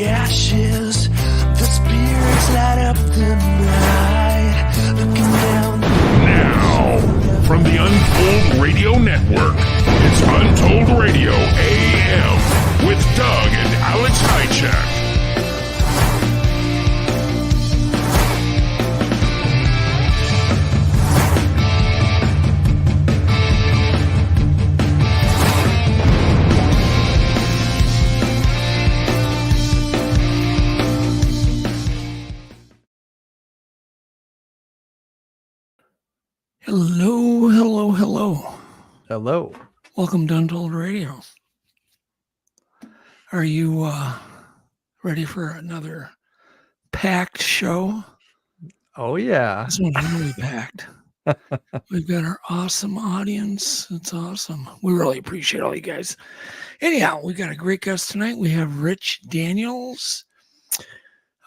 ashes, the spirits light up the night, looking down. Now, from the Untold Radio Network, it's Untold Radio AM with Doug and Alex Hychak. Hello, hello, hello. Hello. Welcome to Untold Radio. Are you ready for another packed show? Oh, yeah. This one's really packed. We've got our awesome audience. It's awesome. We really appreciate all you guys. Anyhow, we got a great guest tonight. We have Rich Daniels.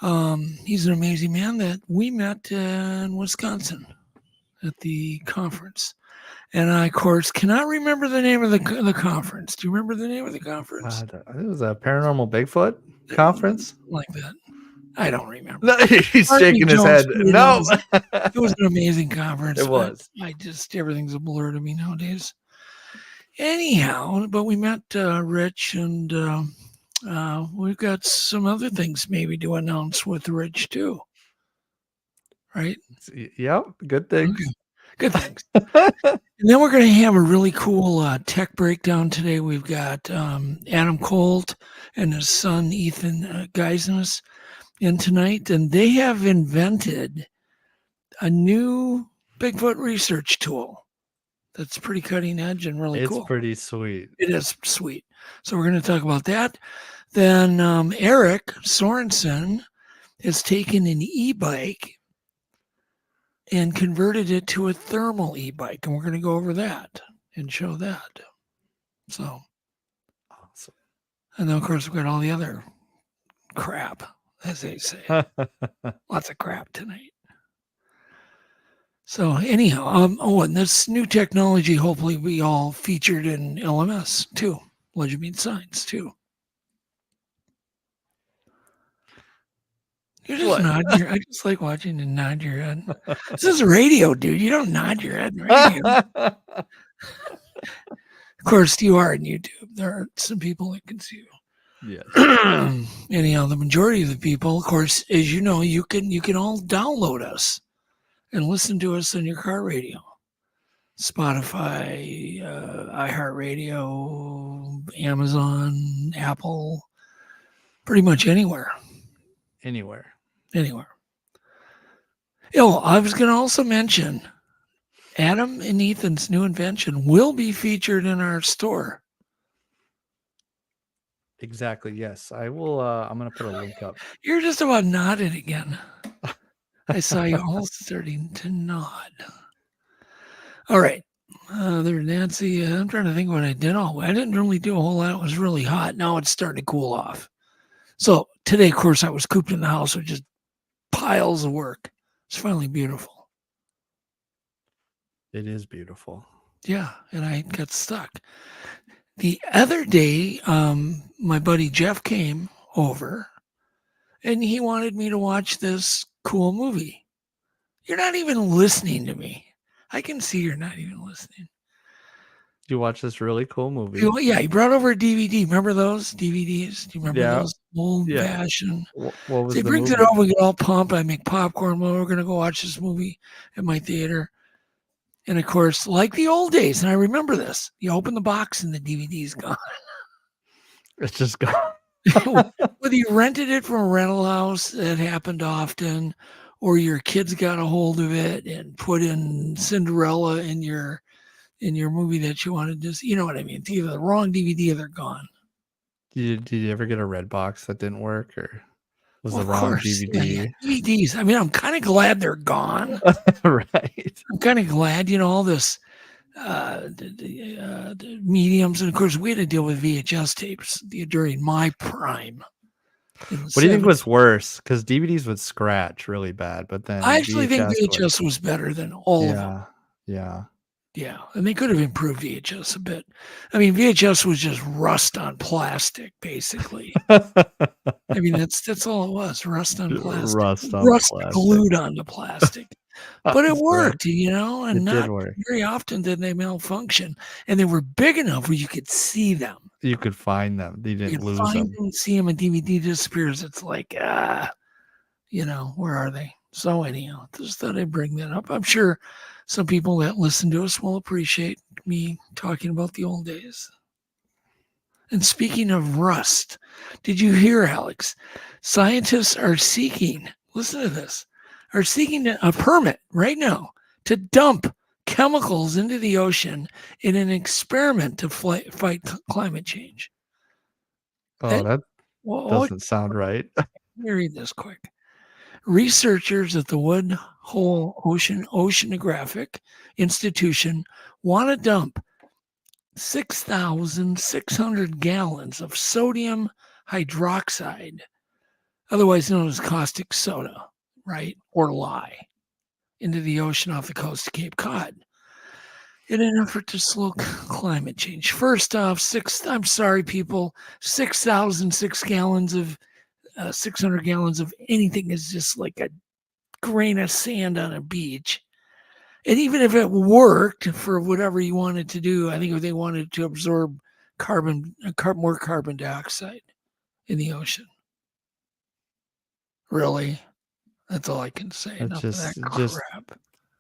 He's an amazing man that we met in Wisconsin at the conference. And I, of course, cannot remember the name of the conference. Do you remember the name of the conference? It was a Paranormal Bigfoot conference. Like that. I don't remember. No, he's shaking his head. No. It was an amazing conference. It was. Everything's a blur to me nowadays. Anyhow, but we met Rich, and we've got some other things maybe to announce with Rich, too. Right? Yep. Good things. Okay. Good things. And then we're going to have a really cool tech breakdown today. We've got Adam Colt and his son, Ethan Geisnes, in tonight. And they have invented a new Bigfoot research tool that's pretty cutting edge and really cool. It's pretty sweet. It is sweet. So we're going to talk about that. Then Eric Sorensen has taken an e-bike and converted it to a thermal e-bike. And we're going to go over that and show that. So, awesome. And then, of course, we've got all the other crap, as they say. Lots of crap tonight. So, anyhow, and this new technology, hopefully, we all featured in LMS, too. Legend Means Science, too. You just nod your. I just like watching you nod your head. This is radio, dude. You don't nod your head in radio. Of course, you are on YouTube. There are some people that can see you. Yes. Anyhow, the majority of the people, of course, as you know, you can all download us and listen to us on your car radio, Spotify, iHeartRadio, Amazon, Apple, pretty much anywhere. Anywhere. I was going to also mention Adam and Ethan's new invention will be featured in our store. Exactly. Yes. I will. I'm going to put a link up. You're just about nodding again. I saw you all starting to nod. All right. There's Nancy. I'm trying to think what I did. I didn't really do a whole lot. It was really hot. Now it's starting to cool off. So today, of course, I was cooped in the house with just piles of work. It's finally beautiful. It is beautiful. Yeah, and I got stuck. The other day, my buddy Jeff came over, and he wanted me to watch this cool movie. You're not even listening to me. I can see you're not even listening. You watch this really cool movie. Yeah, he brought over a DVD. Remember those DVDs? Do you remember those old-fashioned? What was He brings it over, we get all pumped. I make popcorn. Well, we're going to go watch this movie at my theater. And, of course, like the old days, and I remember this, you open the box and the DVD's gone. It's just gone. Whether you rented it from a rental house, that happened often, or your kids got a hold of it and put in Cinderella in your movie that you wanted to see. You know what I mean? It's either the wrong DVD or they're gone. Did you ever get a red box that didn't work, or was the wrong DVD? Yeah, DVDs. I mean, I'm kind of glad they're gone. Right. I'm kind of glad, all this the mediums. And, of course, we had to deal with VHS tapes during my prime. What do you think was worse? Because DVDs would scratch really bad, but then I actually think VHS was better than all of them. Yeah. Yeah, and they could have improved VHS a bit. I mean, VHS was just rust on plastic, basically. I I mean, that's all it was. Rust on plastic. Rust on Rust plastic. glued onto plastic. But it That's worked, right. and It did not work. very often did they malfunction. And they were big enough where you could see them. You could find them. You You didn't could lose find them. them, see them, and DVD disappears. It's like, where are they? So anyhow, just thought I'd bring that up. I'm sure some people that listen to us will appreciate me talking about the old days. And speaking of rust, did you hear, Alex? Scientists are seeking, listen to this, are seeking a permit right now to dump chemicals into the ocean in an experiment to fight climate change. Oh, that Well, doesn't sound right. let me read this quick. Researchers at the Woodhull Oceanographic Institution want to dump 6,600 gallons of sodium hydroxide, otherwise known as caustic soda, right? Or lye, into the ocean off the coast of Cape Cod in an effort to slow climate change. First off, 6,006 gallons of 600 gallons of anything is just like a grain of sand on a beach. And even if it worked for whatever you wanted to do, I think if they wanted to absorb more carbon dioxide in the ocean. Really? That's all I can say. That's Enough of that just crap.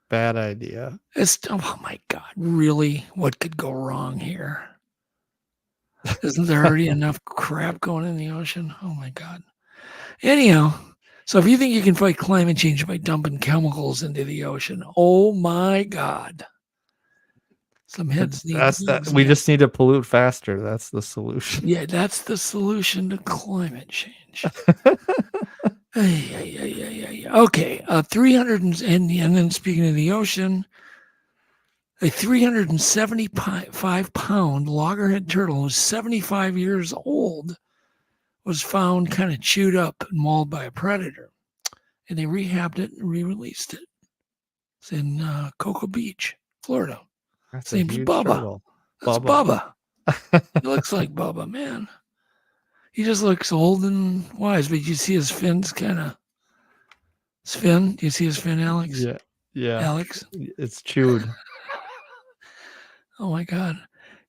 bad idea. Oh my God, really? What could go wrong here? Isn't there already enough crap going in the ocean? Oh my God. Anyhow, so if you think you can fight climate change by dumping chemicals into the ocean, oh my God. Some heads need to be We just need to pollute faster. That's the solution. Yeah, that's the solution to climate change. Okay, 300 and then speaking of the ocean, a 375-pound loggerhead turtle who's 75 years old was found kind of chewed up and mauled by a predator, and they rehabbed it and re-released it. It's in Cocoa Beach, Florida. That's His name's Bubba. Turtle. That's Bubba. He looks like Bubba, man. He just looks old and wise, but you see his fins kind of. His fin? Do you see his fin, Alex? Yeah. Alex? It's chewed. Oh my God.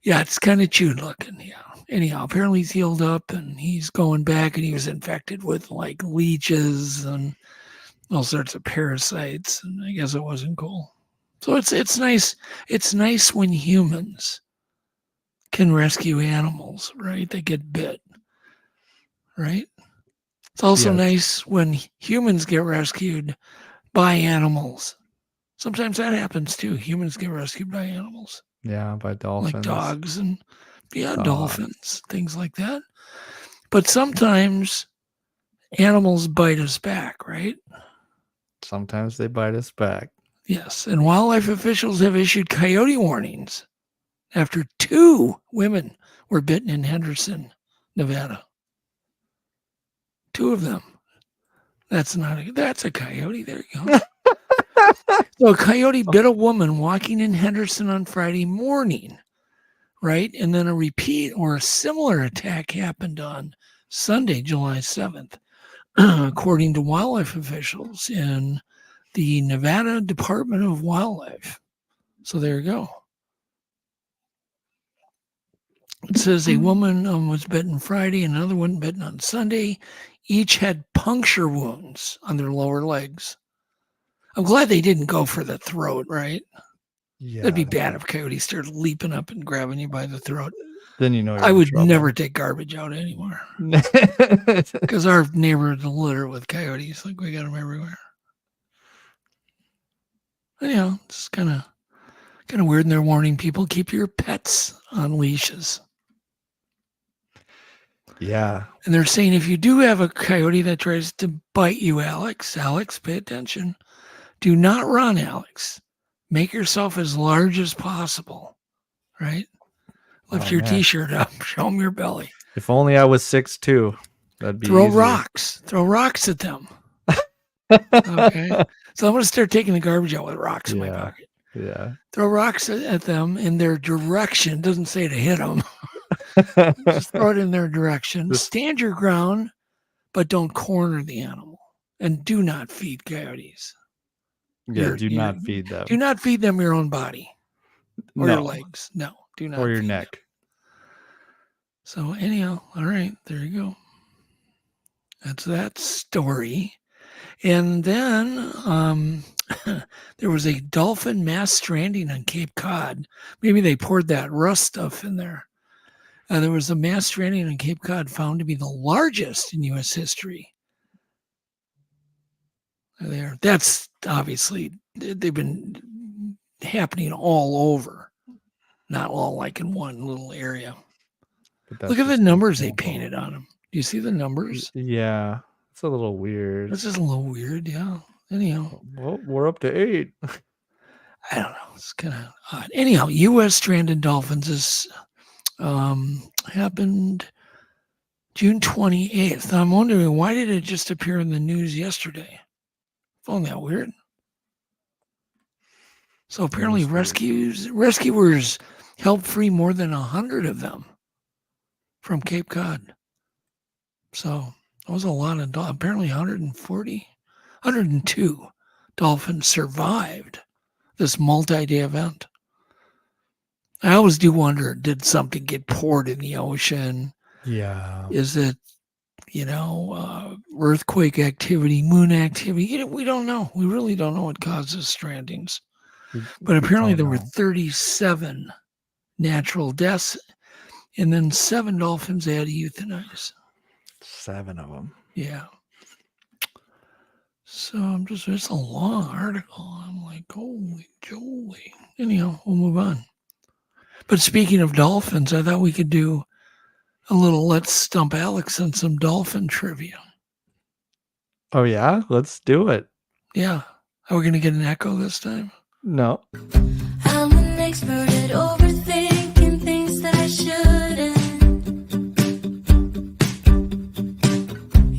Yeah, it's kind of chewed looking. Yeah. Anyhow, apparently he's healed up and he's going back, and he was infected with like leeches and all sorts of parasites, and I guess it wasn't cool. So it's nice. It's nice when humans can rescue animals, right? They get bit, right? It's also nice when humans get rescued by animals. Sometimes that happens too. Humans get rescued by animals. Yeah, by dolphins. Like dogs and dolphins, things like that. But sometimes animals bite us back, right? Sometimes they bite us back. Yes, and wildlife officials have issued coyote warnings after 2 women were bitten in Henderson, Nevada. 2 of them. That's a coyote. There you go. So a coyote bit a woman walking in Henderson on Friday morning, right? And then a repeat or a similar attack happened on Sunday, July 7th, according to wildlife officials in the Nevada Department of Wildlife. So there you go. It says a woman was bitten Friday and another one bitten on Sunday. Each had puncture wounds on their lower legs. I'm glad they didn't go for the throat, right? Yeah. That'd be bad if coyotes started leaping up and grabbing you by the throat. Then you know you're I would in trouble. never take garbage out anymore. Because our neighborhood's litter with coyotes. Like, we got them everywhere. Anyhow, it's kind of weird, and they're warning people, keep your pets on leashes. Yeah. And they're saying if you do have a coyote that tries to bite you, Alex, pay attention. Do not run, Alex. Make yourself as large as possible, right? Lift your T-shirt up. Show them your belly. If only I was 6'2", that'd be Throw easier. rocks. Throw rocks at them. Okay. So I'm going to start taking the garbage out with rocks in my pocket. Yeah. Throw rocks at them in their direction. It doesn't say to hit them. Just throw it in their direction. Stand your ground, but don't corner the animal. And do not feed coyotes. Yeah, do not feed them. Do not feed them your own body or your No. legs. No, do not. Or your feed neck. them. So anyhow, all right, there you go. That's that story. And then there was a dolphin mass stranding on Cape Cod. Maybe they poured that rust stuff in there. There was a mass stranding on Cape Cod found to be the largest in U.S. history. There, that's obviously, they've been happening all over, not all like in one little area. Look at the numbers they painted on them. Do you see the numbers? Yeah, it's a little weird. This is a little weird, yeah. Anyhow. Well, we're up to 8. I don't know. It's kind of odd. Anyhow, U.S. stranded dolphins is happened June 28th. I'm wondering, why did it just appear in the news yesterday? Found that weird. So apparently rescuers helped free more than 100 of them from Cape Cod. So that was a lot of apparently 102 dolphins survived this multi-day event. I always do wonder, did something get poured in the ocean? Yeah. Is it, earthquake activity, moon activity? We don't know. We really don't know what causes strandings. But apparently there were 37 natural deaths, and then 7 dolphins they had to euthanize. 7 of them. Yeah. So it's a long article. I'm like, holy jolly. Anyhow, we'll move on. But speaking of dolphins, I thought we could do a little Let's Stump Alex on some dolphin trivia. Oh, yeah? Let's do it. Yeah. Are we going to get an echo this time? No. I'm an expert at overthinking things that I shouldn't.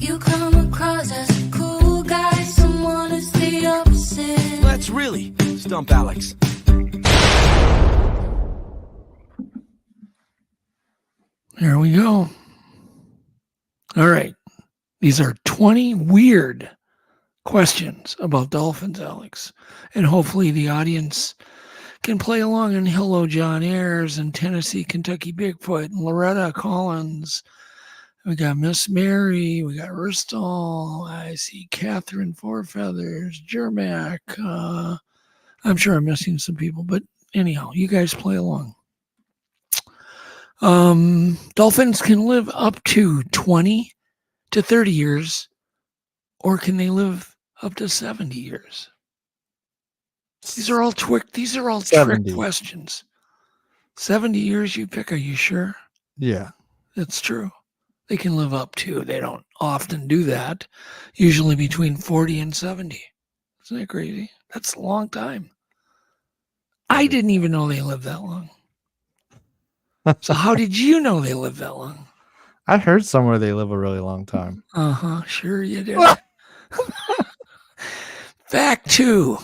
You come across as a cool guy, someone who's the opposite. Let's really stump Alex. There we go. All right. These are 20 weird questions about dolphins, Alex. And hopefully the audience can play along. And hello, John Ayers and Tennessee, Kentucky Bigfoot, and Loretta Collins. We got Miss Mary. We got Ristol. I see Catherine Fourfeathers, Jermac. I'm sure I'm missing some people, but anyhow, you guys play along. Dolphins can live up to 20 to 30 years, or can they live up to 70 years? These are all trick questions. 70 years you pick, are you sure? Yeah. That's true. They can live up to, they don't often do that, usually between 40 and 70. Isn't that crazy? That's a long time. I didn't even know they lived that long. So how did you know they live that long? I heard somewhere they live a really long time. Uh-huh, sure you did. Fact 2.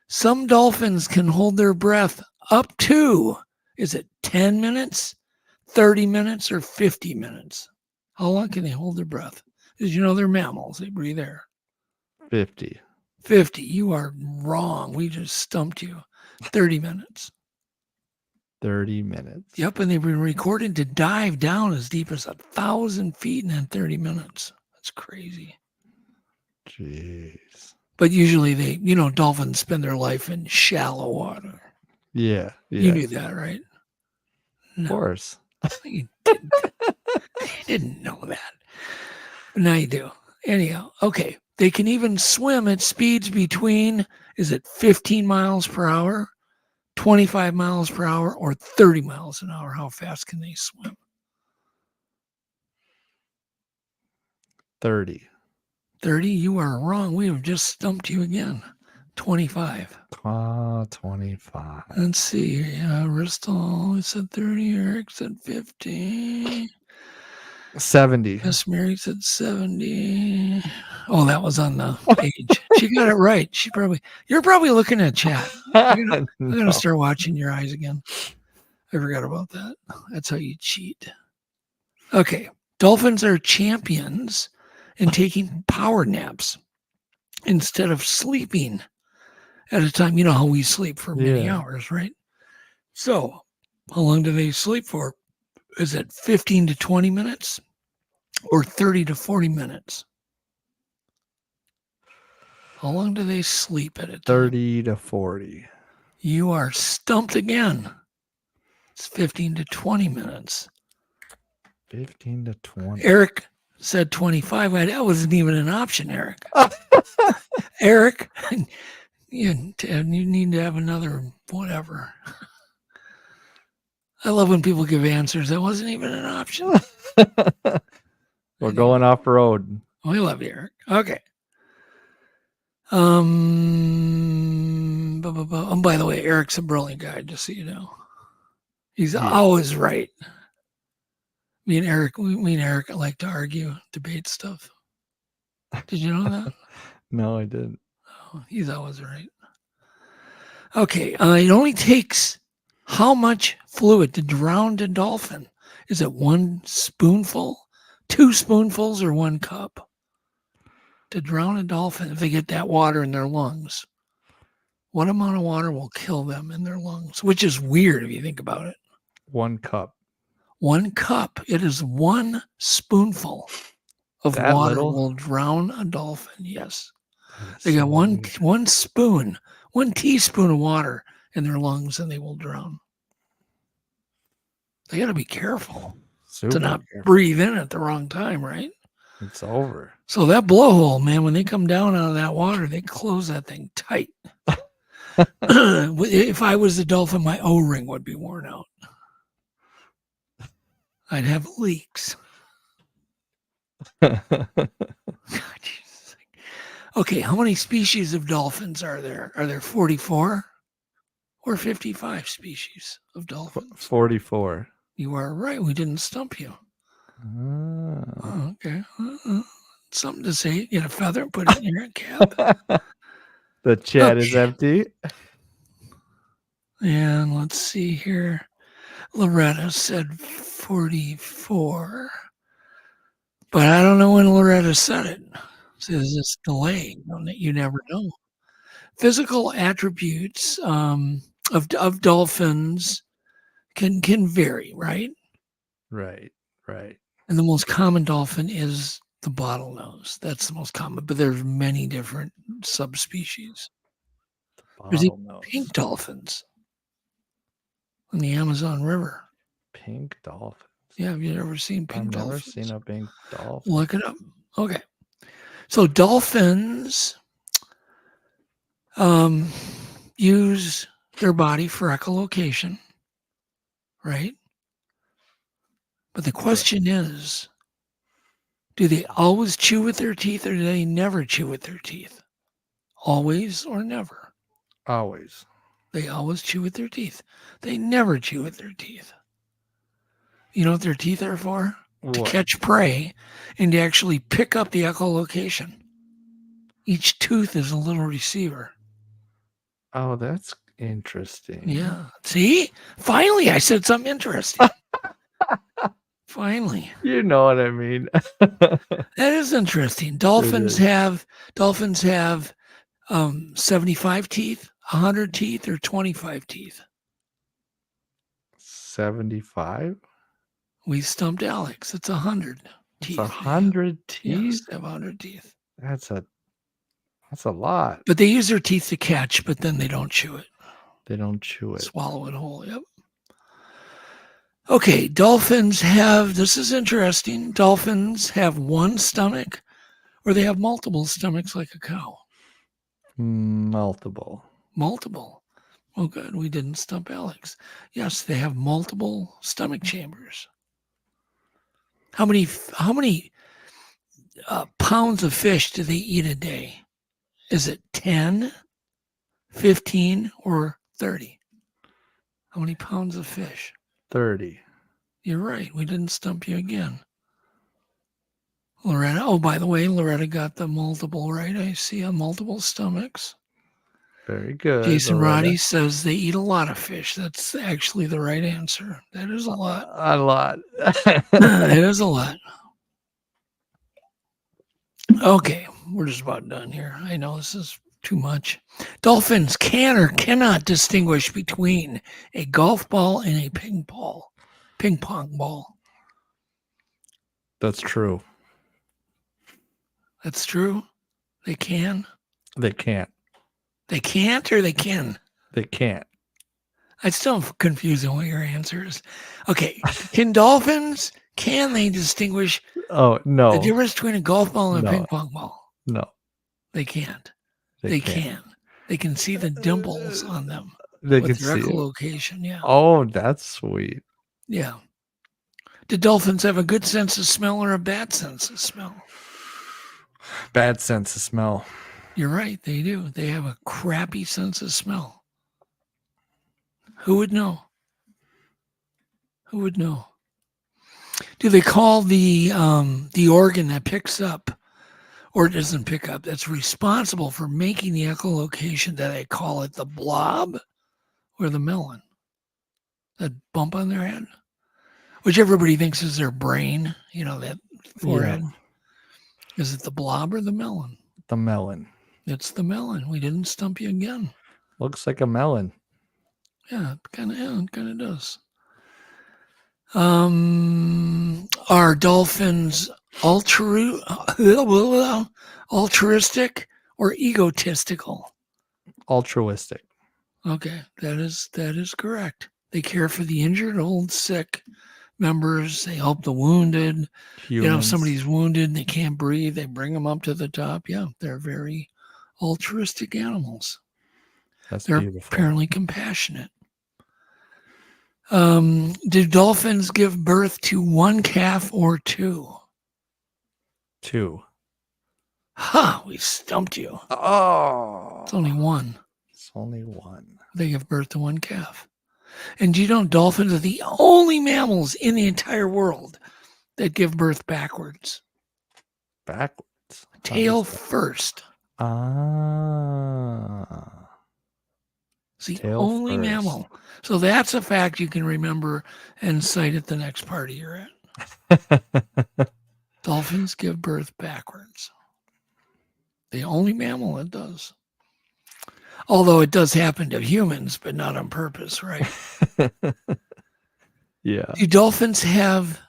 Some dolphins can hold their breath up to, is it 10 minutes, 30 minutes, or 50 minutes? How long can they hold their breath? Because they're mammals. They breathe air. 50. 50. You are wrong. We just stumped you. 30 minutes. 30 minutes. Yep, and they've been recorded to dive down as deep as 1,000 feet in 30 minutes. That's crazy. Jeez. But usually dolphins spend their life in shallow water. Yeah. You knew that, right? No. Of course. You didn't. You didn't know that. But now you do. Anyhow, okay. They can even swim at speeds between, is it 15 miles per hour, 25 miles per hour, or 30 miles an hour? How fast can they swim? 30. 30? You are wrong. We have just stumped you again. 25. 25. Let's see. Ristol said 30. Eric said 50. 70. Miss Mary said 70. Oh, that was on the page. She got it right. You're probably looking at chat. I'm gonna start watching your eyes again. I forgot about that. That's how you cheat. Okay. Dolphins are champions and taking power naps instead of sleeping at a time. You know how we sleep for many Yeah. hours, right? So how long do they sleep for? Is it 15 to 20 minutes or 30 to 40 minutes? How long do they sleep at a time? 30 to 40. You are stumped again. It's 15 to 20 minutes. 15 to 20. Eric said 25. That wasn't even an option, Eric. Eric, you need to have another whatever. I love when people give answers. That wasn't even an option. We're going off road. We love you, Eric. Okay. By the way, Eric's a brilliant guy, just so you know. He's always right. Me and Eric like to argue, debate stuff. Did you know that? No, I didn't. Oh, he's always right. Okay. It only takes how much fluid to drown a dolphin? Is it 1 spoonful, 2 spoonfuls, or 1 cup? To drown a dolphin, if they get that water in their lungs, what amount of water will kill them in their lungs? Which is weird if you think about it. 1 cup. 1 cup. It is 1 spoonful of That water little? will drown a dolphin. Yes. That's They got so one weird. spoon, 1 teaspoon of water in their lungs, and they will drown. They got to be careful Super to not careful. breathe in at the wrong time, right? It's over. So that blowhole, man, when they come down out of that water, they close that thing tight. If I was a dolphin, my O-ring would be worn out. I'd have leaks. God, Jesus. Okay, how many species of dolphins are there? Are there 44 or 55 species of dolphins? 44. You are right. We didn't stump you. Ah. Oh, okay. Something to say. Get a feather and put it in your cap. The chat is Okay. empty. And let's see here. Loretta said 44. But I don't know when Loretta said it. So there's this delay. You never know. Physical attributes of dolphins can vary, right? Right. And the most common dolphin is the bottlenose. That's the most common, but there's many different subspecies. There's even Bottlenose. pink dolphins in the Amazon River. Pink dolphin. Yeah, have you ever seen pink I've never dolphins? seen a pink dolphin. Look it up. Okay. So dolphins use their body for echolocation, right? But the question is, do they always chew with their teeth or do they never chew with their teeth? Always or never? Always. They always chew with their teeth. They never chew with their teeth. You know what their teeth are for? To What? catch prey and to actually pick up the echolocation. Each tooth is a little receiver. Oh, that's interesting. Yeah. See? Finally, I said something interesting. Finally. You know what I mean. That is interesting. Dolphins is. have 75 teeth, 100 teeth, or 25 teeth. 75? We stumped Alex. It's 100 It's teeth. 100 teeth? Yes, they have 100 teeth. That's a lot. But they use their teeth to catch, but then they don't chew it. They don't chew it. Swallow it whole. Yep. Okay, dolphins have, this is interesting. Dolphins have 1 stomach or they have multiple stomachs like a cow. Multiple. Multiple. Oh, good. We didn't stump Alex. Yes, they have multiple stomach chambers. How many pounds of fish do they eat a day? Is it 10, 15, or 30? How many pounds of fish? 30. You're right. We didn't stump you again. Loretta. Oh, by the way, Loretta got the multiple right. I see on multiple stomachs. Very good. Jason Loretta. Roddy says they eat a lot of fish. That's actually the right answer. That is a lot. A lot. It is a lot. Okay, we're just about done here. I know this is too much. Dolphins can or cannot distinguish between a golf ball and a ping pong ball. That's true. That's true. They can. They can't. They can't or they can. They can't. I still am confused on what your answer is. Okay, can dolphins? Can they distinguish Oh no. the difference between a golf ball and a No. ping pong ball? No. They can't. They can. They can see the dimples on them They can with their see it. echolocation. Yeah. Oh, that's sweet. Yeah. Do dolphins have a good sense of smell or a bad sense of smell? Bad sense of smell. You're right. They do. They have a crappy sense of smell. Who would know? Who would know? Do they call the organ that picks up or doesn't pick up, that's responsible for making the echolocation, that they call it the blob or the melon? That bump on their head? Which everybody thinks is their brain, that forehead. Yeah. Is it the blob or the melon? The melon. It's the melon. We didn't stump you again. Looks like a melon. Yeah, it kind of does. Are dolphins altruistic or egotistical? Altruistic. Okay, that is correct. They care for the injured, old, sick members. They help the wounded. Humans. If somebody's wounded and they can't breathe, they bring them up to the top. Yeah, they're very altruistic animals. They're beautiful. apparently compassionate. Do dolphins give birth to one calf or two? Two. Ha! We stumped you. Oh. It's only one. It's only one. They give birth to one calf. And do you know dolphins are the only mammals in the entire world that give birth backwards? Backwards. Tail first. Ah. It's the Tail only first. mammal. So that's a fact you can remember and cite at the next party you're at. Dolphins give birth backwards. The only mammal that does. Although it does happen to humans, but not on purpose, right? Yeah. Do dolphins have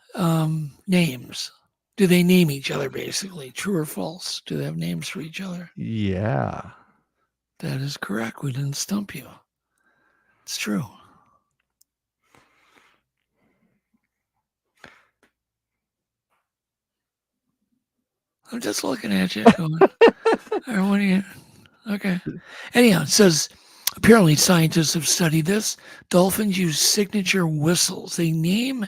names? Do they name each other, basically? True or false? Do they have names for each other? Yeah. That is correct. We didn't stump you. It's true. I'm just looking at you going, what do you... Okay. Anyhow, it says, apparently scientists have studied this. Dolphins use signature whistles. They name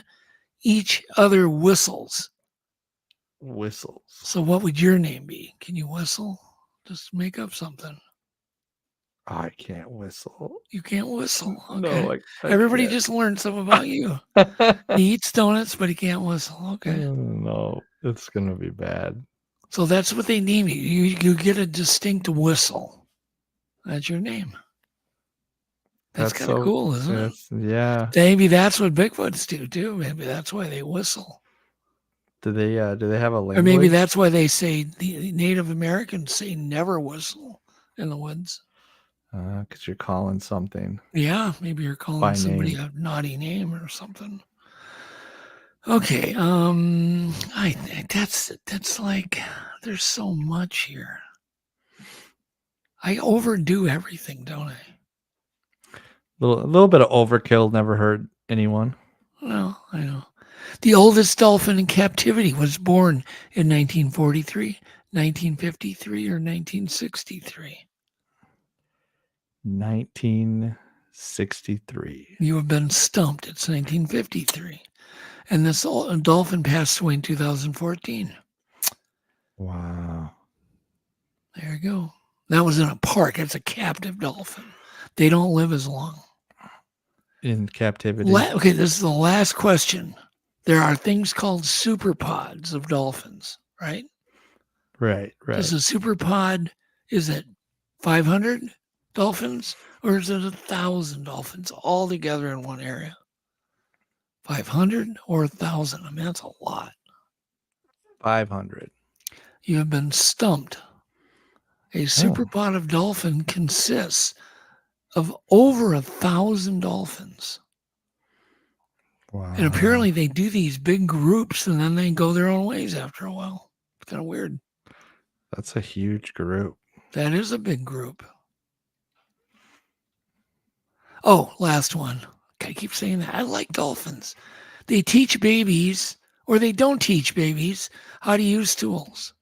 each other whistles. Whistles. So what would your name be? Can you whistle? Just make up something. I can't whistle. You can't whistle. Okay. No, I Everybody can't. just learned something about you. He eats donuts, but he can't whistle. Okay. No, it's going to be bad. So that's what they name you. You get a distinct whistle. That's your name. That's kind of so cool, isn't it? Yeah. Maybe that's what Bigfoots do too. Maybe that's why they whistle. Do they have a language? Or maybe that's why they say, the Native Americans say never whistle in the woods. Because you're calling something. Yeah, maybe you're calling By somebody name. a naughty name or something. Okay, that's like, there's so much here. I overdo everything, don't I? A little bit of overkill never hurt anyone. Well, I know. The oldest dolphin in captivity was born in 1943, 1953, or 1963. 1963. You have been stumped. It's 1953. And this dolphin passed away in 2014. Wow. There you go. That was in a park. It's a captive dolphin. They don't live as long. In captivity. Okay, this is the last question. There are things called superpods of dolphins, right? Right. Is a superpod, is it 500 dolphins or is it 1,000 dolphins all together in one area? 500 or 1,000? I mean, that's a lot. 500. You have been stumped. A superpod of dolphin consists of over 1,000 dolphins. Wow. And apparently they do these big groups and then they go their own ways after a while. It's kind of weird. That's a huge group. That is a big group. Oh, last one. I keep saying that. I like dolphins. They teach babies, or they don't teach babies, how to use tools.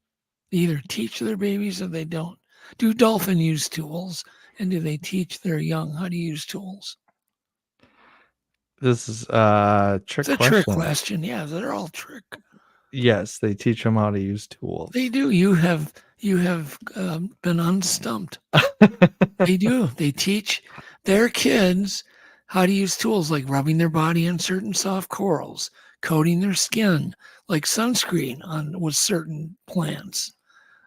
They either teach their babies or they don't. Do dolphin use tools? And do they teach their young how to use tools? This is a trick It's a question. trick question. Yeah, they're all trick. Yes, they teach them how to use tools. They do. You have been unstumped. They do. They teach their kids how to use tools, like rubbing their body on certain soft corals, coating their skin like sunscreen with certain plants,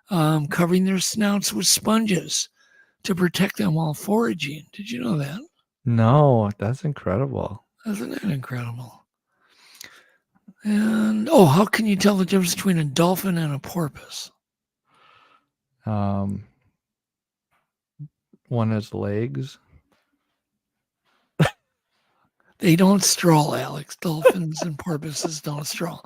covering their snouts with sponges to protect them while foraging. Did you know that? No, that's incredible. Isn't that incredible? And how can you tell the difference between a dolphin and a porpoise? One has legs. They don't stroll, Alex. Dolphins and porpoises don't stroll.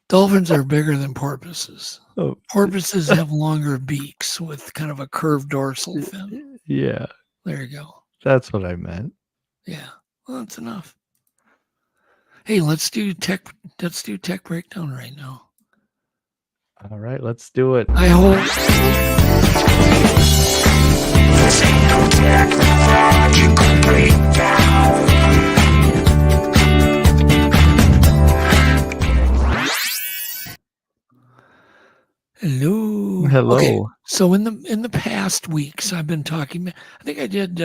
Dolphins are bigger than porpoises. Oh. Porpoises have longer beaks with kind of a curved dorsal fin. Yeah, There you go. that's what I meant. Yeah. Well, that's enough. Hey, let's do tech breakdown right now. All right, let's do it. I hope. Hello. Hello. Okay, so in the past weeks, I've been talking. I think I did.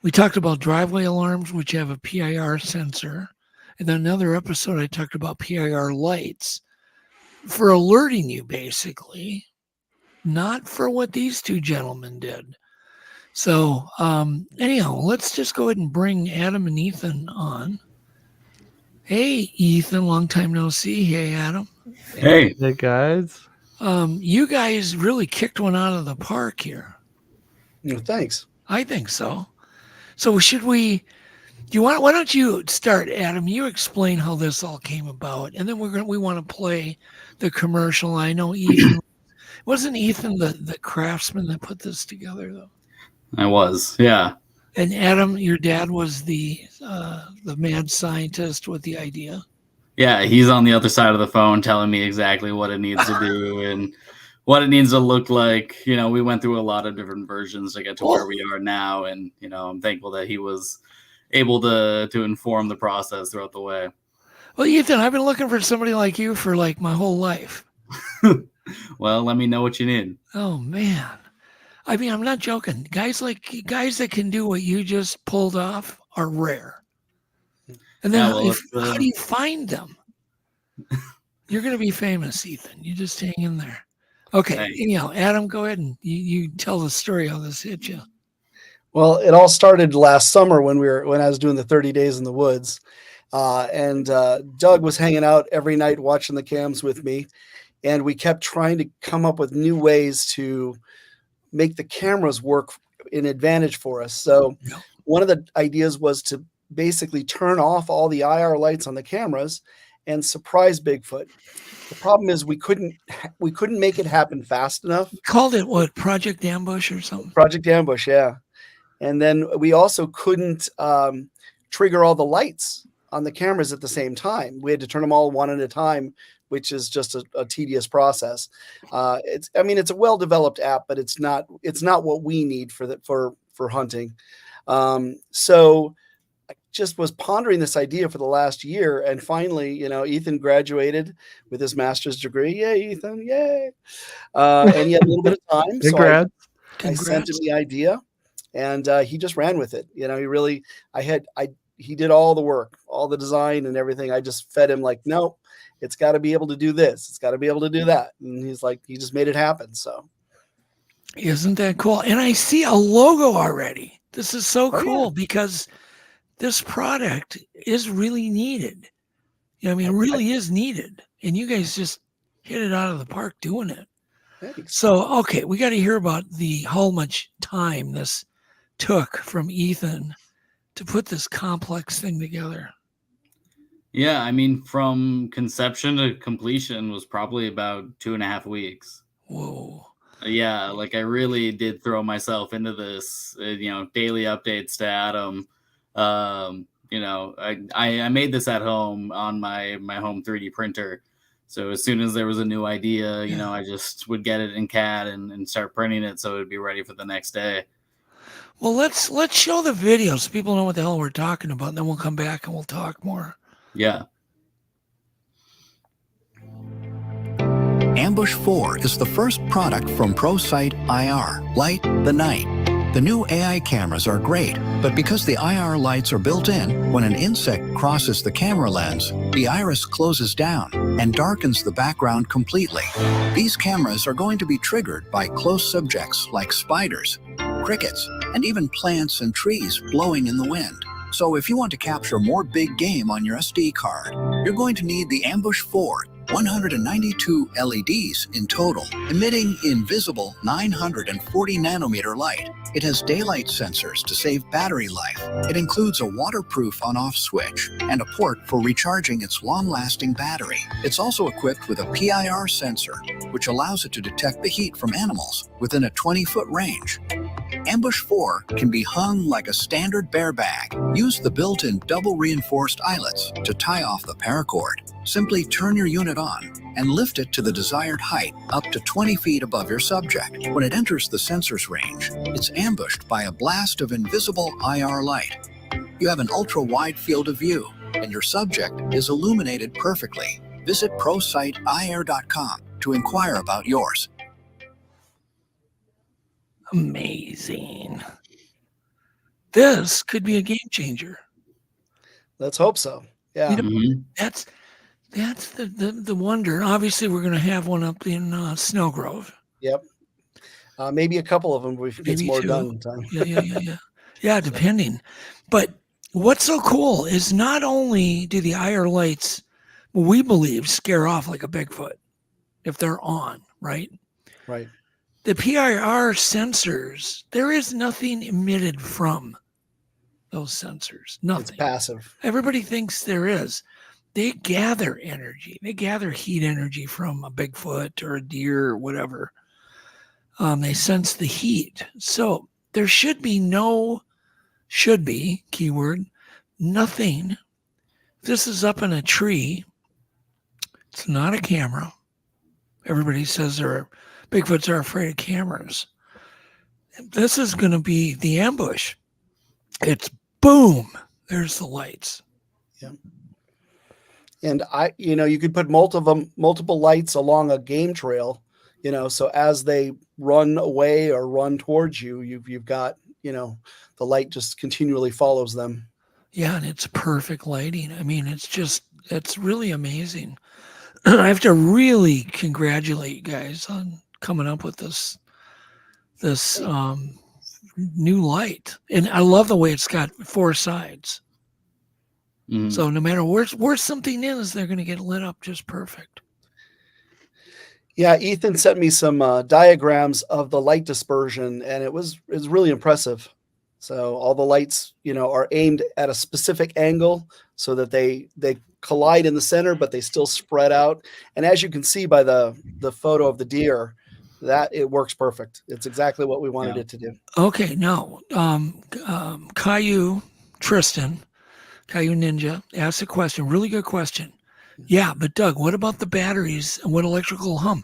We talked about driveway alarms, which have a PIR sensor, and then another episode I talked about PIR lights for alerting you, basically, not for what these two gentlemen did. So anyhow, let's just go ahead and bring Adam and Ethan on. Hey, Ethan, long time no see. Hey, Adam. Hey. Hey guys. You guys really kicked one out of the park here. Well, thanks. I think so. So why don't you start, Adam? You explain how this all came about, and then we want to play the commercial. I know Ethan wasn't Ethan the craftsman that put this together, though. I was, yeah. And Adam, your dad was the mad scientist with the idea. Yeah, he's on the other side of the phone telling me exactly what it needs to do and what it needs to look like. You know, we went through a lot of different versions to get to where we are now. And, you know, I'm thankful that he was able to inform the process throughout the way. Well, Ethan, I've been looking for somebody like you for like my whole life. Well, let me know what you need. Oh, man. I mean, I'm not joking. Guys that can do what you just pulled off are rare. And then how do you find them? You're going to be famous, Ethan. You just hang in there. Okay. Thanks. Anyhow, Adam, go ahead and you tell the story how this hit you. Well, it all started last summer when I was doing the 30 days in the woods. And Doug was hanging out every night watching the cams with me. And we kept trying to come up with new ways to make the cameras work in advantage for us. So one of the ideas was to basically turn off all the IR lights on the cameras and surprise Bigfoot. The problem is we couldn't make it happen fast enough. Called it what? Project Ambush or something? Project Ambush, yeah. And then we also couldn't trigger all the lights on the cameras at the same time. We had to turn them all one at a time, which is just a tedious process. It's a well-developed app, but it's not what we need for hunting. So I just was pondering this idea for the last year, and finally, Ethan graduated with his master's degree. Yay, Ethan! Yay! And he had a little bit of time, so I sent him the idea, and he just ran with it. He did all the work, all the design and everything. I just fed him like, no, it's got to be able to do this. It's got to be able to do that. And he's like, he just made it happen. So isn't that cool? And I see a logo already. This is so cool because this product is really needed. It really is needed. And you guys just hit it out of the park doing it. Thanks. So, okay, we got to hear about how much time this took from Ethan to put this complex thing together. Yeah, I mean, from conception to completion was probably about 2.5 weeks. Whoa. Yeah, like I really did throw myself into this, daily updates to Adam. I made this at home on my home 3D printer. So as soon as there was a new idea, I just would get it in CAD and start printing it so it would be ready for the next day. Well, let's show the video so people know what the hell we're talking about, and then we'll come back and we'll talk more. Yeah. Ambush 4 is the first product from ProSight IR, Light the Night. The new AI cameras are great, but because the IR lights are built in, when an insect crosses the camera lens, the iris closes down and darkens the background completely. These cameras are going to be triggered by close subjects like spiders, crickets, and even plants and trees blowing in the wind. So if you want to capture more big game on your SD card, you're going to need the Ambush 4 192 LEDs in total, emitting invisible 940 nanometer light. It has daylight sensors to save battery life. It includes a waterproof on-off switch and a port for recharging its long-lasting battery. It's also equipped with a PIR sensor, which allows it to detect the heat from animals within a 20-foot range. Ambush 4 can be hung like a standard bear bag. Use the built-in double reinforced eyelets to tie off the paracord. Simply turn your unit on and lift it to the desired height, up to 20 feet above your subject. When it enters the sensor's range, it's ambushed by a blast of invisible IR light. You have an ultra-wide field of view, and your subject is illuminated perfectly. Visit ProSightIR.com to inquire about yours. Amazing. This could be a game changer. Let's hope so. Yeah. That's the wonder. Obviously, we're going to have one up in Snowgrove. Yep. Maybe a couple of them if it gets more 2. done in time. Yeah, depending. But what's so cool is not only do the IR lights, we believe, scare off like a Bigfoot if they're on, right? Right. The PIR sensors, there is nothing emitted from those sensors. Nothing. It's passive. Everybody thinks there is. They gather energy. They gather heat energy from a Bigfoot or a deer or whatever. They sense the heat. So there should be keyword, nothing. This is up in a tree. It's not a camera. Everybody says Bigfoots are afraid of cameras. This is going to be the ambush. It's boom. There's the lights. Yeah. And you could put multiple lights along a game trail, so as they run away or run towards you, you've got, the light just continually follows them. Yeah. And it's perfect lighting. I mean, it's really amazing. I have to really congratulate you guys on coming up with this new light. And I love the way it's got 4 sides. Mm-hmm. So no matter where something is, they're going to get lit up just perfect. Yeah, Ethan sent me some diagrams of the light dispersion, and it was really impressive. So all the lights, are aimed at a specific angle so that they collide in the center, but they still spread out. And as you can see by the photo of the deer, that it works perfect. It's exactly what we wanted it to do. Okay, now Caillou Ninja asked a question, really good question. Yeah, but Doug, what about the batteries and what electrical hum?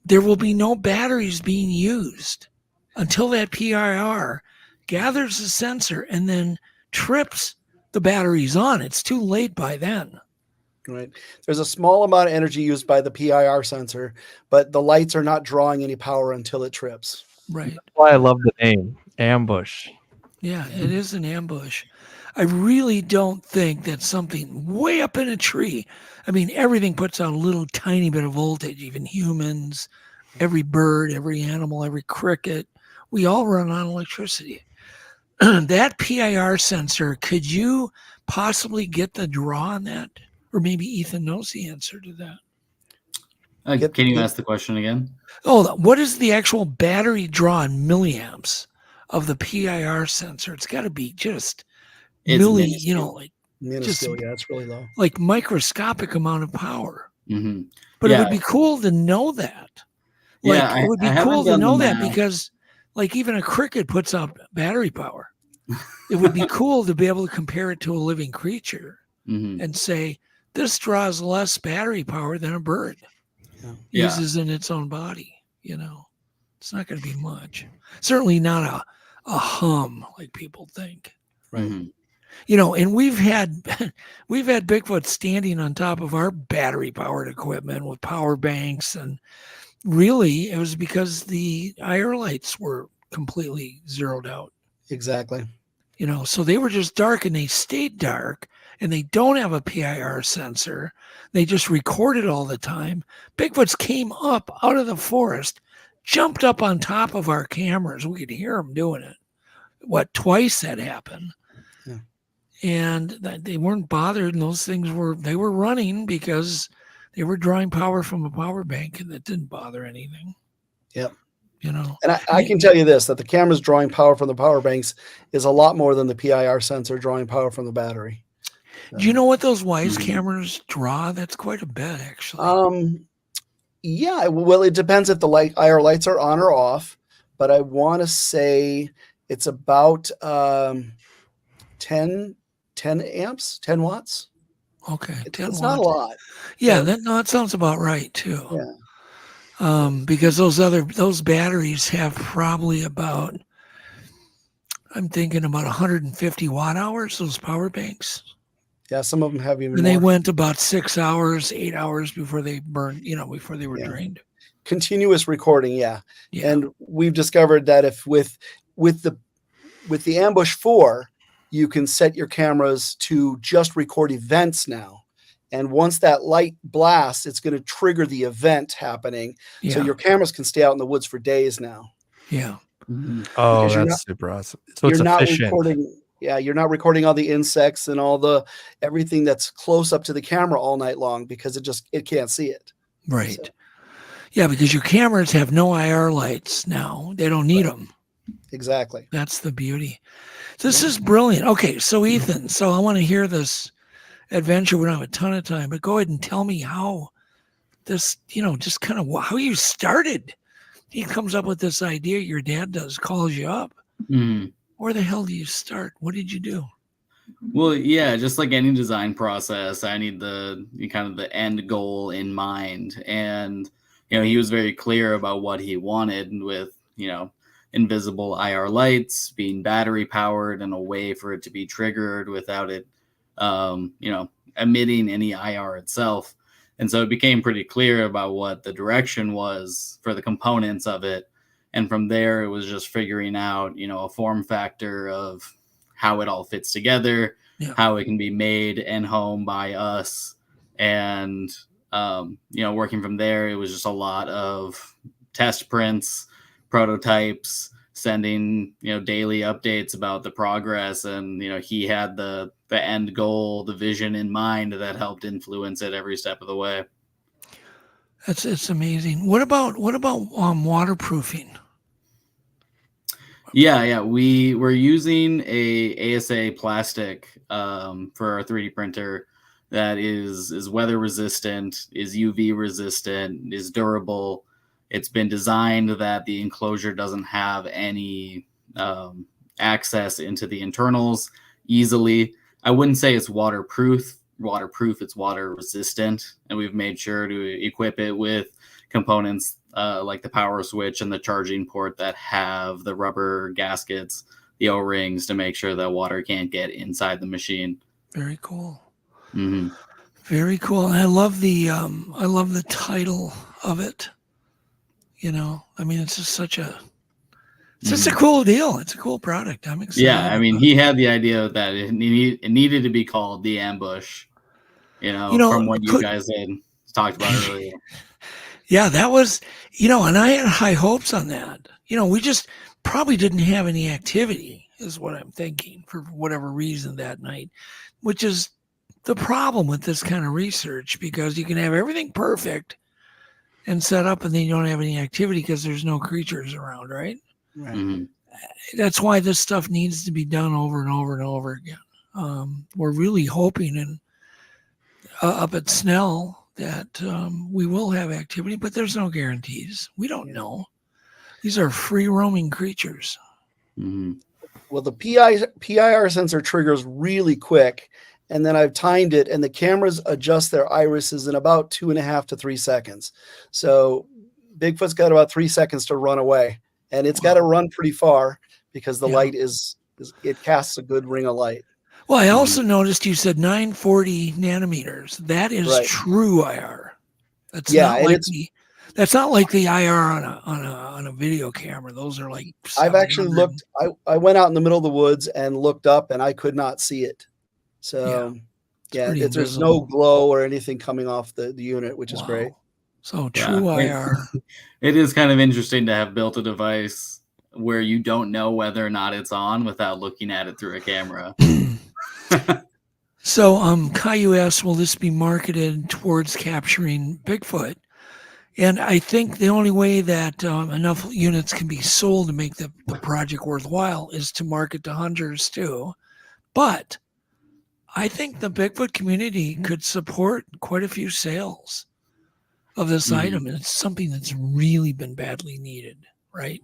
There will be no batteries being used until that PIR gathers the sensor and then trips the batteries on. It's too late by then. Right. There's a small amount of energy used by the PIR sensor, but the lights are not drawing any power until it trips. Right. That's why I love the name, Ambush. Yeah, it is an ambush. I really don't think that something way up in a tree. I mean, everything puts out a little tiny bit of voltage, even humans, every bird, every animal, every cricket. We all run on electricity. That PIR sensor, could you possibly get the draw on that? Or maybe Ethan knows the answer to that. Can you ask the question again? Oh, what is the actual battery draw in milliamps of the PIR sensor? It's got to be just It's minuscule. minuscule. Minuscule, yeah, it's really low. Like microscopic amount of power. Mm-hmm. But it would be cool to know that. Like, Yeah, it would be I haven't cool to done the know that math. because, like, even a cricket puts out battery power. It would be cool to be able to compare it to a living creature and say, this draws less battery power than a bird uses in its own body. You know, it's not going to be much. Certainly not a hum like people think. Right. You know, and we've had Bigfoot standing on top of our battery powered equipment with power banks, and really it was because the IR lights were completely zeroed out. Exactly. You know, so they were just dark and they stayed dark, and they don't have a PIR sensor. They just record it all the time. Bigfoots came up out of the forest, jumped up on top of our cameras. We could hear them doing it. Twice that happened. Yeah. And they weren't bothered, and those things were running because they were drawing power from a power bank, and that didn't bother anything. Yep. You know, and I can tell you this, that the camera's drawing power from the power banks is a lot more than the PIR sensor drawing power from the battery. Do you know what those WISE cameras draw? That's quite a bit, actually. Yeah, well, it depends if the IR lights are on or off, but I want to say it's about 10 amps, 10 watts. Okay, 10 it's watts. not a lot. Yeah, that sounds about right too. Yeah. Because those batteries have probably about, I'm thinking about 150 watt hours, those power banks. Yeah, some of them have even and more. they went about 6 hours, 8 hours before they burned, before they were drained. Continuous recording, yeah. And we've discovered that if with the Ambush 4, you can set your cameras to just record events now. And once that light blasts, it's going to trigger the event happening. Yeah. So your cameras can stay out in the woods for days now. Yeah. Oh, that's super awesome. So it's efficient. You're not recording all the insects and everything that's close up to the camera all night long because it can't see it. Right. So. Yeah, because your cameras have no IR lights now. They don't need them. Exactly. That's the beauty. This is brilliant. Okay, so Ethan, I want to hear this adventure. We don't have a ton of time, but go ahead and tell me how this, just kind of how you started. He comes up with this idea. Your dad calls you up. Where the hell do you start? What did you do? Well, yeah, just like any design process, I need the end goal in mind. And, he was very clear about what he wanted with, invisible IR lights, being battery powered, and a way for it to be triggered without it, emitting any IR itself. And so it became pretty clear about what the direction was for the components of it. And from there, it was just figuring out, a form factor of how it all fits together, how it can be made and home by us. And, working from there, it was just a lot of test prints, prototypes, sending, daily updates about the progress. And, he had the end goal, the vision in mind that helped influence it every step of the way. It's amazing. What about waterproofing? Yeah. We were using a ASA plastic for our 3D printer that is weather resistant, is UV resistant, is durable. It's been designed that the enclosure doesn't have any access into the internals easily. I wouldn't say it's waterproof. It's water resistant, and we've made sure to equip it with components like the power switch and the charging port that have the rubber gaskets, the O-rings, to make sure that water can't get inside the machine. Very cool. Mm-hmm. Very cool. I love the title of it. It's just such a cool deal. It's a cool product. I'm excited. Yeah, he had the idea that it needed to be called the Ambush. From what you guys had talked about earlier. Yeah, that was, and I had high hopes on that. We just probably didn't have any activity, is what I'm thinking, for whatever reason that night, which is the problem with this kind of research, because you can have everything perfect, and set up, and then you don't have any activity because there's no creatures around, right? Right. Mhm. That's why this stuff needs to be done over and over and over again. We're really hoping up at Snell that we will have activity, but there's no guarantees. We don't know. These are free roaming creatures. Mhm. Well, the PIR sensor triggers really quick, and then I've timed it, and the cameras adjust their irises in about 2.5 to 3 seconds. So Bigfoot's got about 3 seconds to run away, and it's got to run pretty far because the light is it casts a good ring of light. Well, I also noticed you said 940 nanometers. That is Right. true IR. That's Yeah, not and like that's not like the IR on a video camera. Those are like I've actually 700. looked. I went out in the middle of the woods and looked up, and I could not see it. So pretty there's no invisible. glow or anything coming off the unit, which is great. So Yeah. true IR. It is kind of interesting to have built a device where you don't know whether or not it's on without looking at it through a camera. So Caillou asks, will this be marketed towards capturing Bigfoot? And I think the only way that enough units can be sold to make the project worthwhile is to market to hunters too. But I think the Bigfoot community could support quite a few sales of this item. And it's something that's really been badly needed, right?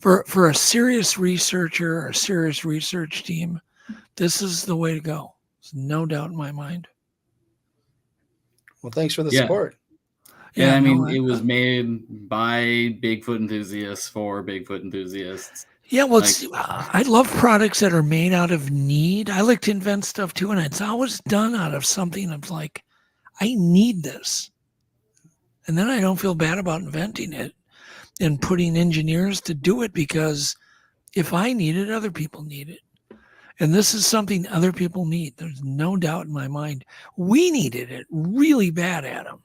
For a serious researcher or a serious research team, this is the way to go. There's no doubt in my mind. Well, thanks for the Yeah. support. Yeah, I mean, no, it was made by Bigfoot enthusiasts for Bigfoot enthusiasts. Yeah, well, Like- I love products that are made out of need. I like to invent stuff too, and it's always done out of something of like, I need this. And then I don't feel bad about inventing it and putting engineers to do it, because if I need it, other people need it. And this is something other people need. There's no doubt in my mind. We needed it really bad, Adam.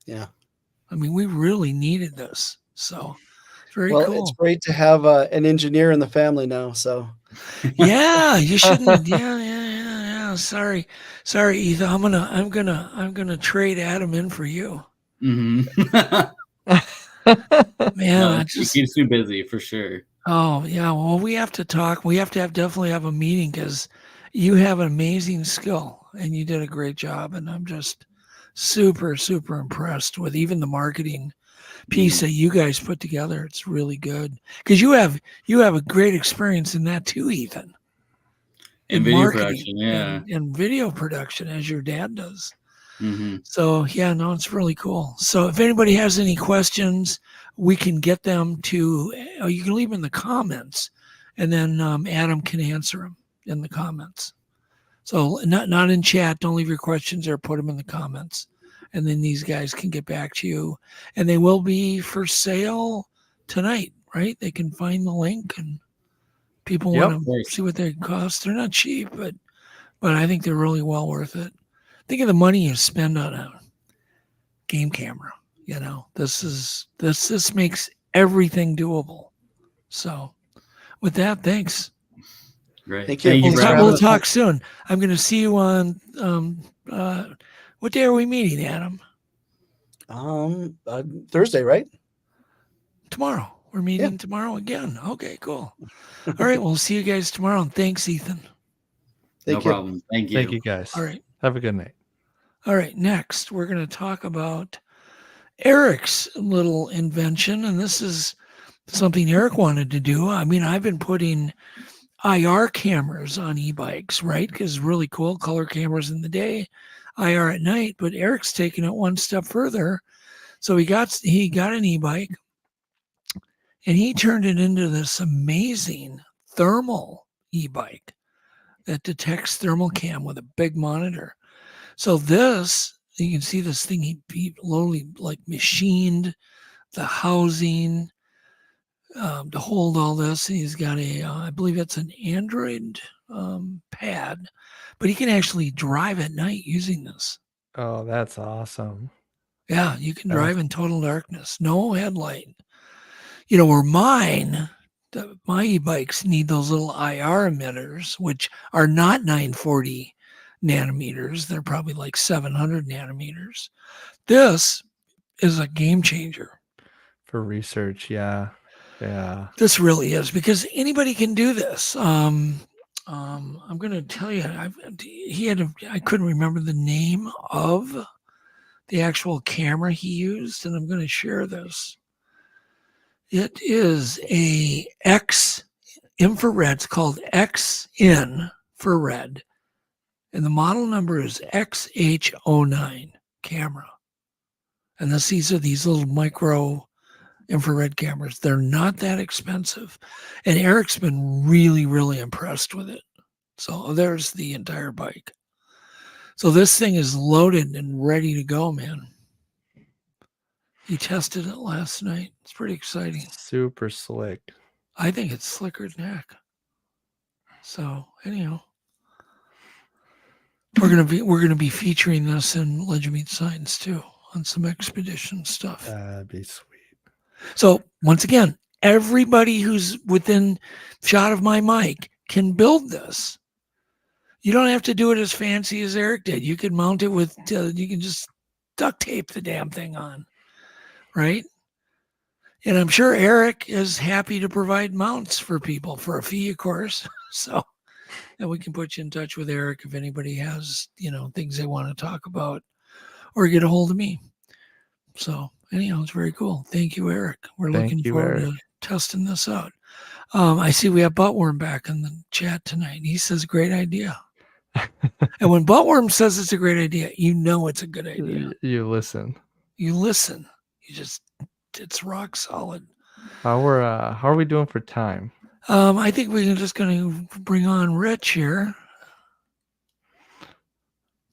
Yeah. I mean, we really needed this. So very Well, cool. it's great to have an engineer in the family now. So Yeah, you shouldn't. Yeah. Sorry, Ethan. I'm gonna trade Adam in for you. Mhm. Man, No, I he just. keeps you busy for sure. Oh yeah. Well, we have to talk. We have to definitely have a meeting, because you have an amazing skill and you did a great job. And I'm just super impressed with even the marketing piece that you guys put together. It's really good, because you have a great experience in that too, Ethan. In video marketing production, yeah. and video production, as your dad does. Mm-hmm. So yeah, no, it's really cool. So if anybody has any questions, we can get them to. You can leave them in the comments, and then Adam can answer them in the comments. So not in chat. Don't leave your questions there. Put them in the comments, and then these guys can get back to you. And they will be for sale tonight, right? They can find the link, and people want to see what they cost. They're not cheap, but I think they're really well worth it. Think of the money you spend on a game camera. You know, this makes everything doable. So with that, thanks. Great. Thank you. We'll talk soon. I'm going to see you on what day are we meeting, Adam? Thursday, right? Tomorrow. We're meeting tomorrow again. Okay, cool. All right, we'll see you guys tomorrow. And thanks, Ethan. No problem. Thank you. Thank you, guys. All right. Have a good night. All right, next we're going to talk about Eric's little invention, and this is something Eric wanted to do. I mean, I've been putting IR cameras on e-bikes, right? Because really cool, color cameras in the day, IR at night. But Eric's taking it one step further. So he got an e-bike, and he turned it into this amazing thermal e-bike that detects thermal cam with a big monitor. So this, you can see this thing, he literally like machined the housing to hold all this. He's got I believe it's an Android pad, but he can actually drive at night using this. Oh, that's awesome. Yeah, you can drive in total darkness, no headlight. You know, where my e-bikes need those little IR emitters, which are not 940 nanometers. They're probably like 700 nanometers. This is a game changer. For research, yeah. This really is, because anybody can do this. I'm going to tell you, I couldn't remember the name of the actual camera he used, and I'm going to share this. It is a X infrared. It's called X infrared, and the model number is XH09 camera. And these are these little micro infrared cameras. They're not that expensive. And Eric's been really, really impressed with it. So there's the entire bike. So this thing is loaded and ready to go, man. He tested it last night. It's pretty exciting. Super slick. I think it's slicker than heck. So anyhow, we're gonna be featuring this in Legend Meets Science too, on some expedition stuff. That'd be sweet. So once again, everybody who's within shot of my mic can build this. You don't have to do it as fancy as Eric did. You can mount it with, you can just duct tape the damn thing on, right? And I'm sure Eric is happy to provide mounts for people for a fee, of course. So, and we can put you in touch with Eric if anybody has, things they want to talk about, or get a hold of me. So anyhow, it's very cool. Thank you, Eric. We're looking forward to testing this out. I see we have Buttworm back in the chat tonight. He says, great idea. And when Buttworm says it's a great idea, you know it's a good idea. You listen. You listen. It's rock solid. How are we doing for time? I think we're just going to bring on Rich here.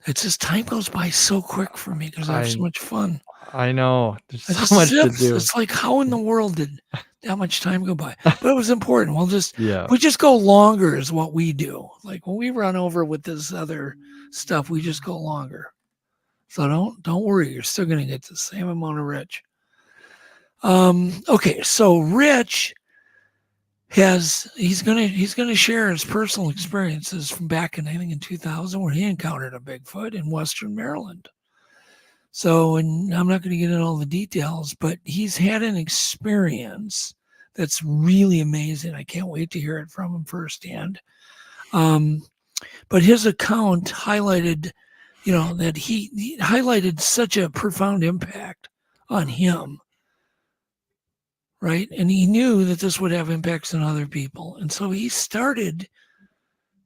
It's just time goes by so quick for me because I have so much fun. I know. There's so much to do. It's like, how in the world did that much time go by? But it was important. We just go longer is what we do. Like when we run over with this other stuff, we just go longer. So don't worry. You're still going to get the same amount of Rich. Okay. So Rich he's going to share his personal experiences from back in, I think in 2000, where he encountered a Bigfoot in Western Maryland. So, and I'm not going to get into all the details, but he's had an experience that's really amazing. I can't wait to hear it from him firsthand. But his account highlighted, that he highlighted such a profound impact on him, right? And he knew that this would have impacts on other people. And so he started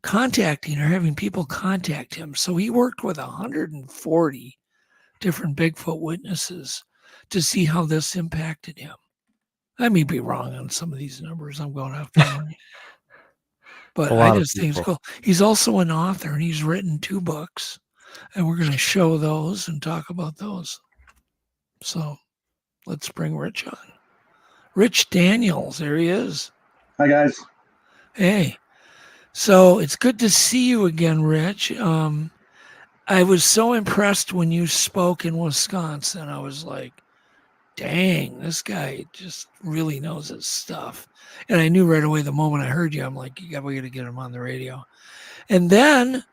contacting or having people contact him. So he worked with 140 different Bigfoot witnesses to see how this impacted him. I may be wrong on some of these numbers. I'm going off memory. But I just think it's cool. He's also an author, and he's written 2 books, and we're going to show those and talk about those. So let's bring Rich on. Rich Daniels, there he is. Hi, guys. Hey. So it's good to see you again, Rich. I was so impressed when you spoke in Wisconsin. I was like, dang, this guy just really knows his stuff. And I knew right away the moment I heard you, I'm like, we got to get him on the radio. And then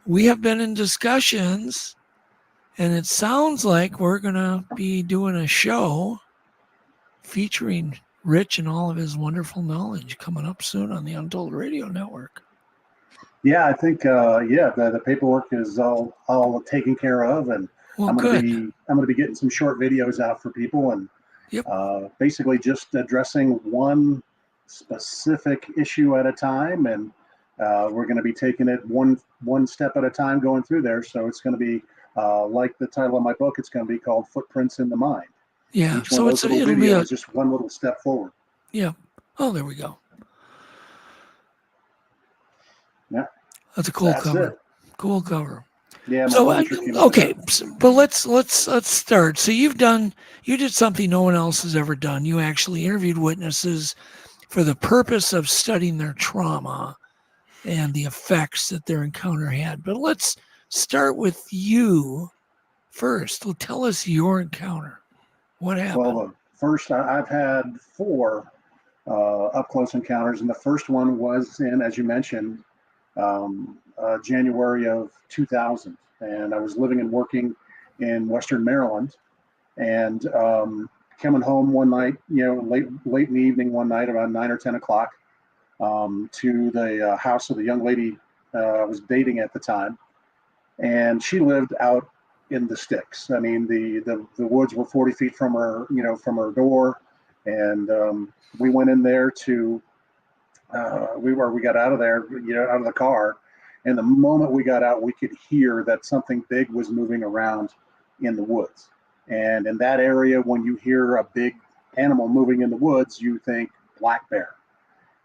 we have been in discussions, and it sounds like we're going to be doing a show featuring Rich and all of his wonderful knowledge coming up soon on the Untold Radio Network. Yeah, I think the paperwork is all taken care of, and I'm going to be getting some short videos out for people, and basically just addressing one specific issue at a time, and we're going to be taking it one step at a time going through there. So it's going to be like the title of my book. It's going to be called Footprints in the Mind. Yeah, so it'll be just one little step forward. Yeah. Oh, there we go. Yeah. That's a cool cover. Cool cover. Yeah. So okay, but let's start. So you did something no one else has ever done. You actually interviewed witnesses for the purpose of studying their trauma and the effects that their encounter had. But let's start with you first. Well, tell us your encounter. What happened? Well, first, I've had 4 up-close encounters, and the first one was in, as you mentioned, January of 2000. And I was living and working in Western Maryland, And coming home one night, late in the evening one night, about 9 or 10 o'clock, to the house of the young lady I was dating at the time. And she lived out in the sticks. I mean, the woods were 40 feet from her, from her door. And we went in there to, we got out of there, out of the car. And the moment we got out, we could hear that something big was moving around in the woods. And in that area, when you hear a big animal moving in the woods, you think black bear.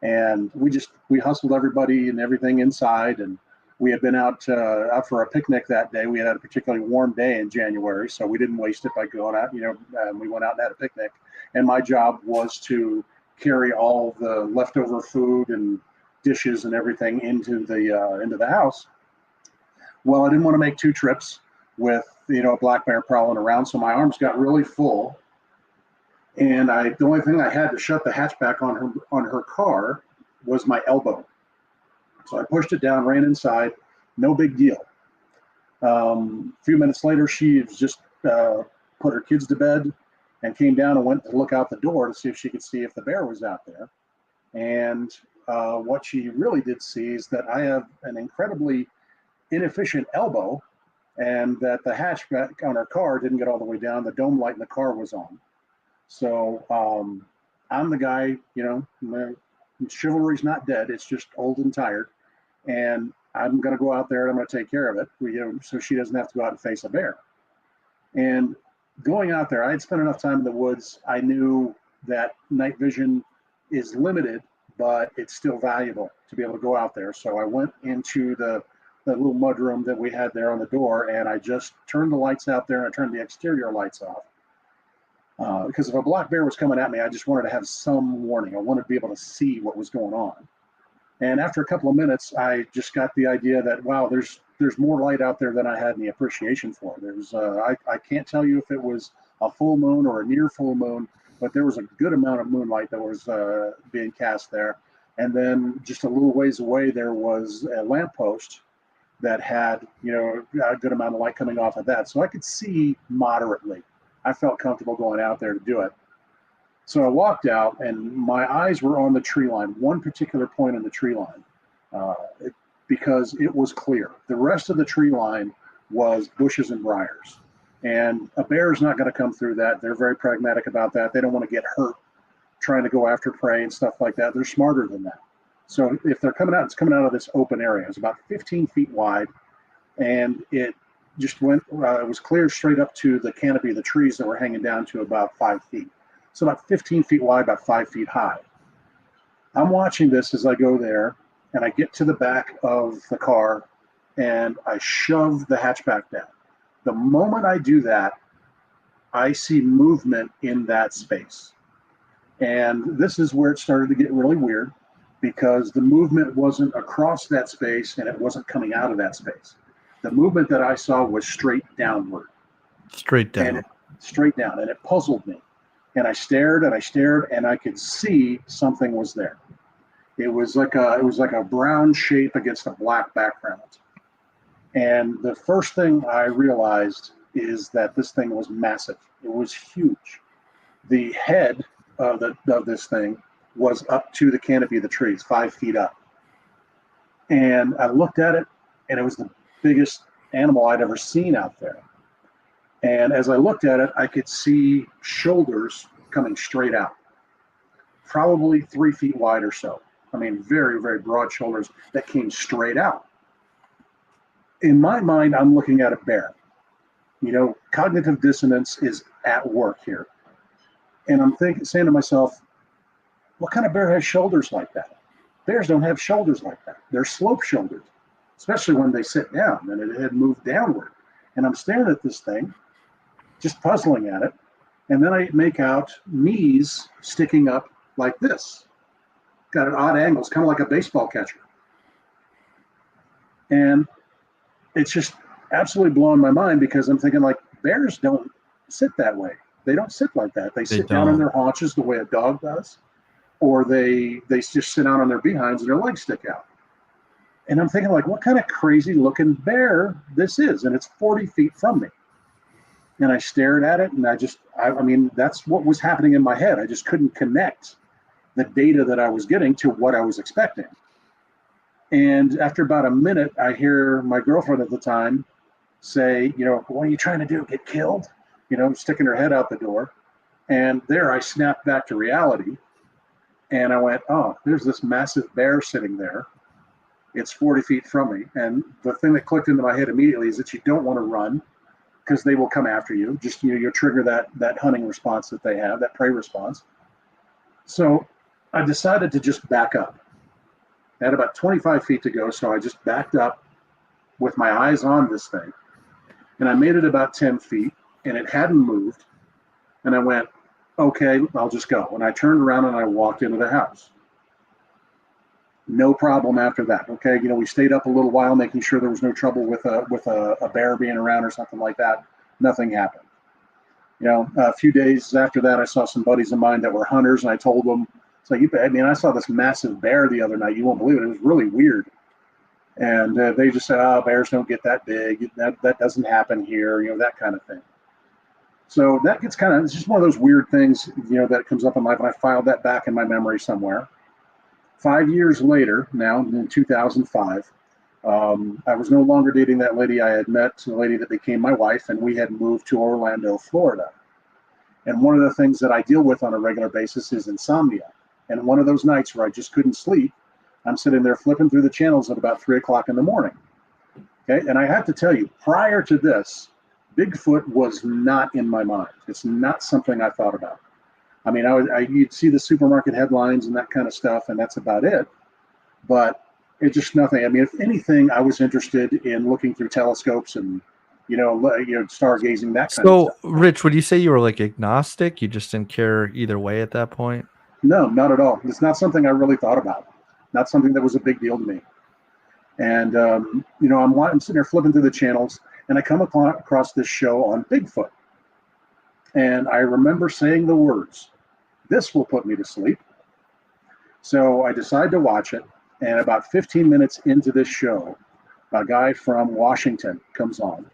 And we hustled everybody and everything inside. And we had been out for a picnic that day. We had a particularly warm day in January, so we didn't waste it by going out. We went out and had a picnic. And my job was to carry all the leftover food and dishes and everything into the house. Well, I didn't want to make 2 trips with a black bear prowling around, so my arms got really full. And the only thing I had to shut the hatchback on her car was my elbow. So I pushed it down, ran inside, no big deal. A few minutes later, she just put her kids to bed and came down and went to look out the door to see if she could see if the bear was out there. And what she really did see is that I have an incredibly inefficient elbow, and that the hatchback on her car didn't get all the way down. The dome light in the car was on. So I'm the guy, chivalry's not dead. It's just old and tired. And I'm going to go out there and I'm going to take care of it, so she doesn't have to go out and face a bear. And going out there, I had spent enough time in the woods. I knew that night vision is limited, but it's still valuable to be able to go out there. So I went into the little mudroom that we had there on the door, and I just turned the lights out there and I turned the exterior lights off. Because if a black bear was coming at me, I just wanted to have some warning. I wanted to be able to see what was going on. And after a couple of minutes, I just got the idea that, wow, there's more light out there than I had any appreciation for. I can't tell you if it was a full moon or a near full moon, but there was a good amount of moonlight that was being cast there. And then just a little ways away, there was a lamppost that had, a good amount of light coming off of that. So I could see moderately. I felt comfortable going out there to do it. So I walked out and my eyes were on the tree line, one particular point in the tree line, because it was clear. The rest of the tree line was bushes and briars. And a bear is not going to come through that. They're very pragmatic about that. They don't want to get hurt trying to go after prey and stuff like that. They're smarter than that. So if they're coming out, it's coming out of this open area. It's about 15 feet wide, and it just went, it was clear straight up to the canopy of the trees that were hanging down to about 5 feet. So about 15 feet wide, about 5 feet high. I'm watching this as I go there, and I get to the back of the car, and I shove the hatchback down. The moment I do that, I see movement in that space. And this is where it started to get really weird, because the movement wasn't across that space and it wasn't coming out of that space. The movement that I saw was straight downward. Straight down. Straight down. And it puzzled me. And I stared and I stared, and I could see something was there. It was like a brown shape against a black background. And the first thing I realized is that this thing was massive. It was huge. The head of this thing was up to the canopy of the trees, 5 feet up. And I looked at it, and it was the biggest animal I'd ever seen out there. And as I looked at it, I could see shoulders coming straight out, probably 3 feet wide or so. I mean, very, very broad shoulders that came straight out. In my mind, I'm looking at a bear. Cognitive dissonance is at work here. And I'm saying to myself, what kind of bear has shoulders like that? Bears don't have shoulders like that. They're slope shouldered, especially when they sit down, and it had moved downward. And I'm staring at this thing, just puzzling at it. And then I make out knees sticking up like this. Got an odd angle. It's kind of like a baseball catcher. And it's just absolutely blowing my mind, because I'm thinking, like, bears don't sit that way. They don't sit like that. They sit down on their haunches the way a dog does, or they just sit down on their behinds and their legs stick out. And I'm thinking, like, what kind of crazy looking bear this is? And it's 40 feet from me. And I stared at it, and I mean, that's what was happening in my head. I just couldn't connect the data that I was getting to what I was expecting. And after about a minute, I hear my girlfriend at the time say, what are you trying to do? Get killed? Sticking her head out the door. And there I snapped back to reality. And I went, oh, there's this massive bear sitting there. It's 40 feet from me. And the thing that clicked into my head immediately is that you don't want to run because they will come after you. Just, you'll trigger that hunting response that they have, that prey response. So I decided to just back up. I had about 25 feet to go, so I just backed up with my eyes on this thing. And I made it about 10 feet, and it hadn't moved. And I went, okay, I'll just go. And I turned around and I walked into the house. No problem after that. Okay, we stayed up a little while making sure there was no trouble with a bear being around or something like that. Nothing happened. A few days after that, I saw some buddies of mine that were hunters, and I told them, I saw this massive bear the other night. You won't believe it. It was really weird. And they just said, oh, bears don't get that big. That doesn't happen here, that kind of thing. So that gets it's just one of those weird things, that comes up in life. And I filed that back in my memory somewhere. 5 years later, now in 2005, I was no longer dating that lady I had met, the lady that became my wife, and we had moved to Orlando, Florida. And one of the things that I deal with on a regular basis is insomnia. And one of those nights where I just couldn't sleep, I'm sitting there flipping through the channels at about 3 o'clock in the morning. Okay, and I have to tell you, prior to this, Bigfoot was not in my mind. It's not something I thought about. I mean, you'd see the supermarket headlines and that kind of stuff, and that's about it. But it's just nothing. I mean, if anything, I was interested in looking through telescopes and, stargazing, that kind of stuff. So, Rich, would you say you were like agnostic? You just didn't care either way at that point? No, not at all. It's not something I really thought about. Not something that was a big deal to me. And, I'm sitting there flipping through the channels, and I come across this show on Bigfoot. And I remember saying the words, "This will put me to sleep." So I decide to watch it. And about 15 minutes into this show, a guy from Washington comes on.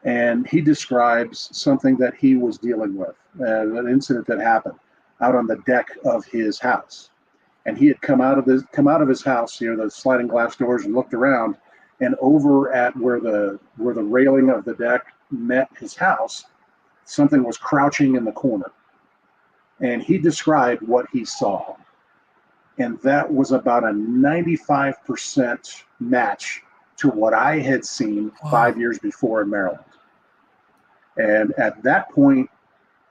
And he describes something that he was dealing with, an incident that happened out on the deck of his house. And he had come out of his house, the sliding glass doors, and looked around. And over at where the railing of the deck met his house, something was crouching in the corner. And he described what he saw. And that was about a 95% match to what I had seen 5 years before in Maryland. And at that point,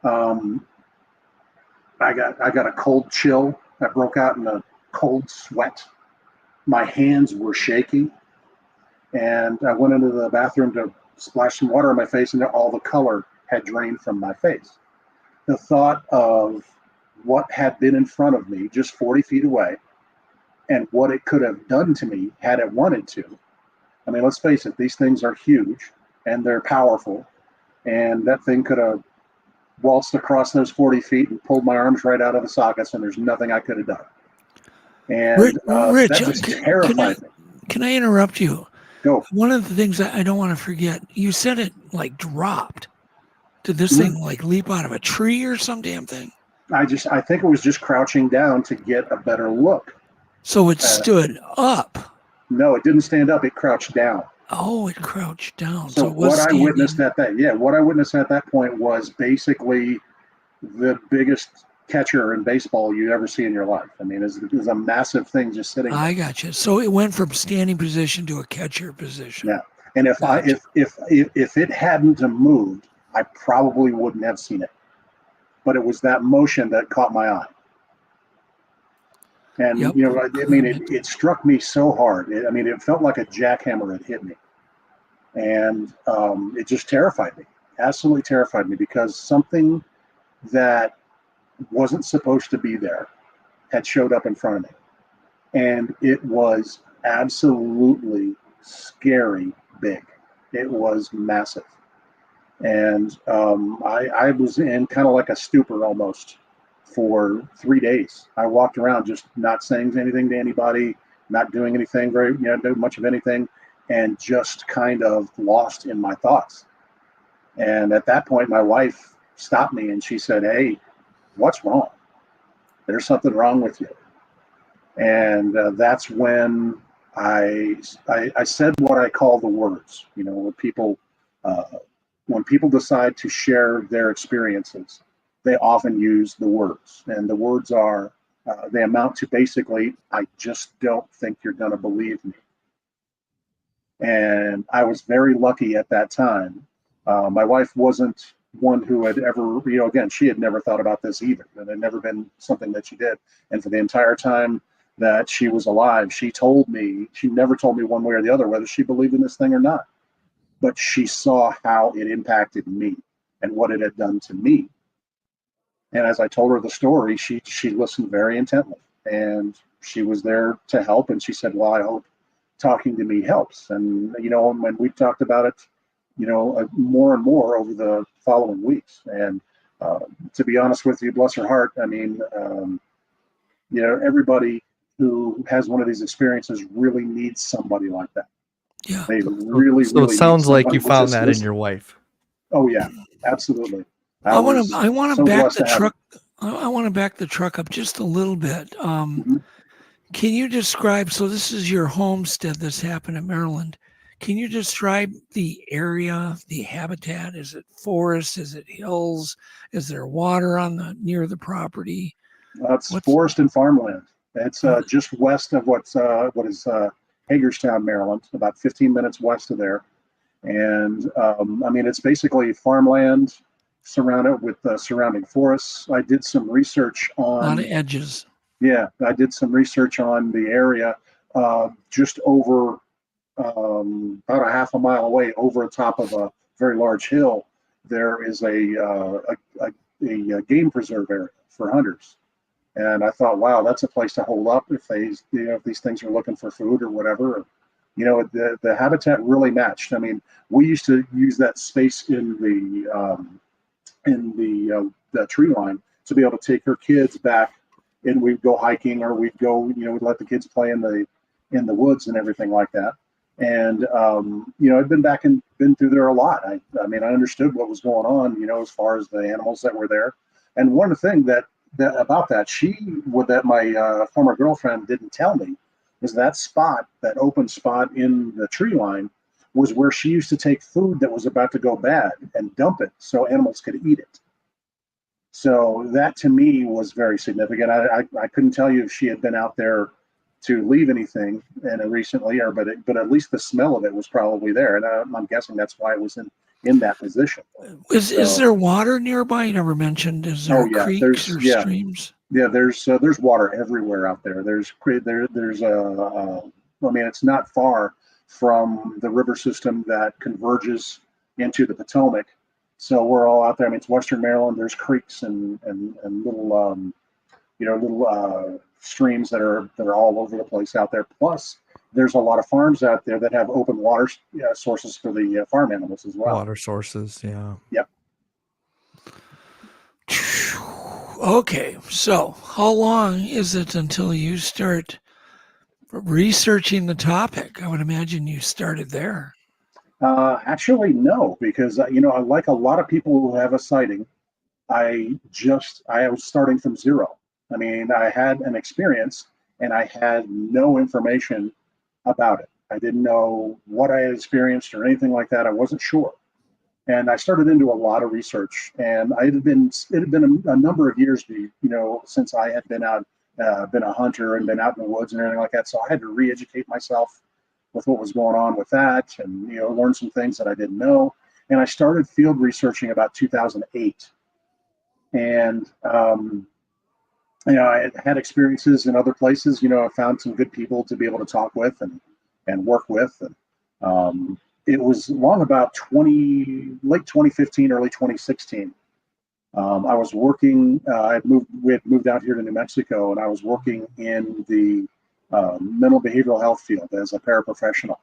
I got a cold chill. I broke out in a cold sweat. My hands were shaking. And I went into the bathroom to splash some water on my face, and all the color had drained from my face. The thought of what had been in front of me just 40 feet away and what it could have done to me had it wanted to. I mean, let's face it, these things are huge and they're powerful. And that thing could have waltzed across those 40 feet and pulled my arms right out of the sockets, and there's nothing I could have done. And Rich, that just terrified me. Can I interrupt you? Go. One of the things that I don't want to forget, you said it dropped. Did this thing leap out of a tree or some damn thing? I think it was just crouching down to get a better look. So it stood up. No, it didn't stand up. It crouched down. Oh, it crouched down. So what I witnessed at that point was basically the biggest catcher in baseball you'd ever see in your life. I mean, it was a massive thing just sitting there. I got you. So it went from standing position to a catcher position. Yeah. And if it hadn't moved, I probably wouldn't have seen it. But it was that motion that caught my eye. And, it struck me so hard. It felt like a jackhammer had hit me. And it just terrified me, absolutely terrified me, because something that wasn't supposed to be there had showed up in front of me. And it was absolutely scary big. It was massive. And I was in kind of like a stupor almost for 3 days. I walked around just not saying anything to anybody, not doing anything much of anything, and just kind of lost in my thoughts. And at that point, my wife stopped me and she said, "Hey, what's wrong? There's something wrong with you." And that's when I said what I call the words. You know, when people decide to share their experiences, they often use the words, and the words are they amount to basically, "I just don't think you're going to believe me." And I was very lucky at that time. My wife wasn't one who had ever, again, she had never thought about this either. It had never been something that she did. And for the entire time that she was alive, she never told me one way or the other whether she believed in this thing or not. But she saw how it impacted me and what it had done to me. And as I told her the story, she listened very intently, and she was there to help. And she said, "Well, I hope talking to me helps." And, when we talked about it, more and more over the following weeks. And to be honest with you, bless her heart, I mean, everybody who has one of these experiences really needs somebody like that. Yeah. They really, so really it sounds need like you somebody found just that in listen. your wife. Oh yeah, absolutely. I want to back blessed the to have truck. I want to back the truck up just a little bit. Mhm. Can you describe? So this is your homestead. This happened in Maryland. Can you describe the area, the habitat? Is it forest? Is it hills? Is there water near the property? It's forest and farmland. It's just west of what is Hagerstown, Maryland, about 15 minutes west of there. And I mean, it's basically farmland surrounded with surrounding forests. I did some research on A lot of edges. Yeah, I did some research on the area just over about a half a mile away, over the top of a very large hill. There is a game preserve area for hunters. And I thought, wow, that's a place to hold up if if these things are looking for food or whatever. The habitat really matched. I mean, we used to use that space in the tree line to be able to take her kids back, and we'd go hiking, or we'd go, we'd let the kids play in the woods and everything like that. And I'd been through there a lot. I mean, I understood what was going on, as far as the animals that were there. And one of the things that my former girlfriend didn't tell me is that open spot in the tree line was where she used to take food that was about to go bad and dump it so animals could eat it. So that to me was very significant. I couldn't tell you if she had been out there to leave anything recently, but at least the smell of it was probably there, and I'm guessing that's why it was in that position. Is there water nearby? You never mentioned. Is there creeks or streams? Yeah, there's water everywhere out there. There's I mean, it's not far from the river system that converges into the Potomac. So we're all out there. I mean, it's Western Maryland. There's creeks and little streams that are all over the place out there. Plus, there's a lot of farms out there that have open water sources for the farm animals as well. Water sources, yeah. Yep. Okay, so how long is it until you start researching the topic? I would imagine you started there. Actually, no, because like a lot of people who have a sighting, I was starting from zero. I mean, I had an experience and I had no information about it. I didn't know what I had experienced or anything like that. I wasn't sure. And I started into a lot of research, and it had been a number of years, since I had been a hunter and been out in the woods and everything like that. So I had to re-educate myself with what was going on with that, and learn some things that I didn't know. And I started field researching about 2008, and I had experiences in other places. I found some good people to be able to talk with and work with, and it was long about late 2015, early 2016. I was working. We had moved out here to New Mexico, and I was working in the mental behavioral health field as a paraprofessional.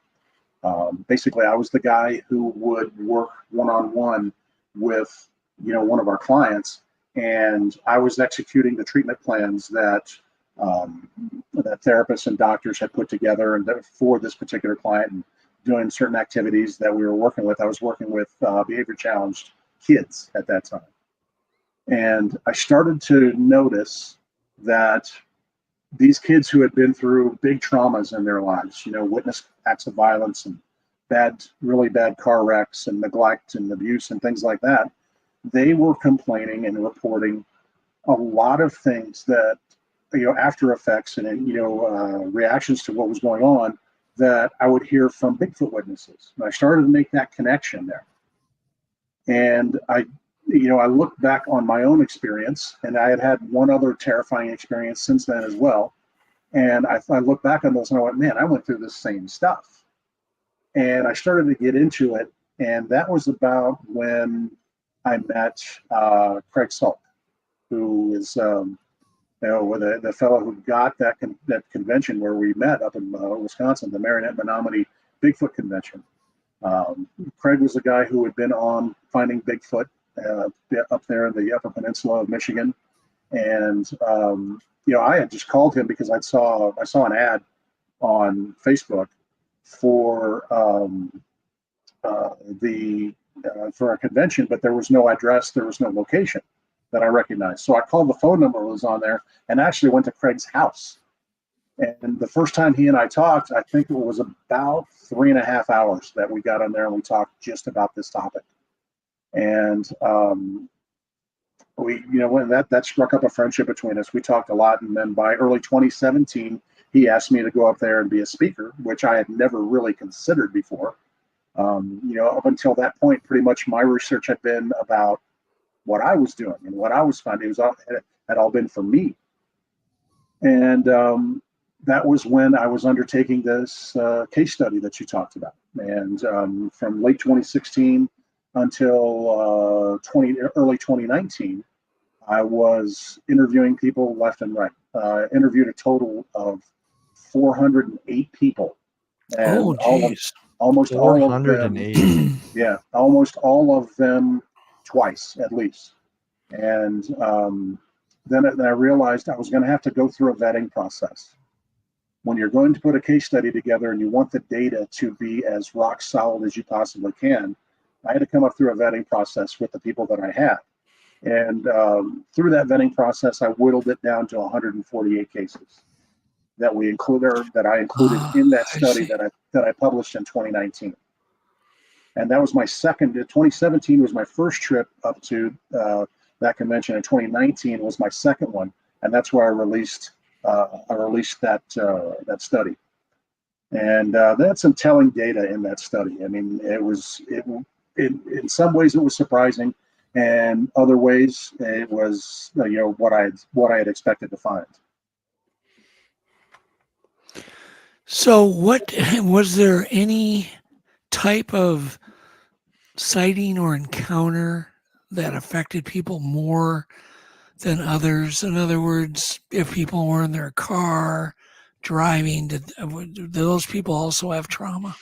Basically, I was the guy who would work one-on-one with one of our clients, and I was executing the treatment plans that therapists and doctors had put together and for this particular client, and doing certain activities that we were working with. I was working with behavior challenged kids at that time. And I started to notice that these kids who had been through big traumas in their lives, witnessed acts of violence and really bad car wrecks and neglect and abuse and things like that, they were complaining and reporting a lot of things that, after effects and, reactions to what was going on that I would hear from Bigfoot witnesses. And I started to make that connection there. And I looked back on my own experience, and I had one other terrifying experience since then as well. And I look back on those and I went, man, I went through the same stuff. And I started to get into it. And that was about when I met Craig Salk, who is, the fellow who got that convention where we met up in Wisconsin, the Marinette Menominee Bigfoot Convention. Craig was a guy who had been on finding Bigfoot up there in the Upper Peninsula of Michigan, and I had just called him because I saw an ad on Facebook for for a convention, but there was no address, there was no location that I recognized. So I called the phone number that was on there and actually went to Craig's house. And the first time he and I talked, I think it was about 3.5 hours that we got on there and we talked just about this topic. And when that struck up a friendship between us. We talked a lot, and then by early 2017, he asked me to go up there and be a speaker, which I had never really considered before. Up until that point, pretty much my research had been about what I was doing and what I was finding. It had all been for me. And that was when I was undertaking this case study that you talked about. And from late 2016 until early 2019, I was interviewing people left and right. Interviewed a total of 408 people. And almost all of them, yeah, almost all of them twice at least. And then I realized I was going to have to go through a vetting process. When you're going to put a case study together and you want the data to be as rock solid as you possibly can, I had to come up through a vetting process with the people that I had. And through that vetting process, I whittled it down to 148 cases that I included in that study that I published in 2019. And that was my second. 2017 was my first trip up to that convention, and 2019 was my second one, and that's where I released that study. And that's some telling data in that study. I mean, in some ways it was surprising, and other ways it was what I had expected to find. So, what was there any type of sighting or encounter that affected people more than others? In other words, if people were in their car driving, did those people also have trauma?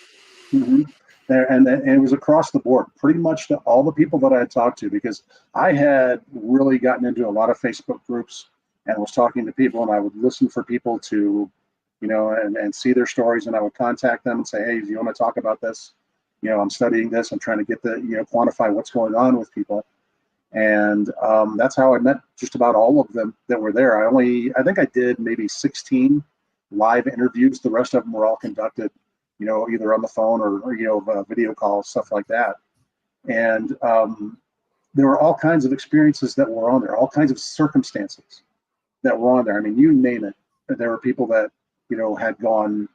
Mm-hmm. And it was across the board, pretty much to all the people that I had talked to, because I had really gotten into a lot of Facebook groups and was talking to people, and I would listen for people to, and see their stories, and I would contact them and say, hey, do you want to talk about this? I'm studying this. I'm trying to get quantify what's going on with people. And that's how I met just about all of them that were there. I think I did maybe 16 live interviews. The rest of them were all conducted, either on the phone or video calls, stuff like that. And there were all kinds of experiences that were on there, all kinds of circumstances that were on there. I mean, you name it. There were people that, had gone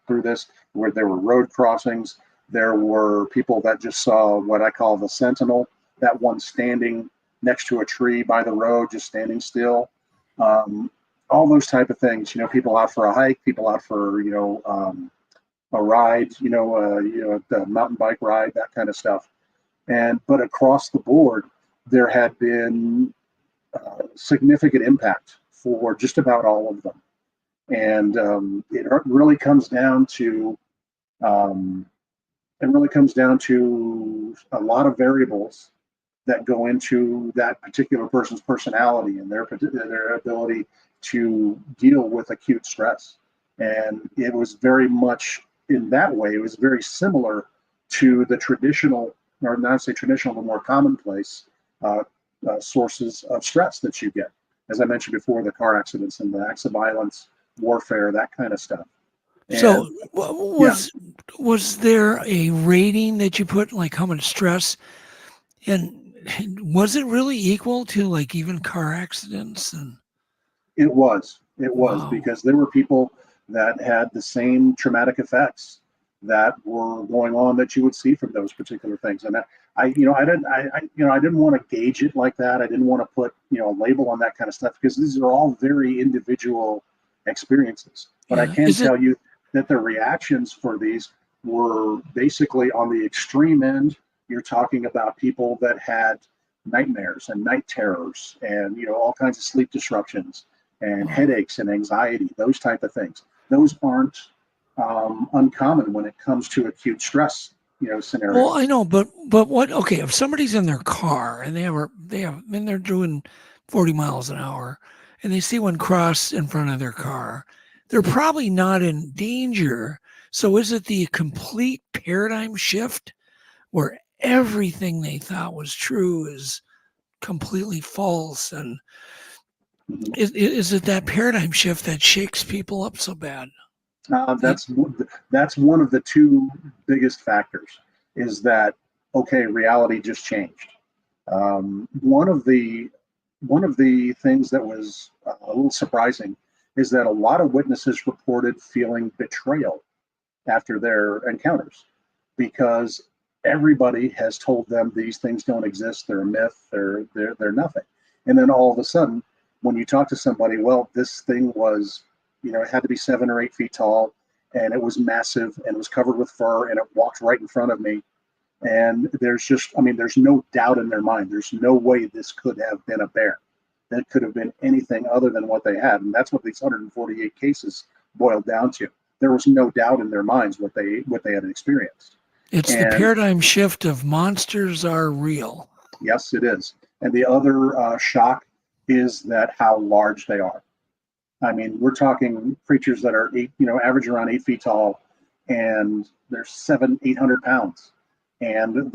through this, where there were road crossings. There were people that just saw what I call the sentinel, that one standing next to a tree by the road, just standing still. All those type of things, people out for a hike, people out for, a ride, the mountain bike ride, that kind of stuff. But across the board, there had been significant impact for just about all of them. And it really comes down to a lot of variables that go into that particular person's personality and their ability to deal with acute stress. And it was very much in that way, it was very similar to the traditional, or not say traditional, but more commonplace sources of stress that you get. As I mentioned before, the car accidents and the acts of violence, warfare, that kind of stuff. So was there a rating that you put, like how much stress, and was it really equal to like even car accidents? And it was Wow. because there were people that had the same traumatic effects that were going on that you would see from those particular things. And I didn't want to gauge it like that. I didn't want to put, a label on that kind of stuff, because these are all very individual experiences. But I can tell you that the reactions for these were basically on the extreme end. You're talking about people that had nightmares and night terrors and, all kinds of sleep disruptions and headaches and anxiety, those type of things. Those aren't uncommon when it comes to acute stress, scenarios. Well, I know, but what? Okay, if somebody's in their car and they're doing 40 miles an hour, and they see one cross in front of their car, they're probably not in danger. So is it the complete paradigm shift where everything they thought was true is completely false? And is it that paradigm shift that shakes people up so bad? That's one of the two biggest factors, is that, okay, reality just changed. One of the things that was a little surprising is that a lot of witnesses reported feeling betrayal after their encounters, because everybody has told them these things don't exist, they're a myth, they're nothing. And then all of a sudden, when you talk to somebody, well, this thing was, it had to be 7 or 8 feet tall, and it was massive, and it was covered with fur, and it walked right in front of me. And there's no doubt in their mind. There's no way this could have been a bear. That could have been anything other than what they had. And that's what these 148 cases boiled down to. There was no doubt in their minds what they had experienced. It's the paradigm shift of monsters are real. Yes, it is. And the other shock is that how large they are. I mean, we're talking creatures that are average around 8 feet tall, and they're 700-800 pounds. And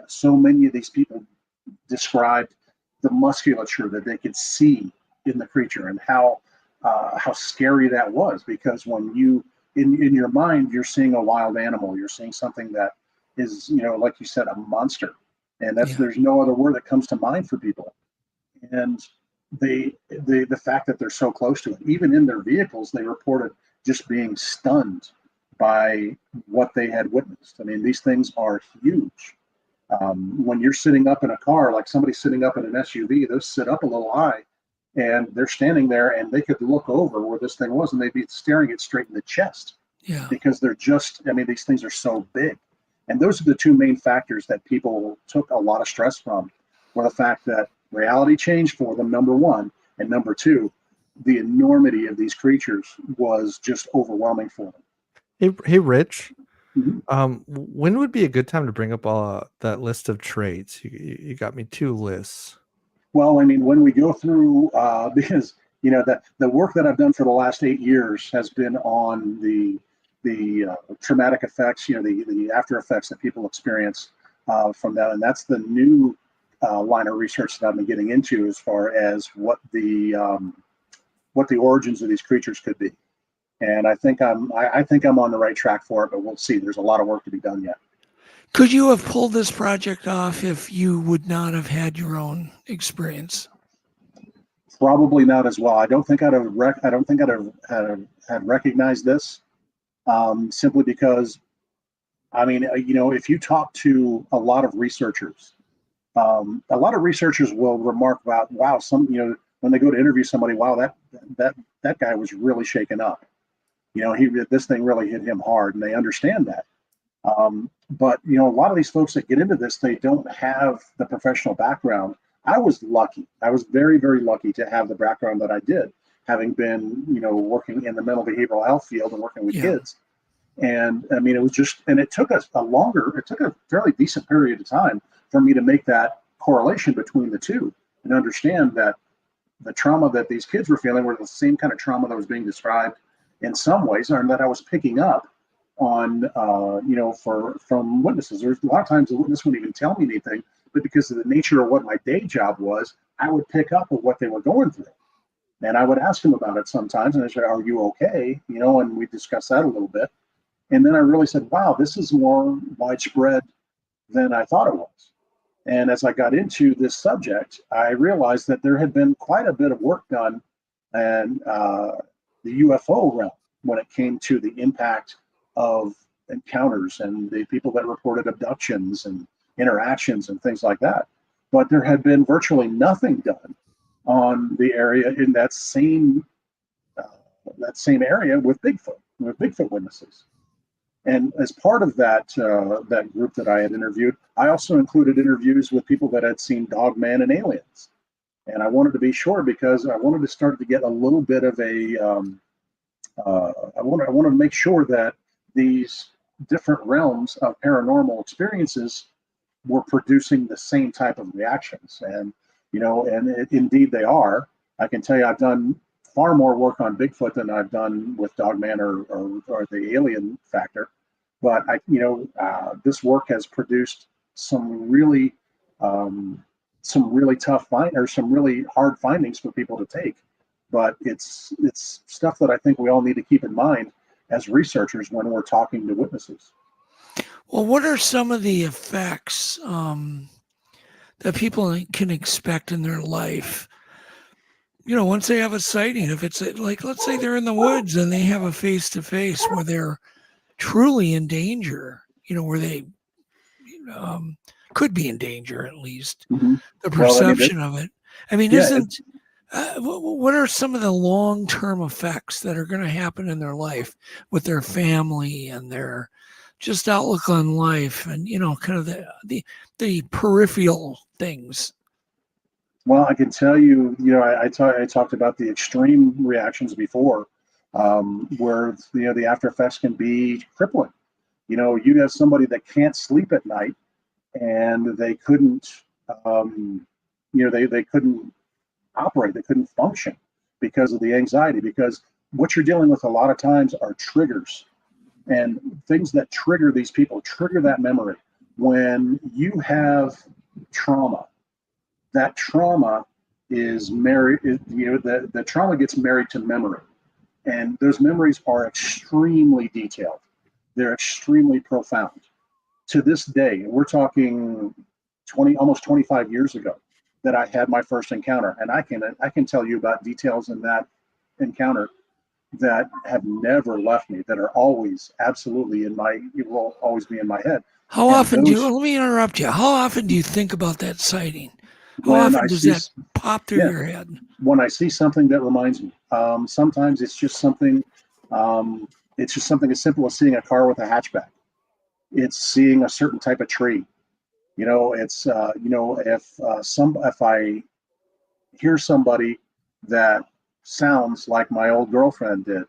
so many of these people described the musculature that they could see in the creature, and how scary that was, because when you, in your mind, you're seeing a wild animal, you're seeing something that is, like you said, a monster. And there's no other word that comes to mind for people. And the fact that they're so close to it, even in their vehicles, they reported just being stunned by what they had witnessed. I mean, these things are huge. When you're sitting up in a car, like somebody sitting up in an SUV, those sit up a little high, and they're standing there, and they could look over where this thing was, and they'd be staring it straight in the chest. Yeah. Because these things are so big. And those are the two main factors that people took a lot of stress from, were the fact that reality changed for them, number one, and number two, the enormity of these creatures was just overwhelming for them. Hey, Rich. Mm-hmm. When would be a good time to bring up that list of traits? You got me 2 lists. Well, I mean, when we go through, because the work that I've done for the last 8 years has been on the traumatic effects, the after effects that people experience from that, and that's the new line of research that I've been getting into, as far as what the origins of these creatures could be. And I think I'm on the right track for it, but we'll see. There's a lot of work to be done yet. Could you have pulled this project off if you would not have had your own experience? Probably not as well. I don't think I'd have had recognized this, simply because, if you talk to a lot of researchers will remark about, wow, when they go to interview somebody, wow, that guy was really shaken up. This thing really hit him hard, and they understand that. But a lot of these folks that get into this, they don't have the professional background. I was lucky. I was very, very lucky to have the background that I did, having been, working in the mental behavioral health field and working with kids. And it took a fairly decent period of time for me to make that correlation between the two, and understand that the trauma that these kids were feeling were the same kind of trauma that was being described in some ways, or that I was picking up on, from witnesses. There's a lot of times the witness wouldn't even tell me anything, but because of the nature of what my day job was, I would pick up on what they were going through. And I would ask them about it sometimes, and I'd say, "Are you okay?" And we discussed that a little bit. And then I really said, "Wow, this is more widespread than I thought it was." And as I got into this subject, I realized that there had been quite a bit of work done in the UFO realm when it came to the impact of encounters and the people that reported abductions and interactions and things like that. But there had been virtually nothing done on the area in that same area with Bigfoot witnesses. And as part of that group that I had interviewed, I also included interviews with people that had seen Dogman and aliens. And I wanted to be sure because I wanted to start to get a little bit of a I wanted to make sure that these different realms of paranormal experiences were producing the same type of reactions. And indeed they are. I can tell you I've done far more work on Bigfoot than I've done with Dogman or the alien factor. But this work has produced some really tough some really hard findings for people to take. But it's stuff that I think we all need to keep in mind as researchers when we're talking to witnesses. Well, what are some of the effects that people can expect in their life? Once they have a sighting, if it's like, let's say they're in the woods and they have a face-to-face where they're truly in danger, where they could be in danger at least. Mm-hmm. The perception of it. What are some of the long-term effects that are going to happen in their life with their family and their just outlook on life and, kind of the peripheral things? Well, I can tell you, I talked about the extreme reactions before, where, the after effects can be crippling. You have somebody that can't sleep at night and they couldn't, they couldn't operate, they couldn't function because of the anxiety, because what you're dealing with a lot of times are triggers and things that trigger these people, trigger that memory. When you have trauma, that trauma is married, the trauma gets married to memory. And those memories are extremely detailed. They're extremely profound. To this day, we're talking almost 25 years ago that I had my first encounter. And I can tell you about details in that encounter that have never left me, that are always absolutely will always be in my head. Let me interrupt you. How often do you think about that sighting? How often does that pop through your head? When I see something that reminds me, sometimes it's just something as simple as seeing a car with a hatchback. It's seeing a certain type of tree. It's if I hear somebody that sounds like my old girlfriend did,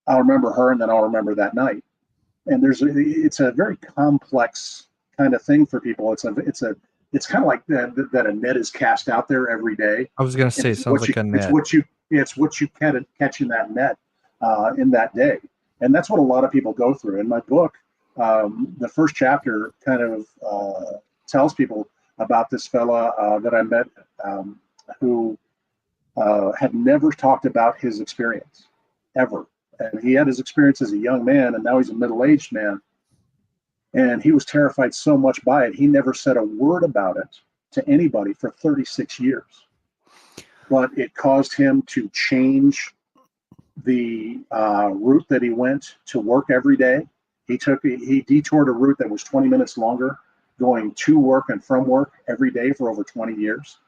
I'll remember her, and then I'll remember that night. And it's a very complex kind of thing for people. It's kind of like that a net is cast out there every day. I was going to say, sounds like a net. It's what you catch in that net in that day. And that's what a lot of people go through. In my book, the first chapter kind of tells people about this fella that I met who had never talked about his experience ever. And he had his experience as a young man, and now he's a middle-aged man. And he was terrified so much by it, he never said a word about it to anybody for 36 years. But it caused him to change the route that he went to work every day. He detoured a route that was 20 minutes longer, going to work and from work every day for over 20 years.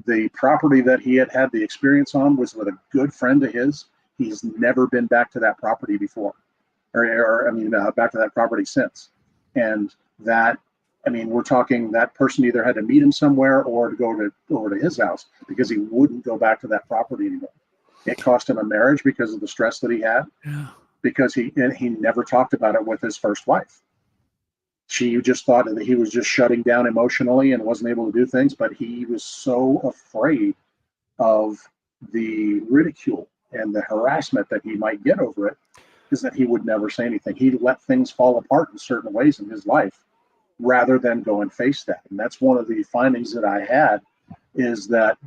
The property that he had the experience on was with a good friend of his. He's never been back to that property before, back to that property since. And we're talking that person either had to meet him somewhere or to go over to his house because he wouldn't go back to that property anymore. It cost him a marriage because of the stress that he had. Yeah. Because he never talked about it with his first wife. She just thought that he was just shutting down emotionally and wasn't able to do things, but he was so afraid of the ridicule and the harassment that he might get over it is that he would never say anything. He let things fall apart in certain ways in his life rather than go and face that. And that's one of the findings that I had, is that,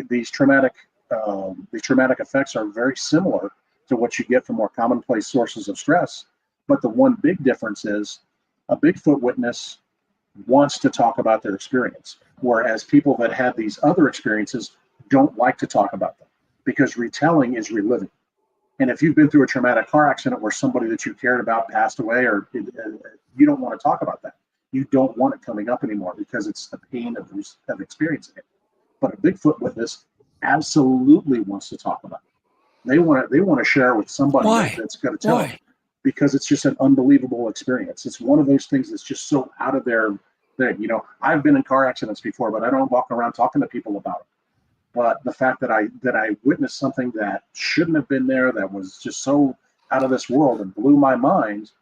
these traumatic effects are very similar to what you get from more commonplace sources of stress. But the one big difference is a Bigfoot witness wants to talk about their experience, whereas people that had these other experiences don't like to talk about them, because retelling is reliving. And if you've been through a traumatic car accident where somebody that you cared about passed away, or you don't want to talk about that. You don't want it coming up anymore because it's the pain of experiencing it. But a Bigfoot witness absolutely wants to talk about it. They want to share with somebody that's going to tell them, because it's just an unbelievable experience. It's one of those things that's just so out of their thing. I've been in car accidents before, but I don't walk around talking to people about it. But the fact that I witnessed something that shouldn't have been there, that was just so out of this world and blew my mind,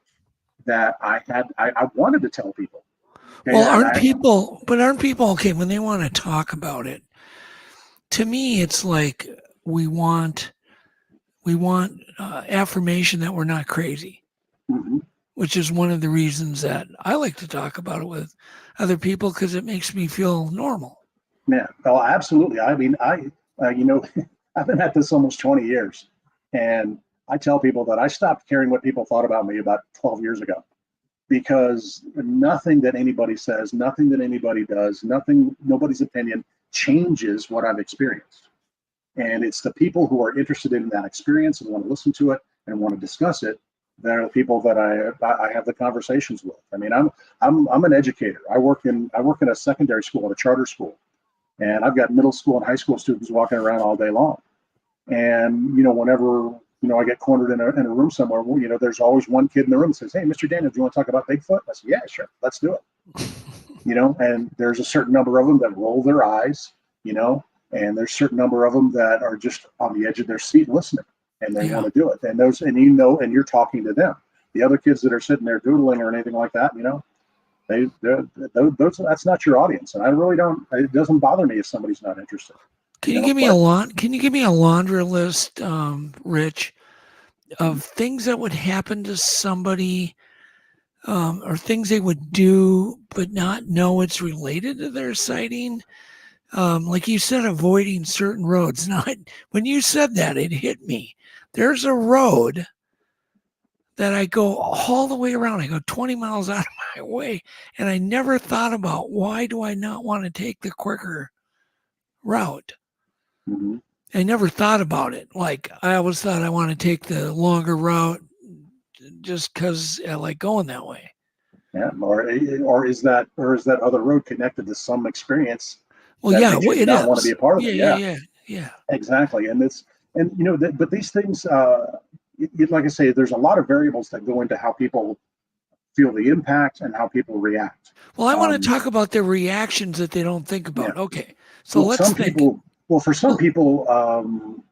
that I wanted to tell people. Well, aren't people okay when they want to talk about it? To me, it's like we want affirmation that we're not crazy, which is one of the reasons that I like to talk about it with other people, because it makes me feel normal. Yeah, oh, absolutely. I mean, I've been at this almost 20 years, and I tell people that I stopped caring what people thought about me about 12 years ago, because nothing that anybody says, nothing that anybody does, nobody's opinion changes what I've experienced. And it's the people who are interested in that experience and want to listen to it and want to discuss it that are the people that I have the conversations with. I mean, I'm an educator. I work in a secondary school, at a charter school, and I've got middle school and high school students walking around all day long. And whenever I get cornered in a room somewhere, there's always one kid in the room that says, "Hey, Mr. Daniel, do you want to talk about Bigfoot?" I say, "Yeah, sure, let's do it." And there's a certain number of them that roll their eyes, and there's a certain number of them that are just on the edge of their seat listening, and they want to do it. And and you're talking to them. The other kids that are sitting there doodling or anything like that, that's not your audience. And I really don't. It doesn't bother me if somebody's not interested. Can you give me a laundry list, Rich, of things that would happen to somebody, or things they would do but not know it's related to their sighting? Like you said, avoiding certain roads. Now, when you said that, it hit me. There's a road that I go all the way around. I go 20 miles out of my way, and I never thought about, why do I not want to take the quicker route? I never thought about it. Like, I always thought I want to take the longer route just because I like going that way. Yeah, or is that other road connected to some experience? Well, yeah, it is. Want to be a part of it. Yeah. Exactly, but these things, like I say, there's a lot of variables that go into how people feel the impact and how people react. Well, I want to talk about the reactions that they don't think about. Yeah. Okay, so let's think. For some people,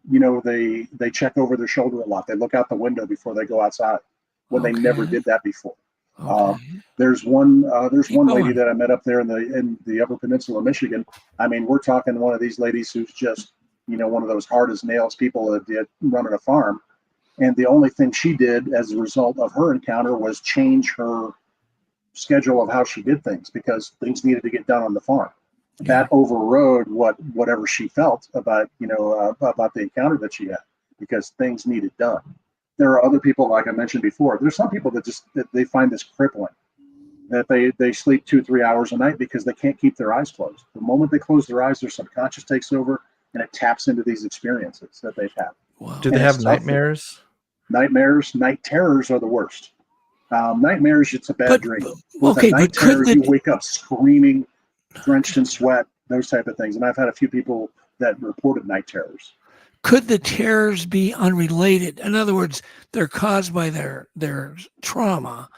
they check over their shoulder a lot. They look out the window before they go outside when they never did that before. Okay. There's one lady that I met up there in the Upper Peninsula of Michigan. I mean, we're talking one of these ladies who's just, one of those hard as nails people that running a farm. And the only thing she did as a result of her encounter was change her schedule of how she did things, because things needed to get done on the farm. Yeah. That overrode whatever she felt about the encounter that she had, because things needed done. There are other people, like I mentioned before. There's some people that they find this crippling, that they sleep 2-3 hours a night because they can't keep their eyes closed. The moment they close their eyes, their subconscious takes over and it taps into these experiences that they've had. Wow. Do they have nightmares? Nightmares, night terrors are the worst. Nightmares, it's a bad dream. Night terror, you wake up screaming, drenched in sweat, those type of things. And I've had a few people that reported night terrors. Could the terrors be unrelated? In other words, they're caused by their trauma,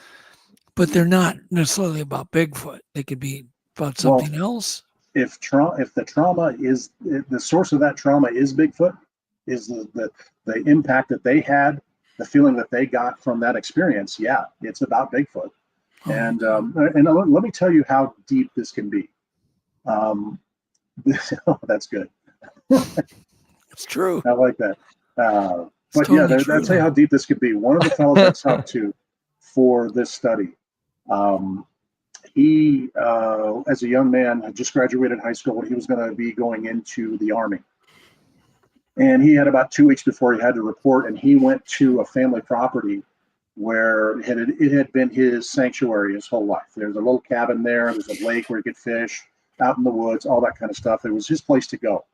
but they're not necessarily about Bigfoot. They could be about something else. If the trauma is the source of that trauma is Bigfoot, is the impact that they had, the feeling that they got from that experience, yeah, it's about Bigfoot. Oh. And let me tell you how deep this can be. That's good. It's true. I like that. But yeah, I'll tell you how deep this could be. One of the fellows I talked to for this study, he, as a young man, had just graduated high school. He was going to be going into the Army. And he had about 2 weeks before he had to report, and he went to a family property where it had been his sanctuary his whole life. There's a little cabin there. There's a lake where he could fish, out in the woods, all that kind of stuff. It was his place to go.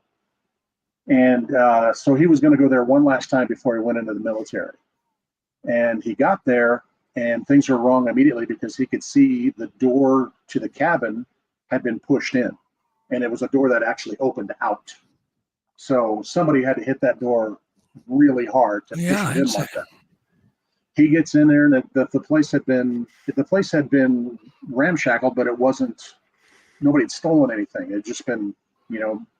And so he was going to go there one last time before he went into the military. And he got there, and things were wrong immediately because he could see the door to the cabin had been pushed in. And it was a door that actually opened out. So somebody had to hit that door really hard to push it in like that. He gets in there, and the place had been ramshackled, but it wasn't. Nobody had stolen anything. It had just been,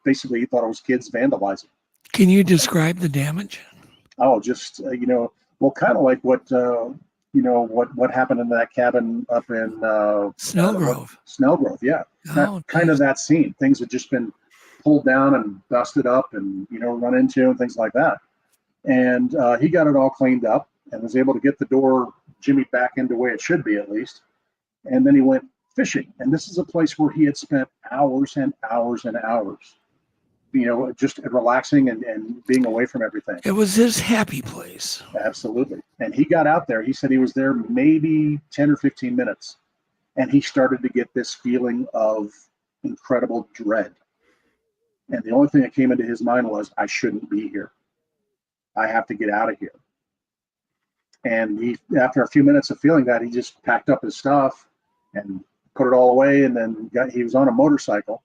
basically he thought it was kids vandalizing. Can you describe the damage? Oh, just kind of like what happened in that cabin up in Snellgrove. Snellgrove, yeah. Kind of that scene. Things had just been pulled down and dusted up, and run into and things like that. And he got it all cleaned up and was able to get the door jimmied back into the way it should be, at least. And then he went fishing. And this is a place where he had spent hours and hours and hours, just relaxing and being away from everything. It was his happy place. Absolutely. And he got out there. He said he was there maybe 10 or 15 minutes. And he started to get this feeling of incredible dread. And the only thing that came into his mind was, I shouldn't be here. I have to get out of here. And he, after a few minutes of feeling that, he just packed up his stuff and put it all away. And then he was on a motorcycle,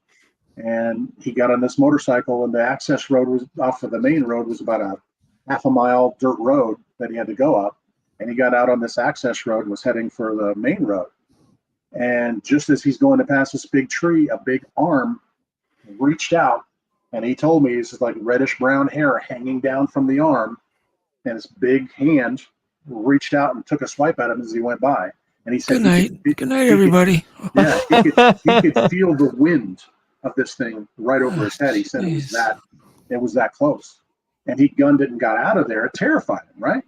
and he got on this motorcycle, and the access road was off of the main road was about a half a mile dirt road that he had to go up. And he got out on this access road and was heading for the main road. And just as he's going to pass this big tree, a big arm reached out, and he told me it's like reddish brown hair hanging down from the arm, and his big hand reached out and took a swipe at him as he went by. And he said, Good night. Good night, everybody. He could feel the wind of this thing right over his head. He said it was that close. And he gunned it and got out of there. It terrified him, right?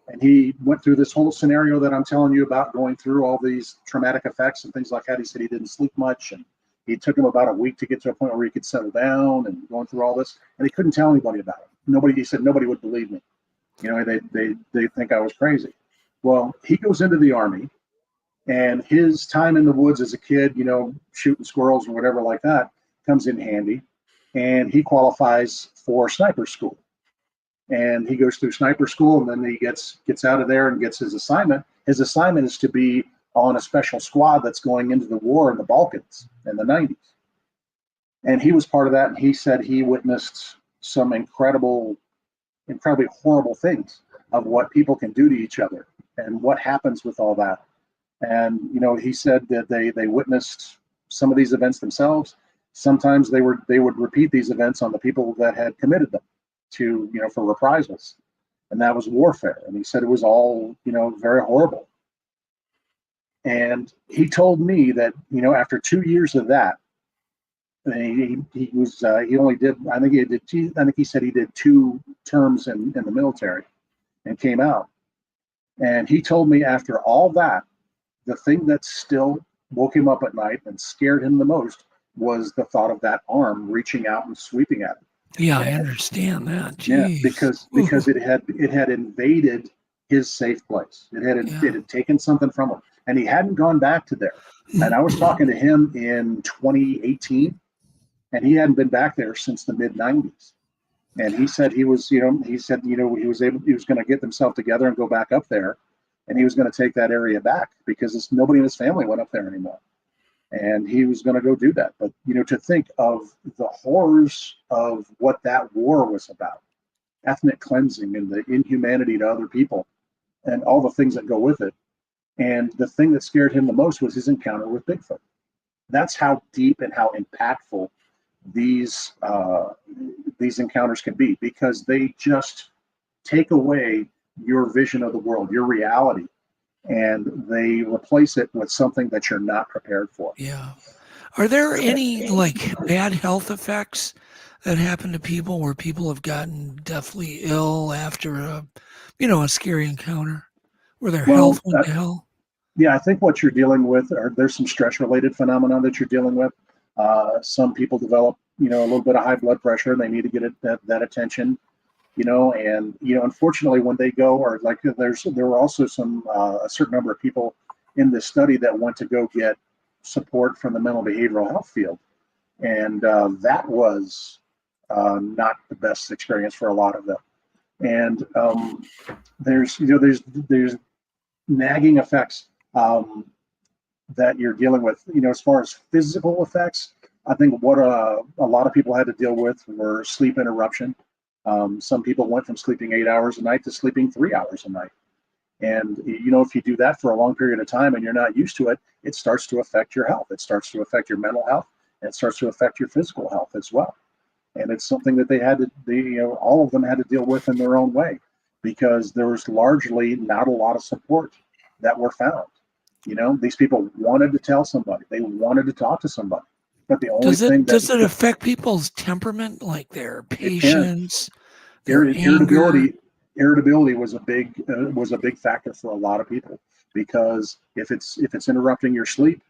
And he went through this whole scenario that I'm telling you about, going through all these traumatic effects and things like that. He said he didn't sleep much, and it took him about a week to get to a point where he could settle down, and going through all this. And he couldn't tell anybody about it. He said nobody would believe me. They think I was crazy. Well, he goes into the Army, and his time in the woods as a kid, shooting squirrels or whatever like that, comes in handy. And he qualifies for sniper school. And he goes through sniper school, and then he gets out of there and gets his assignment. His assignment is to be on a special squad that's going into the war in the Balkans in the 90s. And he was part of that. And he said he witnessed some incredibly horrible things of what people can do to each other and what happens with all that. And, he said that they witnessed some of these events themselves. Sometimes they would repeat these events on the people that had committed them to, for reprisals. And that was warfare. And he said it was all, very horrible. And he told me that, after 2 years of that, he said he did 2 terms in the military and came out. And he told me after all that, the thing that still woke him up at night and scared him the most was the thought of that arm reaching out and sweeping at him. Yeah, I understand that. Jeez. Yeah, because it had invaded his safe place. It had taken something from him, and he hadn't gone back to there. And I was talking to him in 2018, and he hadn't been back there since the mid 90s. And he said he was going to get himself together and go back up there, and he was going to take that area back because nobody in his family went up there anymore. And he was going to go do that. But, to think of the horrors of what that war was about, ethnic cleansing and the inhumanity to other people and all the things that go with it. And the thing that scared him the most was his encounter with Bigfoot. That's how deep and how impactful these encounters can be, because they just take away your vision of the world, your reality, and they replace it with something that you're not prepared for. Yeah. Are there any bad health effects that happen to people where people have gotten deathly ill after a scary encounter where their health went to hell? Yeah, I think what you're dealing with there's some stress-related phenomena that you're dealing with. Some people develop, a little bit of high blood pressure, and they need to get that attention. And unfortunately, when they go, or like there were also a certain number of people in this study that went to go get support from the mental behavioral health field, and that was not the best experience for a lot of them. And there's nagging effects that you're dealing with. As far as physical effects, I think what a lot of people had to deal with were sleep interruption. Some people went from sleeping 8 hours a night to sleeping 3 hours a night. And, if you do that for a long period of time and you're not used to it, it starts to affect your health. It starts to affect your mental health, and it starts to affect your physical health as well. And it's something that all of them had to deal with in their own way, because there was largely not a lot of support that were found. These people wanted to tell somebody, they wanted to talk to somebody, but the only does it affect people's temperament, like their patience, their irritability was a big factor for a lot of people, because if it's interrupting your sleep,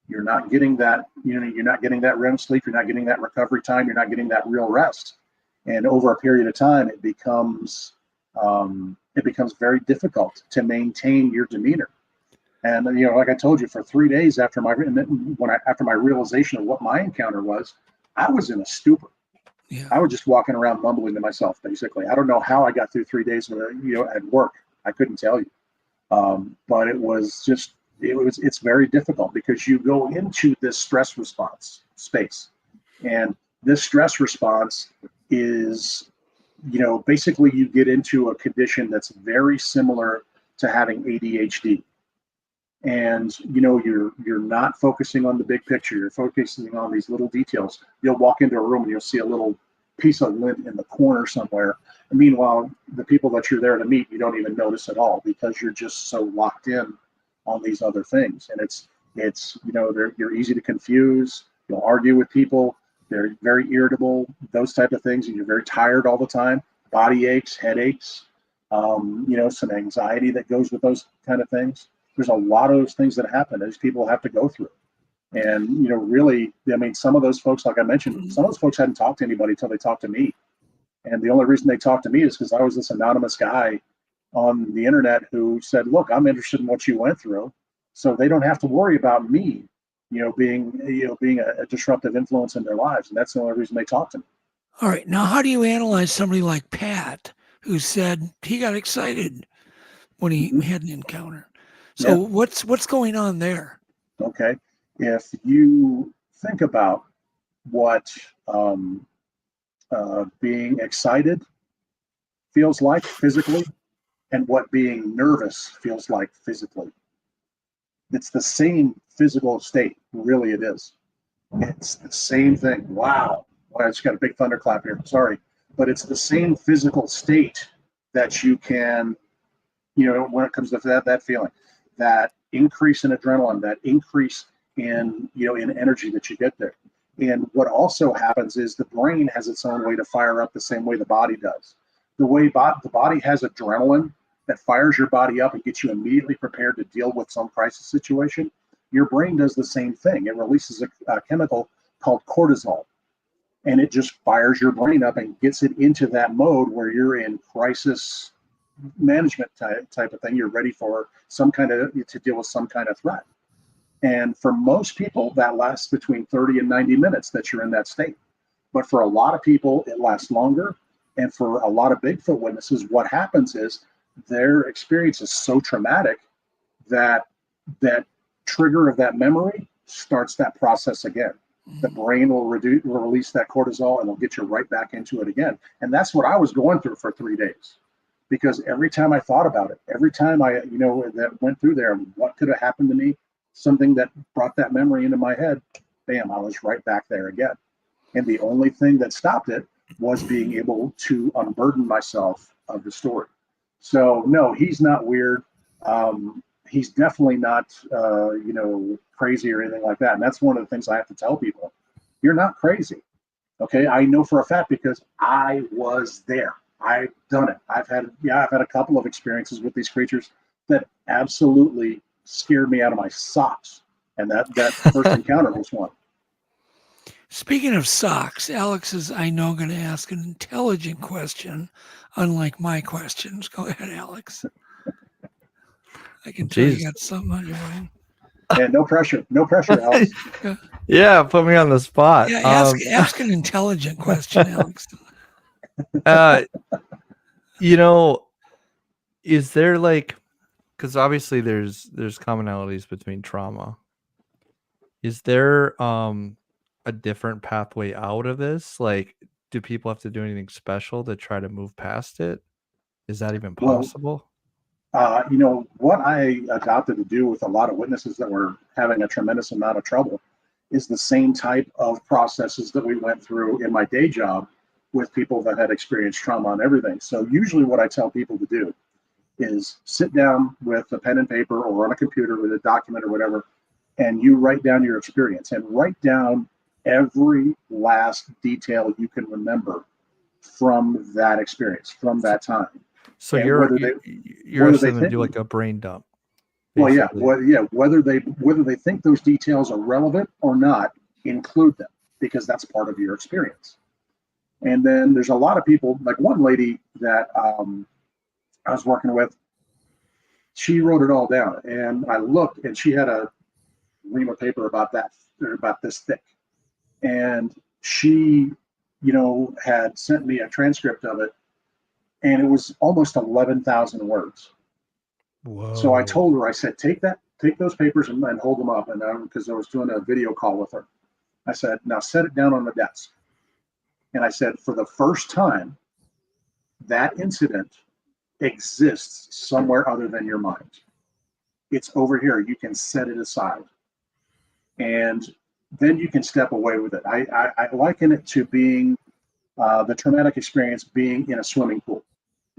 you're not getting that, you're not getting that REM sleep, you're not getting that recovery time, you're not getting that real rest. And over a period of time, it becomes very difficult to maintain your demeanor. And like I told you, for 3 days after my realization of what my encounter was, I was in a stupor. Yeah. I was just walking around mumbling to myself, basically. I don't know how I got through 3 days at work. I couldn't tell you. But it's very difficult, because you go into this stress response space, and this stress response is, basically you get into a condition that's very similar to having ADHD. And you're not focusing on the big picture, you're focusing on these little details. You'll walk into a room and you'll see a little piece of lint in the corner somewhere, and meanwhile the people that you're there to meet, you don't even notice at all, because you're just so locked in on these other things. And it's you're easy to confuse. You'll argue with people, they're very irritable, those type of things, and you're very tired all the time. Body aches, headaches, some anxiety that goes with those kind of things. There's a lot of those things that happen that these people have to go through. And, really, some of those folks, like I mentioned, some of those folks hadn't talked to anybody until they talked to me. And the only reason they talked to me is because I was this anonymous guy on the internet who said, look, I'm interested in what you went through, so they don't have to worry about me, being a disruptive influence in their lives. And that's the only reason they talked to me. All right. Now, how do you analyze somebody like Pat, who said he got excited when he had an encounter? So what's going on there? Okay. If you think about what being excited feels like physically, and what being nervous feels like physically, it's the same physical state. Really, it is. It's the same thing. Wow. I just got a big thunderclap here. Sorry. But it's the same physical state that you can, when it comes to that feeling, that increase in adrenaline, that increase in energy that you get there. And what also happens is the brain has its own way to fire up the same way the body does. The way the body has adrenaline that fires your body up and gets you immediately prepared to deal with some crisis situation, your brain does the same thing. It releases a chemical called cortisol, and it just fires your brain up and gets it into that mode where you're in crisis management type of thing. You're ready for to deal with some kind of threat. And for most people, that lasts between 30 and 90 minutes that you're in that state. But for a lot of people, it lasts longer. And for a lot of Bigfoot witnesses, what happens is their experience is so traumatic that that trigger of that memory starts that process again. The brain will release that cortisol, and it'll get you right back into it again. And that's what I was going through for 3 days, because every time I thought about it, every time I, that went through there, what could have happened to me, something that brought that memory into my head, bam, I was right back there again. And the only thing that stopped it was being able to unburden myself of the story. So no, he's not weird. He's definitely not, crazy or anything like that. And that's one of the things I have to tell people. You're not crazy. Okay, I know for a fact because I was there. I've done it. I've had a couple of experiences with these creatures that absolutely scared me out of my socks. And that first encounter was one. Speaking of socks, Alex is, I know, going to ask an intelligent question, unlike my questions. Go ahead, Alex. I can tell you got something on your mind. Yeah, no pressure, Alex. Yeah, put me on the spot. Yeah, ask an intelligent question, Alex. Is there like, because obviously there's commonalities between trauma. Is there a different pathway out of this? Like, do people have to do anything special to try to move past it? Is that even possible? What I adopted to do with a lot of witnesses that were having a tremendous amount of trouble is the same type of processes that we went through in my day job with people that had experienced trauma and everything. So usually what I tell people to do is sit down with a pen and paper or on a computer with a document or whatever, and you write down your experience and write down every last detail you can remember from that experience, from that time. So and you're asking them to do like a brain dump. Basically. Whether they think those details are relevant or not, include them, because that's part of your experience. And then there's a lot of people, like one lady that I was working with, she wrote it all down, and I looked, and she had a ream of paper about this thick, and she, had sent me a transcript of it, and it was almost 11,000 words. Whoa. So I told her, I said, take those papers and hold them up, and because I was doing a video call with her, I said, now set it down on the desk. And I said, for the first time, that incident exists somewhere other than your mind. It's over here. You can set it aside. And then you can step away with it. I liken it to being the traumatic experience being in a swimming pool.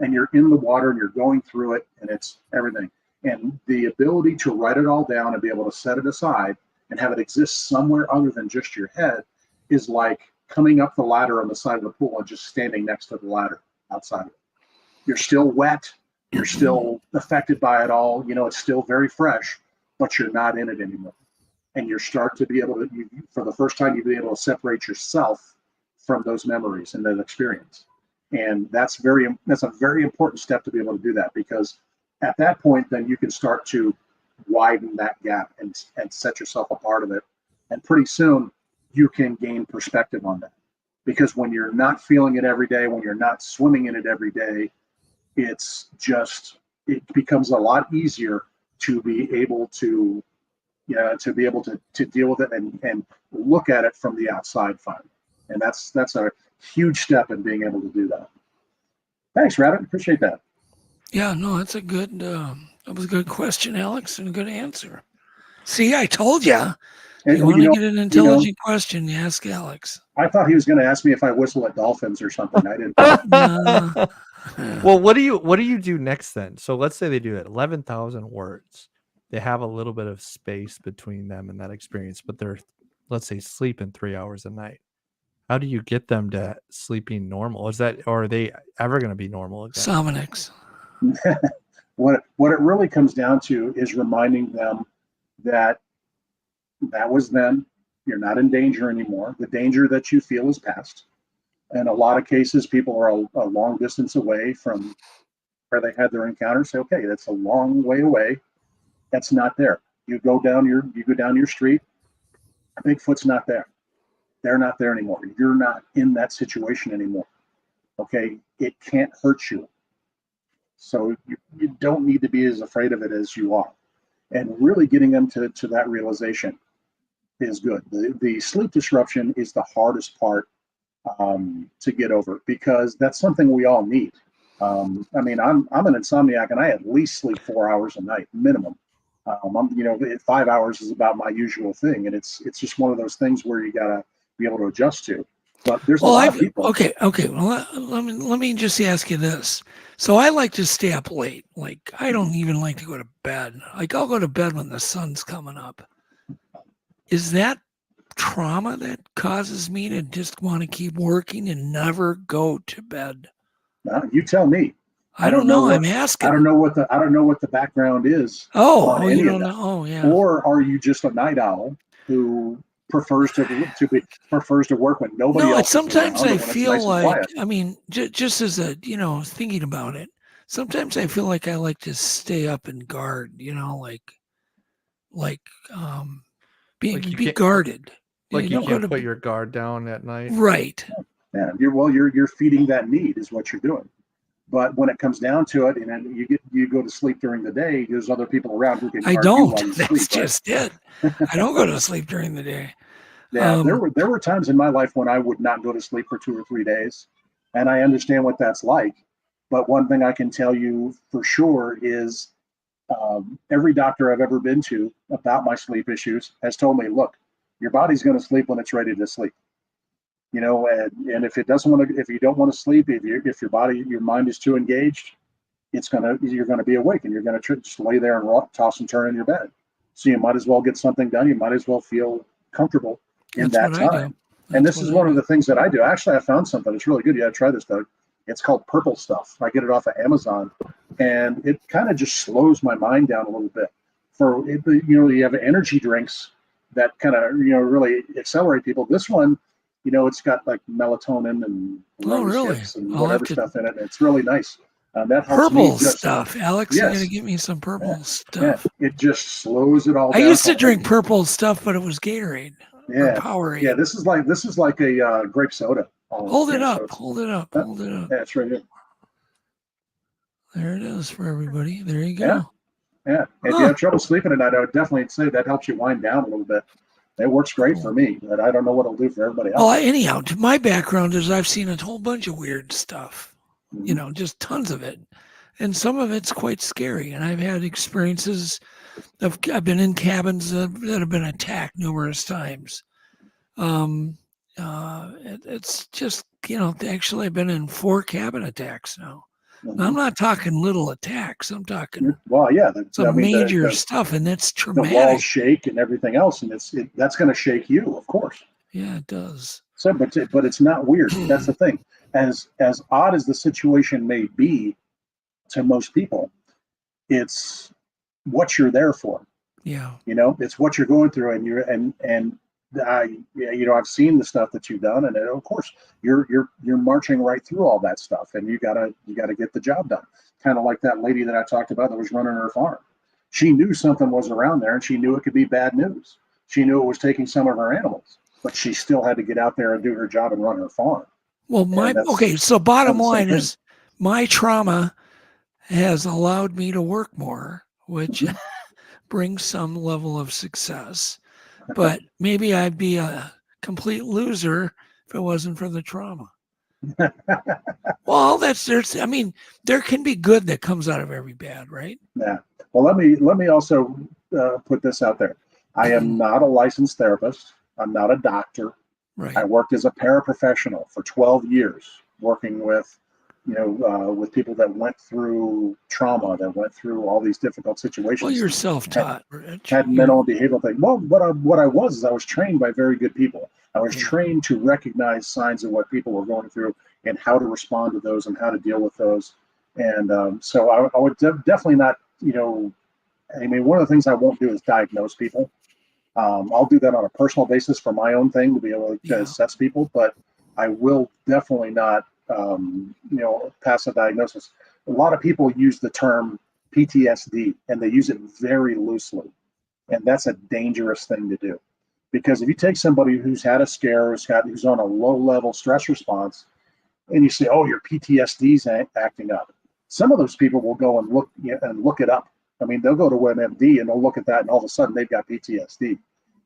And you're in the water and you're going through it, and it's everything. And the ability to write it all down and be able to set it aside and have it exist somewhere other than just your head is like coming up the ladder on the side of the pool and just standing next to the ladder outside of it. You're still wet. You're still affected by it all. It's still very fresh, but you're not in it anymore. And you start to be able to, for the first time, you'll be able to separate yourself from those memories and that experience. And that's a very important step to be able to do that, because at that point, then you can start to widen that gap and set yourself apart of it. And pretty soon you can gain perspective on that, because when you're not feeling it every day, when you're not swimming in it every day, it becomes a lot easier to be able to deal with it and look at it from the outside finally. And that's a huge step in being able to do that. Thanks, Rabbit. Appreciate that. Yeah, no, that's that was a good question, Alex, and a good answer. See, I told you. You want to get an intelligent question, you ask Alex. I thought he was going to ask me if I whistle at dolphins or something. I didn't. Well, what do you do next then? So let's say they do it 11,000 words. They have a little bit of space between them and that experience, but they're, let's say, sleeping 3 hours a night. How do you get them to sleeping normal? Or are they ever going to be normal again? Somnix. What it really comes down to is reminding them that was then. You're not in danger anymore. The danger that you feel is past. In a lot of cases, people are a long distance away from where they had their encounter. Say, okay, that's a long way away. That's not there. You go down your street. Bigfoot's not there. They're not there anymore. You're not in that situation anymore. Okay, it can't hurt you. So you don't need to be as afraid of it as you are. And really getting them to that realization is good. The sleep disruption is the hardest part to get over, because that's something we all need. I'm an insomniac, and I at least sleep 4 hours a night minimum. 5 hours is about my usual thing, and it's just one of those things where you gotta be able to adjust to. But there's a lot of people. Okay. Well, let me just ask you this. So I like to stay up late. Like, I don't even like to go to bed. Like, I'll go to bed when the sun's coming up. Is that trauma that causes me to just want to keep working and never go to bed? You tell me. I don't know. I'm asking. I don't know what the background is. Oh, you don't know. Oh, yeah. Or are you just a night owl who prefers to work when nobody else sometimes is around, I when it's feel nice and like, quiet? I mean, just as a, thinking about it, sometimes I feel like I like to stay up and guard, be guarded. Like you don't can't put your guard down at night. Right. Yeah, you're feeding that need is what you're doing. But when it comes down to it, and then you go to sleep during the day, there's other people around who can guard you while you sleep. That's just it. I don't go to sleep during the day. Yeah, there were times in my life when I would not go to sleep for 2 or 3 days, and I understand what that's like. But one thing I can tell you for sure is every doctor I've ever been to about my sleep issues has told me, look, your body's going to sleep when it's ready to sleep. And if you don't want to sleep, if your mind is too engaged, you're going to be awake and you're going to just lay there and toss and turn in your bed. So you might as well get something done. You might as well feel comfortable in that time. And this is one of the things that I do. Actually, I found something. It's really good. You got to try this, Doug. It's called Purple Stuff. I get it off of Amazon, and it kind of just slows my mind down a little bit. You have energy drinks that kind of really accelerate people. This one, it's got like melatonin and and whatever stuff in it. It's really nice. That helps purple stuff, Alex. Yes. You got to get me some purple stuff. Yeah. It just slows it all down. I used to drink purple stuff, but it was Gatorade. Yeah, Powerade. Yeah, this is like a grape soda. Hold it up. Yeah, it's right here. There it is for everybody. There you go. Yeah. If you have trouble sleeping at night, I would definitely say that helps you wind down a little bit. It works great for me, but I don't know what it'll do for everybody else. Well, anyhow, my background is I've seen a whole bunch of weird stuff, just tons of it. And some of it's quite scary. And I've had experiences I've been in cabins that have been attacked numerous times. It's just, actually I've been in 4 cabin attacks now. Mm-hmm. Now, I'm not talking little attacks. I'm talking major stuff, and that's traumatic. The walls shake and everything else, and that's going to shake you, of course. Yeah, it does. So, but it's not weird. That's the thing. As odd as the situation may be to most people, it's what you're there for. Yeah. It's what you're going through, and I've seen the stuff that you've done, and of course you're marching right through all that stuff, and you gotta get the job done. Kind of like that lady that I talked about that was running her farm. She knew something was around there, and she knew it could be bad news. She knew it was taking some of her animals, but she still had to get out there and do her job and run her farm. Well, so bottom line is my trauma has allowed me to work more, which brings some level of success. But maybe I'd be a complete loser if it wasn't for the trauma. Well, there can be good that comes out of every bad, right? Yeah. Well, let me also put this out there. I am not a licensed therapist. I'm not a doctor. Right. I worked as a paraprofessional for 12 years, working with with people that went through trauma, that went through all these difficult situations. Well, you're self-taught. Had mental and behavioral things. Well, what I was trained by very good people. I was trained to recognize signs of what people were going through and how to respond to those and how to deal with those. And so I would definitely not, one of the things I won't do is diagnose people. I'll do that on a personal basis for my own thing to be able to assess people, but I will definitely not pass a diagnosis. A lot of people use the term PTSD and they use it very loosely. And that's a dangerous thing to do. Because if you take somebody who's had a scare, who's on a low level stress response, and you say, oh, your PTSD's acting up. Some of those people will go and look it up. I mean, they'll go to an MD and they'll look at that and all of a sudden they've got PTSD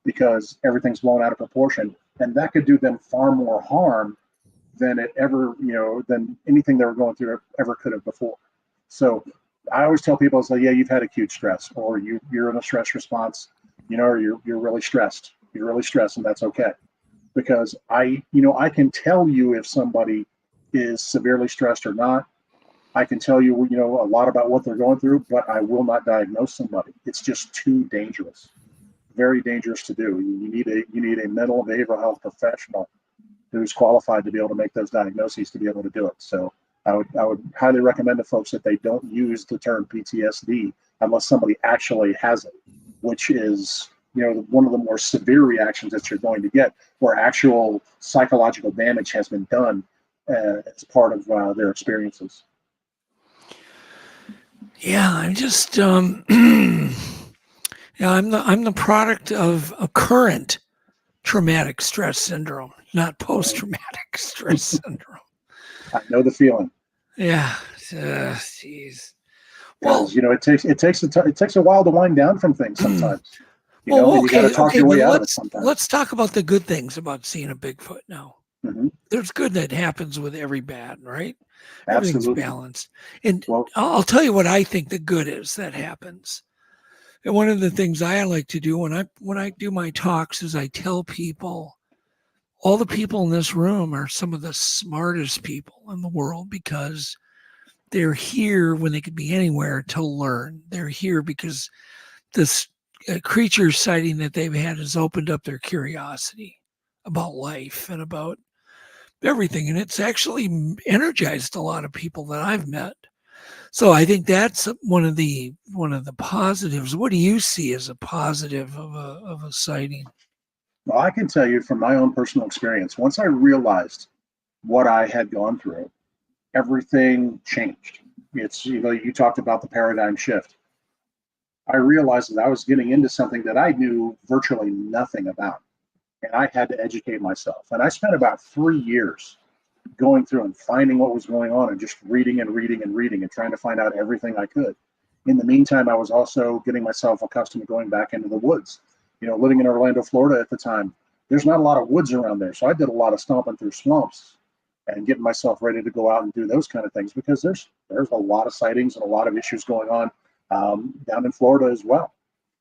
because everything's blown out of proportion. And that could do them far more harm than it ever, than anything they were going through ever could have before. So I always tell people, it's like, yeah, you've had acute stress, or you're in a stress response, or you're really stressed. You're really stressed, and that's okay. Because I can tell you if somebody is severely stressed or not. I can tell you, a lot about what they're going through, but I will not diagnose somebody. It's just too dangerous. very dangerous to do. You need a mental and behavioral health professional who's qualified to be able to make those diagnoses to be able to do it. So I would highly recommend to folks that they don't use the term PTSD unless somebody actually has it, which is, you know, one of the more severe reactions that you're going to get, where actual psychological damage has been done as part of their experiences. Yeah, I'm just yeah, I'm the product of a current traumatic stress syndrome, not post-traumatic stress syndrome. I know the feeling. Yeah, jeez. Well, you know, it takes a while to wind down from things sometimes. You know, and you got to talk your way out of it sometimes. Let's talk about the good things about seeing a Bigfoot now. Mm-hmm. There's good that happens with every bad, right? Absolutely. Everything's balanced. And I'll tell you what I think the good is that happens. And one of the things I like to do when I do my talks is I tell people, all the people in this room are some of the smartest people in the world, because they're here when they could be anywhere to learn. They're here because this creature sighting that they've had has opened up their curiosity about life and about everything. And it's actually energized a lot of people that I've met. So I think that's one of the positives. What do you see as a positive of a sighting? Well, I can tell you from my own personal experience, once I realized what I had gone through, everything changed. It's, you know, you talked about the paradigm shift. I realized that I was getting into something that I knew virtually nothing about, and I had to educate myself. And I spent about 3 years going through and finding what was going on and just reading and reading and reading and trying to find out everything I could. In the meantime, I was also getting myself accustomed to going back into the woods. You know, living in Orlando, Florida at the time, there's not a lot of woods around there. So I did a lot of stomping through swamps and getting myself ready to go out and do those kind of things, because there's a lot of sightings and a lot of issues going on down in Florida as well.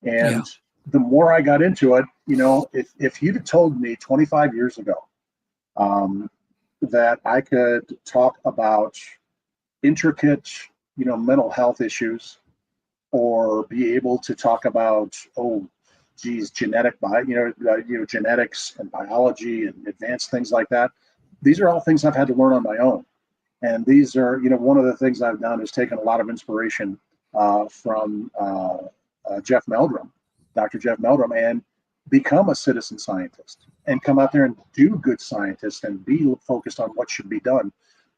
And the more I got into it, you know, if you'd have told me 25 years ago that I could talk about intricate, you know, mental health issues, or be able to talk about, genetics and biology and advanced things like that. These are all things I've had to learn on my own. And these are, you know, one of the things I've done is taken a lot of inspiration from Jeff Meldrum, Dr. Jeff Meldrum, and become a citizen scientist and come out there and do good scientist and be focused on what should be done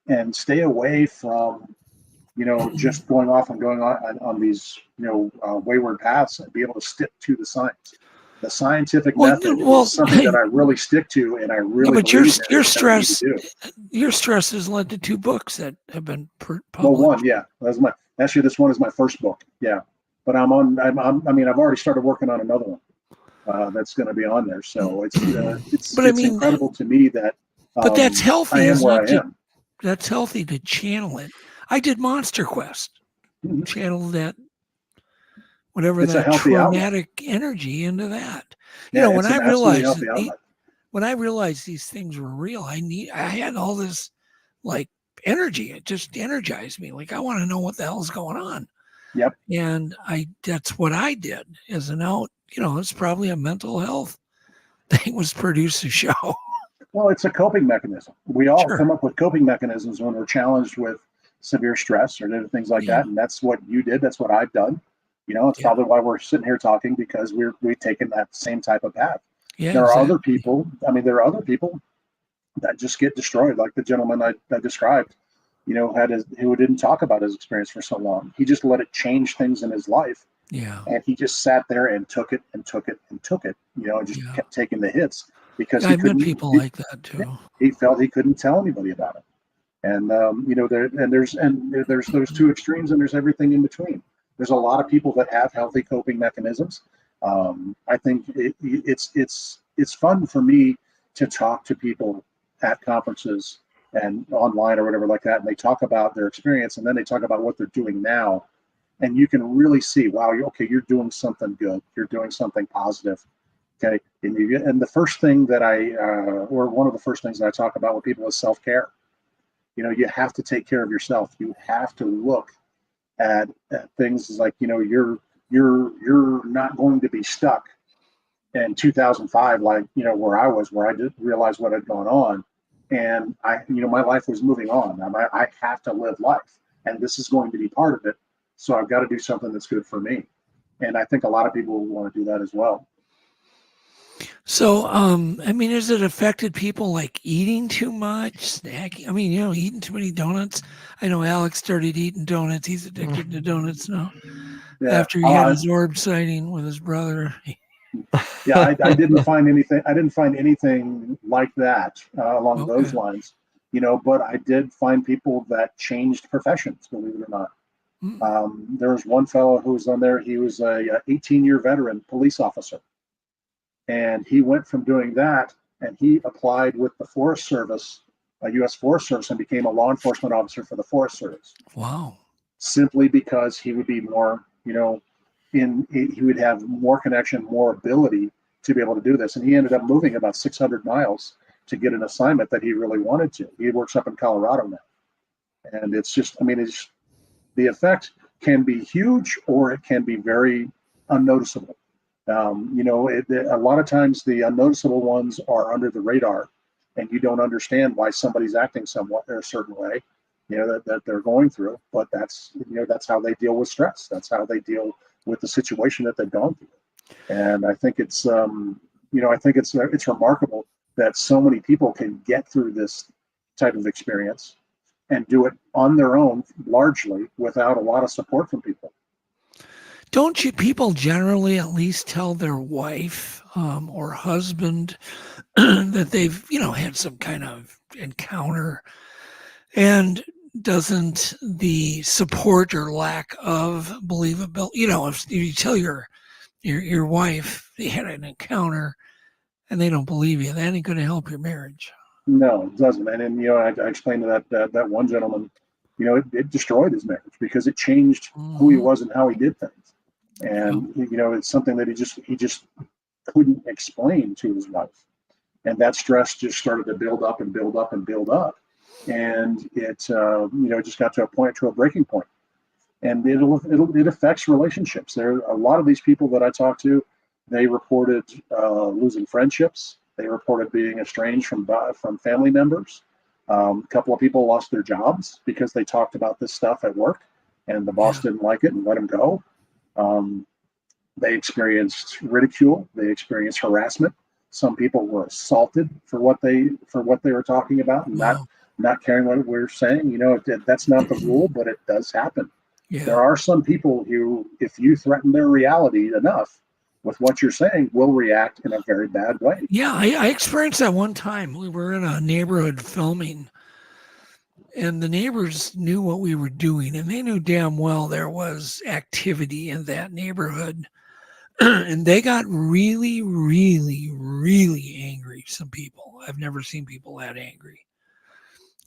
and stay away from, you know, just going off and going on these, you know, wayward paths, and be able to stick to the science. The scientific method is something that I really stick to, and I really. But your stress has led to 2 books that have been published. Well, one, yeah, actually this one is my first book, yeah. But I've already started working on another one that's going to be on there. So it's incredible to me that. But that's healthy. I am where I am. That's healthy to channel it. I did Monster Quest, channeled that. Whatever it's that traumatic energy into that. You know, when I realized these things were real, I had all this like energy. It just energized me. Like, I want to know what the hell's going on. Yep. And that's what I did as an out, you know, it's probably a mental health thing, was produce a show. Well, it's a coping mechanism. We all come up with coping mechanisms when we're challenged with severe stress or things like that. And that's what you did. That's what I've done. You know, it's probably why we're sitting here talking, because we've taken that same type of path. Yeah, there are other people. I mean, there are other people that just get destroyed, like the gentleman I described. You know, who didn't talk about his experience for so long. He just let it change things in his life. Yeah. And he just sat there and took it and took it and took it. You know, and just kept taking the hits because I've met people like that too. He felt he couldn't tell anybody about it. And you know, there's those 2 extremes, and there's everything in between. There's a lot of people that have healthy coping mechanisms. I think it's fun for me to talk to people at conferences and online or whatever like that, and they talk about their experience, and then they talk about what they're doing now, and you can really see, wow, you're doing something good, you're doing something positive, okay. And the first thing that one of the first things that I talk about with people is self-care. You know, you have to take care of yourself. You have to look at things like, you know, you're not going to be stuck in 2005, like, where I did realize what had gone on. And my life was moving on. I have to live life, and this is going to be part of it. So I've got to do something that's good for me. And I think a lot of people want to do that as well. So, has it affected people like eating too much, snacking? Eating too many donuts. I know Alex started eating donuts. He's addicted to donuts now. Yeah. After he had his orb sighting with his brother. Yeah, I didn't find anything. I didn't find anything like that along those lines, but I did find people that changed professions, believe it or not. There was one fellow who was on there. He was a 18-year veteran police officer. And he went from doing that, and he applied with the Forest Service, U.S. Forest Service, and became a law enforcement officer for the Forest Service. Wow. Simply because he would be more, he would have more connection, more ability to be able to do this. And he ended up moving about 600 miles to get an assignment that he really wanted to. He works up in Colorado now. And it's just, the effect can be huge, or it can be very unnoticeable. A lot of times the unnoticeable ones are under the radar, and you don't understand why somebody's acting somewhat in a certain way, that they're going through. But that's how they deal with stress. That's how they deal with the situation that they've gone through. And I think it's remarkable that so many people can get through this type of experience and do it on their own, largely without a lot of support from people. Don't you people generally at least tell their wife or husband that they've, had some kind of encounter? And doesn't the support or lack of believability, if you tell your wife they had an encounter and they don't believe you, that ain't going to help your marriage. No, it doesn't. And I explained to that one gentleman, it destroyed his marriage because it changed who he was and how he did things. And it's something that he just couldn't explain to his wife, and that stress just started to build up and build up and build up, and it just got to a breaking point, and it affects relationships. There are a lot of these people that I talk to, they reported losing friendships. They reported being estranged from family members. A couple of people lost their jobs because they talked about this stuff at work, and the boss didn't like it and let them go. They experienced ridicule. They experienced harassment. Some people were assaulted for what they were talking about and not caring what we were saying. That's not the rule, but it does happen. Yeah. There are some people who, if you threaten their reality enough with what you're saying, will react in a very bad way. Yeah, I experienced that one time. We were in a neighborhood filming, and the neighbors knew what we were doing, and they knew damn well there was activity in that neighborhood. And they got really, really, really angry. Some people. I've never seen people that angry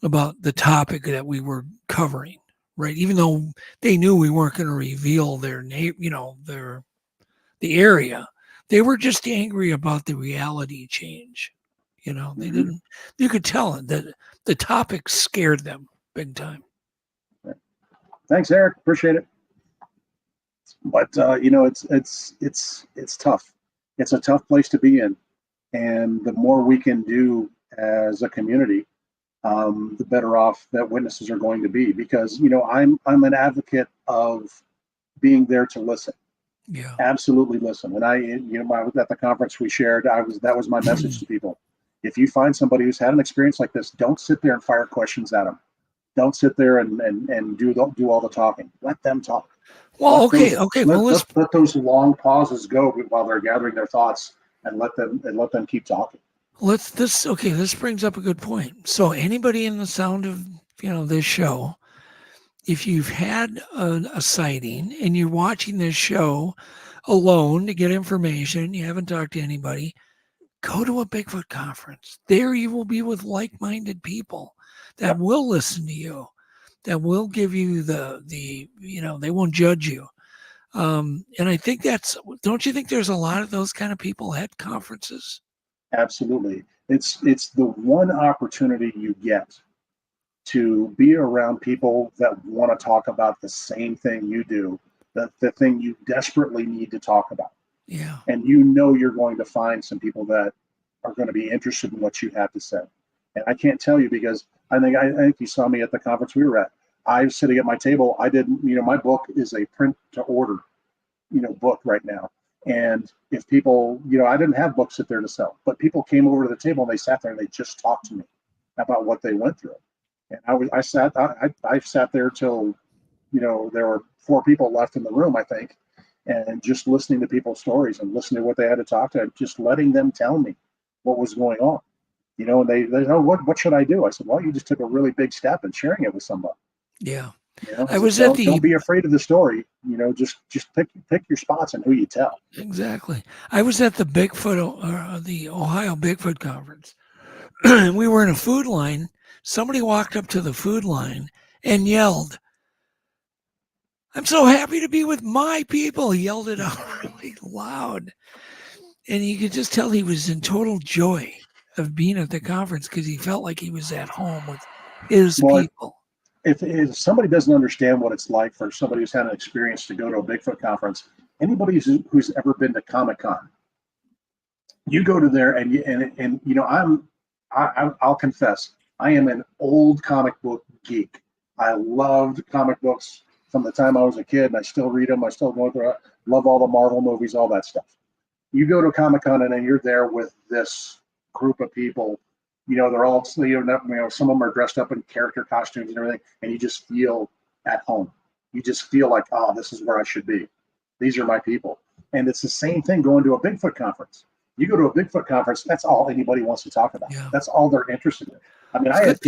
about the topic that we were covering, right? Even though they knew we weren't going to reveal their name, the area. They were just angry about the reality change. They didn't. You could tell that the topic scared them big time. Thanks, Eric. Appreciate it. But it's tough. It's a tough place to be in, and the more we can do as a community, the better off that witnesses are going to be. Because I'm an advocate of being there to listen. Yeah, absolutely listen. When I was at the conference we shared, that was my message to people. If you find somebody who's had an experience like this, don't sit there and fire questions at them. Don't sit there and do all the talking. Let them talk. Well, let those long pauses go while they're gathering their thoughts, and let them keep talking. This brings up a good point. So anybody in the sound of this show, if you've had a sighting and you're watching this show alone to get information, you haven't talked to anybody, go to a Bigfoot conference. There you will be with like-minded people that will listen to you, that will give you they won't judge you. And I think don't you think there's a lot of those kind of people at conferences? Absolutely. It's the one opportunity you get to be around people that want to talk about the same thing you do, the thing you desperately need to talk about. Yeah. And you're going to find some people that are going to be interested in what you have to say. And I can't tell you because I think you saw me at the conference we were at. I was sitting at my table. I didn't, my book is a print to order, book right now. And if people, I didn't have books sit there to sell, but people came over to the table and they sat there and they just talked to me about what they went through. And I sat there till, there were 4 people left in the room, I think, and just listening to people's stories and listening to what they had to talk to, just letting them tell me what was going on. And they oh, what should I do? I said, well, you just took a really big step in sharing it with somebody. Yeah. I was at don't be afraid of the story. Just pick your spots and who you tell. Exactly. I was at the Bigfoot, the Ohio Bigfoot conference, and we were in a food line. Somebody walked up to the food line and yelled, "I'm so happy to be with my people." He yelled it out really loud. And you could just tell he was in total joy of being at the conference because he felt like he was at home with his people. If somebody doesn't understand what it's like for somebody who's had an experience to go to a Bigfoot conference, anybody who's ever been to Comic-Con, you go to there and I'll confess, I am an old comic book geek. I loved comic books from the time I was a kid, and I still read them. I still go through. Love all the Marvel movies, all that stuff. You go to Comic-Con and then you're there with this group of people. They're all, some of them are dressed up in character costumes and everything, and you just feel at home. You just feel like, oh, this is where I should be. These are my people. And it's the same thing going to a Bigfoot conference. You go to a Bigfoot conference, that's all anybody wants to talk about. Yeah. That's all they're interested in. I mean, I had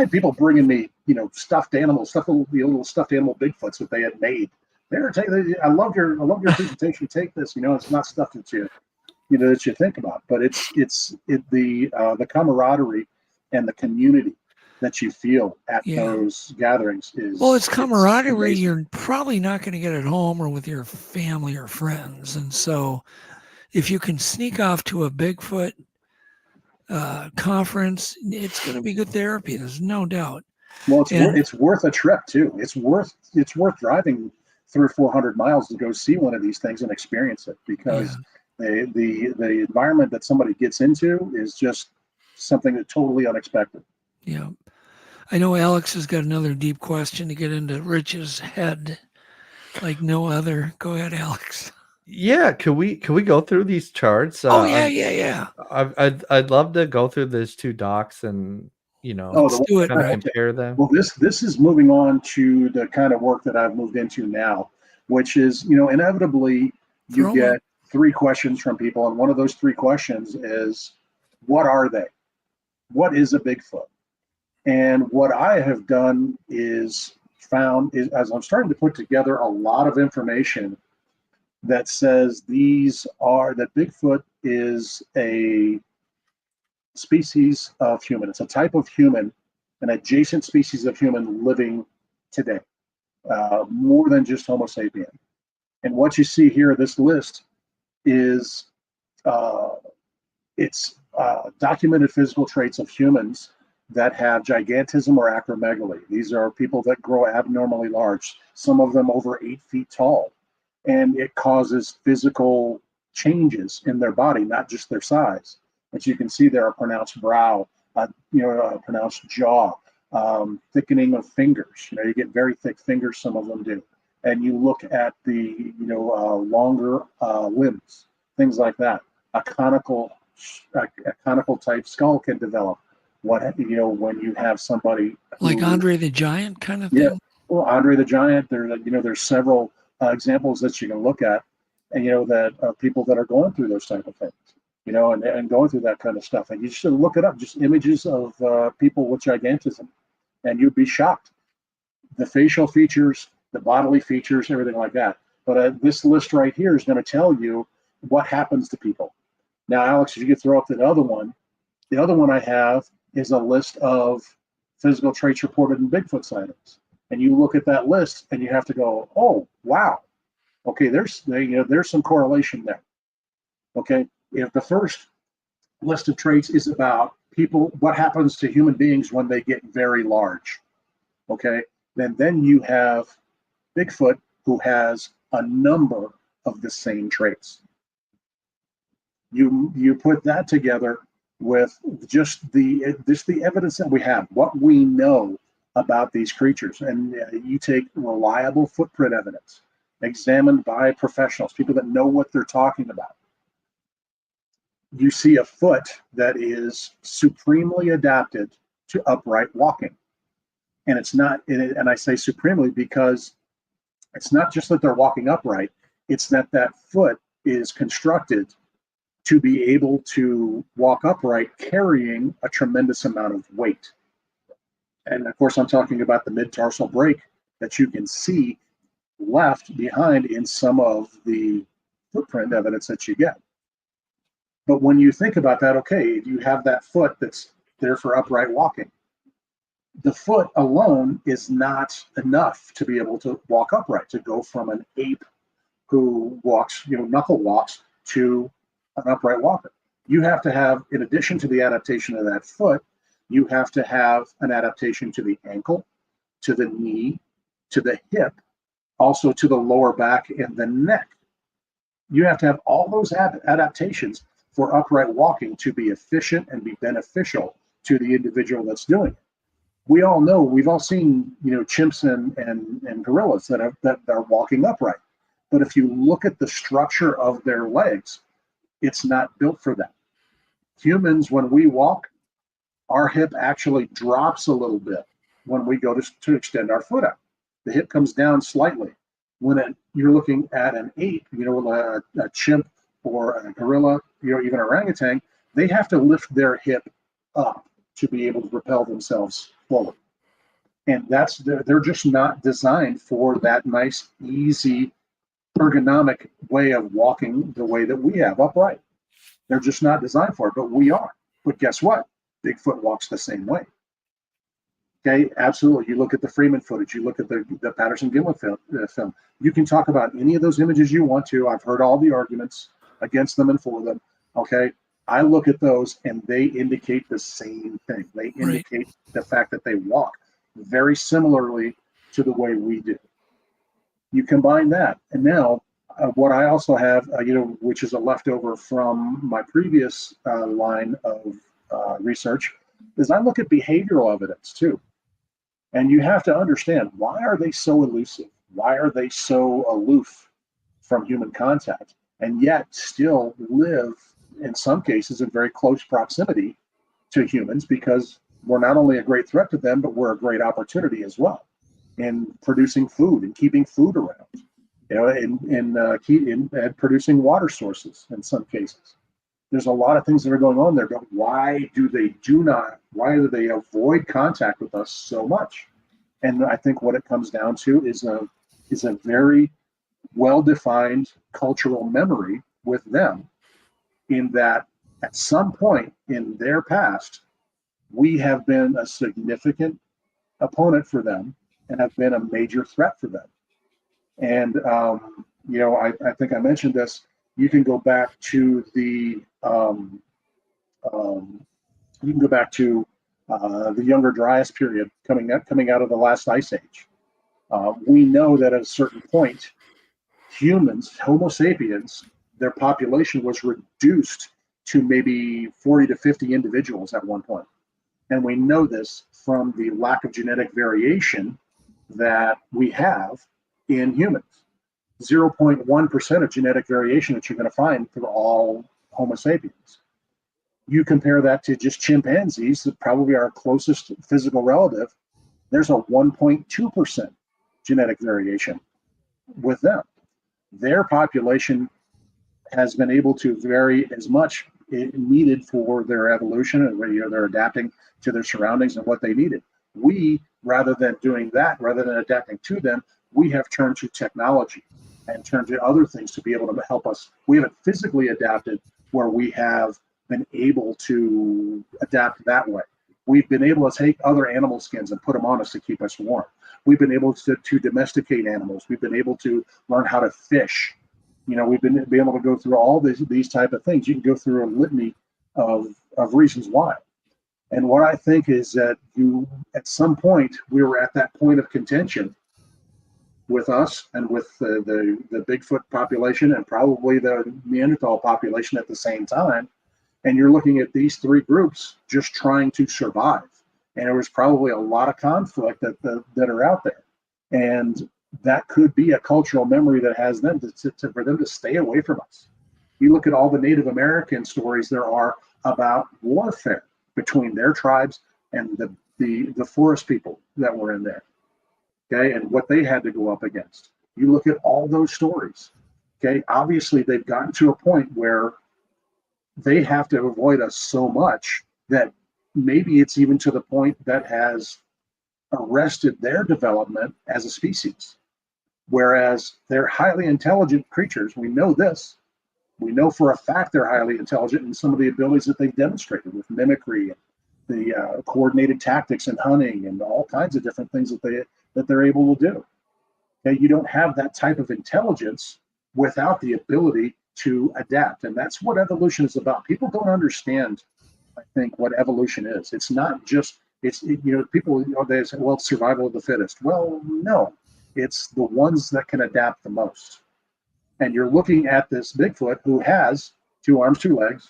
people bringing me, stuffed animals, little stuffed animal Bigfoots that they had made. I love your presentation. Take this. It's not stuff that you think about, but it's the camaraderie and the community that you feel at those gatherings is. Well, it's camaraderie you're probably not going to get at home or with your family or friends, and so if you can sneak off to a Bigfoot conference, it's going to be good therapy. There's no doubt. Well, it's worth a trip too. It's worth driving 300 or 400 miles to go see one of these things and experience it, because the environment that somebody gets into is just something that totally unexpected. Yeah. I know Alex has got another deep question to get into Rich's head like no other. Go ahead, Alex. Yeah, can we go through these charts? Yeah. I'd love to go through these 2 docs and let's do it. Kind of compare them. Well, this is moving on to the kind of work that I've moved into now, which is inevitably you get 3 questions from people, and one of those 3 questions is, what are they? What is a Bigfoot? And what I have done is as I'm starting to put together a lot of information that says that Bigfoot is a species of human. It's a type of human, an adjacent species of human living today, more than just Homo sapien. And what you see here, this list is documented physical traits of humans that have gigantism or acromegaly. These are people that grow abnormally large, some of them over 8 feet tall. And it causes physical changes in their body, not just their size. As you can see, there are pronounced brow, a pronounced jaw, thickening of fingers. You get very thick fingers, some of them do. And you look at the longer limbs, things like that. A conical type skull can develop. When you have somebody like Andre the Giant kind of thing. Yeah, well, Andre the Giant. There's several examples that you can look at, and that people that are going through those type of things, and going through that kind of stuff. And you should look it up, just images of people with gigantism, and you'd be shocked. The facial features, the bodily features, everything like that. But this list right here is going to tell you what happens to people. Now, Alex, if you could throw up the other one I have is a list of physical traits reported in Bigfoot sightings. And you look at that list and you have to go, oh, wow. Okay, there's some correlation there. Okay, if the first list of traits is about people, what happens to human beings when they get very large. Okay, then you have Bigfoot, who has a number of the same traits. You put that together with just the evidence that we have, what we know about these creatures, and you take reliable footprint evidence examined by professionals, people that know what they're talking about. You see a foot that is supremely adapted to upright walking. And it's not, and I say supremely because it's not just that they're walking upright, it's that that foot is constructed to be able to walk upright carrying a tremendous amount of weight. And of course, I'm talking about the mid-tarsal break that you can see left behind in some of the footprint evidence that you get. But when you think about that, okay, you have that foot that's there for upright walking. The foot alone is not enough to be able to walk upright, to go from an ape who walks, knuckle walks, to an upright walker. You have to have, in addition to the adaptation of that foot, you have to have an adaptation to the ankle, to the knee, to the hip, also to the lower back and the neck. You have to have all those adaptations for upright walking to be efficient and be beneficial to the individual that's doing it. We all know, we've all seen, chimps and gorillas that are walking upright. But if you look at the structure of their legs, it's not built for that. Humans, when we walk, our hip actually drops a little bit when we go to extend our foot out. The hip comes down slightly. When you're looking at an ape, a chimp or a gorilla, even an orangutan, they have to lift their hip up to be able to propel themselves forward. And they're just not designed for that nice, easy, ergonomic way of walking the way that we have upright. They're just not designed for it, but we are. But guess what? Bigfoot walks the same way. Okay, absolutely. You look at the Freeman footage, you look at the Patterson-Gimlin film. You can talk about any of those images you want to. I've heard all the arguments against them and for them. Okay, I look at those and they indicate the same thing. They indicate the fact that they walk very similarly to the way we do. You combine that, and now what I also have, which is a leftover from my previous line of research, is I look at behavioral evidence too. And you have to understand, why are they so elusive? Why are they so aloof from human contact, and yet still live, in some cases, in very close proximity to humans, because we're not only a great threat to them, but we're a great opportunity as well in producing food and keeping food around, and producing water sources in some cases. There's a lot of things that are going on there, but why do they avoid contact with us so much? And I think what it comes down to is a very well-defined cultural memory with them, in that at some point in their past, we have been a significant opponent for them and have been a major threat for them. And, I think I mentioned this. You can go back to the Younger Dryas period, coming out of the last ice age. We know that at a certain point, humans, Homo sapiens, their population was reduced to maybe 40 to 50 individuals at one point. And we know this from the lack of genetic variation that we have in humans. 0.1% of genetic variation that you're going to find for all Homo sapiens. You compare that to just chimpanzees, that probably our closest physical relative, there's a 1.2% genetic variation with them. Their population has been able to vary as much needed for their evolution, and they're adapting to their surroundings and what they needed. We, rather than doing that, rather than adapting to them, we have turned to technology and turned to other things to be able to help us. We haven't physically adapted where we have been able to adapt that way. We've been able to take other animal skins and put them on us to keep us warm. We've been able to domesticate animals. We've been able to learn how to fish. We've been able to go through all these type of things. You can go through a litany of reasons why. And what I think is that at some point, we were at that point of contention with us and with the Bigfoot population and probably the Neanderthal population at the same time. And you're looking at these three groups just trying to survive. And there was probably a lot of conflict that are out there. And that could be a cultural memory that has them for them to stay away from us. You look at all the Native American stories there are about warfare between their tribes and the forest people that were in there. Okay, and what they had to go up against. You look at all those stories. Okay, obviously they've gotten to a point where they have to avoid us so much that maybe it's even to the point that has arrested their development as a species. Whereas they're highly intelligent creatures. We know this. We know for a fact they're highly intelligent in some of the abilities that they've demonstrated with mimicry and the coordinated tactics and hunting and all kinds of different things that they're able to do. Okay, you don't have that type of intelligence without the ability to adapt. And that's what evolution is about. People don't understand, I think, what evolution is. It's not just, people, they say, well, it's survival of the fittest. Well, no, it's the ones that can adapt the most. And you're looking at this Bigfoot who has 2 arms, 2 legs,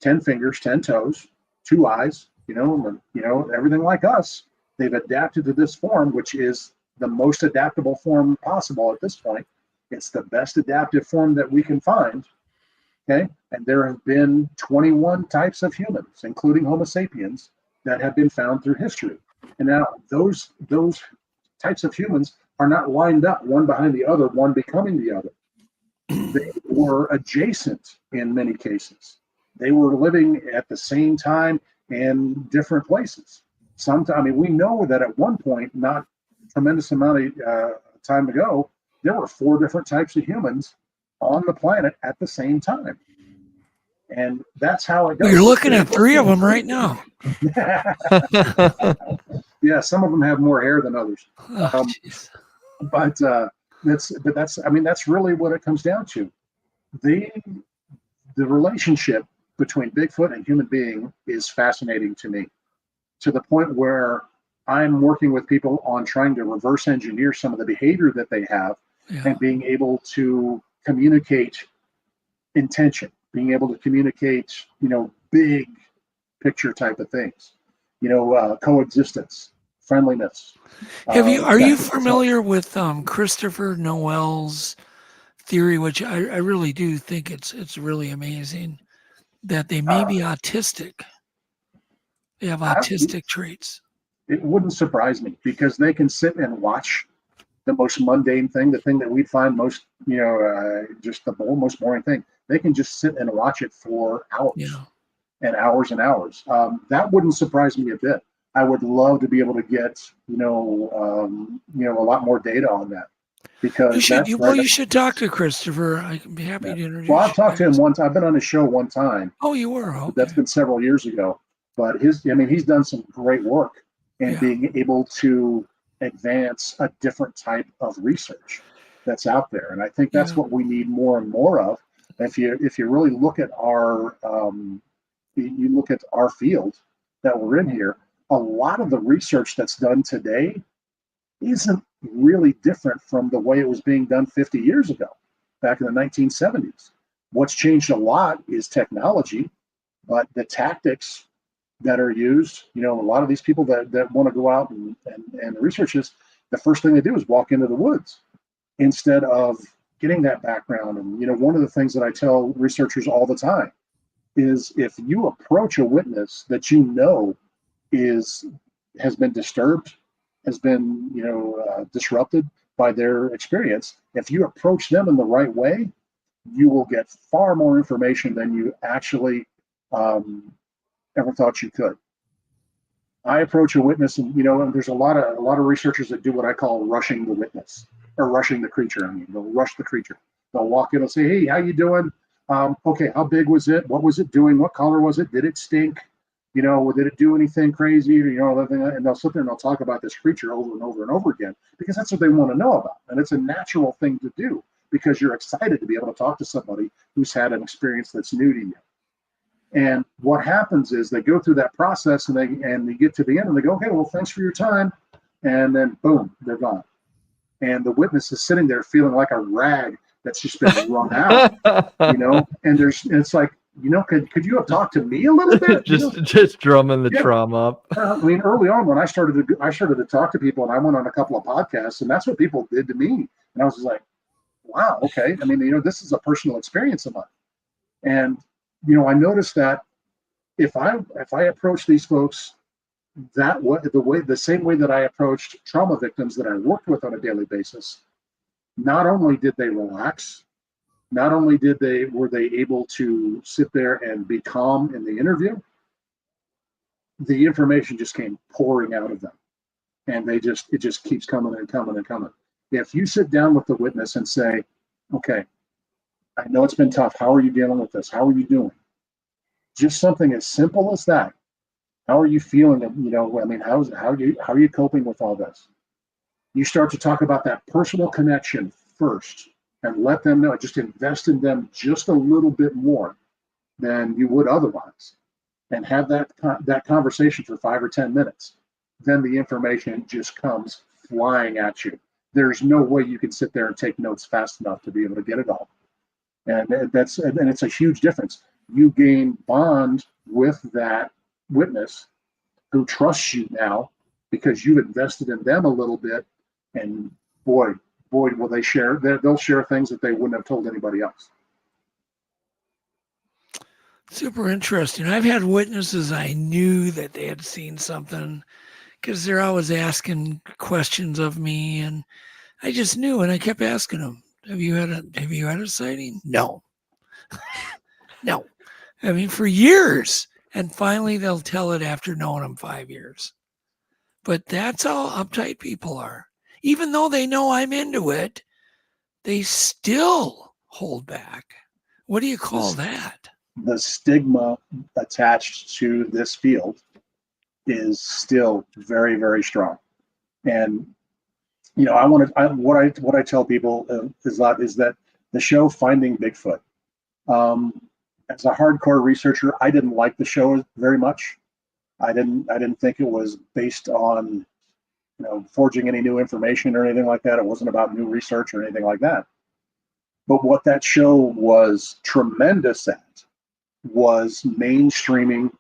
10 fingers, 10 toes, 2 eyes, everything like us. They've adapted to this form, which is the most adaptable form possible at this point. It's the best adaptive form that we can find. Okay. And there have been 21 types of humans, including Homo sapiens, that have been found through history. And now those types of humans are not lined up one behind the other, one becoming the other. They were adjacent in many cases. They were living at the same time in different places. Sometimes, we know that at one point, not a tremendous amount of time ago, there were 4 different types of humans on the planet at the same time. And that's how it goes. You're looking at 3 of them right now. Yeah, some of them have more hair than others. But that's really what it comes down to. The relationship between Bigfoot and human being is fascinating to me, to the point where I'm working with people on trying to reverse engineer some of the behavior that they have and being able to communicate intention, being able to communicate, big picture type of things, coexistence, friendliness. Are you familiar with Christopher Noel's theory, which I really do think it's really amazing, that they may be autistic. They have autistic traits. It wouldn't surprise me, because they can sit and watch the most mundane thing, the thing that we'd find most, just the most boring thing. They can just sit and watch it for hours and hours and hours. That wouldn't surprise me a bit. I would love to be able to get, a lot more data on that, because you should talk to Christopher. I can be happy to introduce. Well, I've talked to him once. I've been on his show one time. Oh, you were? Okay. That's been several years ago. But he's done some great work in being able to advance a different type of research that's out there. And I think that's what we need more and more of. If you really look at our field that we're in here, a lot of the research that's done today isn't really different from the way it was being done 50 years ago, back in the 1970s. What's changed a lot is technology, but the tactics that are used, a lot of these people that want to go out and research this, the first thing they do is walk into the woods instead of getting that background. And, one of the things that I tell researchers all the time is, if you approach a witness that has been disturbed, has been, disrupted by their experience, if you approach them in the right way, you will get far more information than you actually ever thought you could. I approach a witness, and there's a lot of researchers that do what I call rushing the witness, or rushing the creature. They'll rush the creature. They'll walk in and say, "Hey, how you doing? Okay, how big was it? What was it doing? What color was it? Did it stink? Did it do anything crazy?" And they'll sit there and they'll talk about this creature over and over and over again, because that's what they want to know about. And it's a natural thing to do, because you're excited to be able to talk to somebody who's had an experience that's new to you. And what happens is they go through that process, and they get to the end, and they go, "Okay, well, thanks for your time," and then boom, they're gone. and the witness is sitting there feeling like a rag that's just been wrung out, and it's like, could you have talked to me a little bit? just drumming the trauma up. I mean, early on when I started to talk to people, and I went on a couple of podcasts, and that's what people did to me. And I was just like, wow, okay. I mean, this is a personal experience of mine. And, I noticed that if I approach these folks the same way that I approached trauma victims that I worked with on a daily basis, not only did they relax, not only were they able to sit there and be calm in the interview, the information just came pouring out of them, and it just keeps coming and coming and coming. If you sit down with the witness and say, okay, I know it's been tough. How are you dealing with this? How are you doing? Just something as simple as that. How are you feeling? How are you coping with all this? You start to talk about that personal connection first, and let them know. Just invest in them just a little bit more than you would otherwise, and have that conversation for 5 or 10 minutes. Then the information just comes flying at you. There's no way you can sit there and take notes fast enough to be able to get it all. And it's a huge difference. You gain bond with that witness who trusts you now because you've invested in them a little bit, and boy, will they share. They'll share things that they wouldn't have told anybody else. Super interesting. I've had witnesses I knew that they had seen something because they're always asking questions of me, and I just knew, and I kept asking them, have you had a sighting? No. No. I mean, for years. And finally they'll tell it after knowing them 5 years. But that's how uptight people are. Even though they know I'm into it, they still hold back. What do you call that? The stigma attached to this field is still very, very strong. And what I tell people is that the show Finding Bigfoot. As a hardcore researcher, I didn't like the show very much. I didn't think it was based on forging any new information or anything like that. It wasn't about new research or anything like that. But what that show was tremendous at was mainstreaming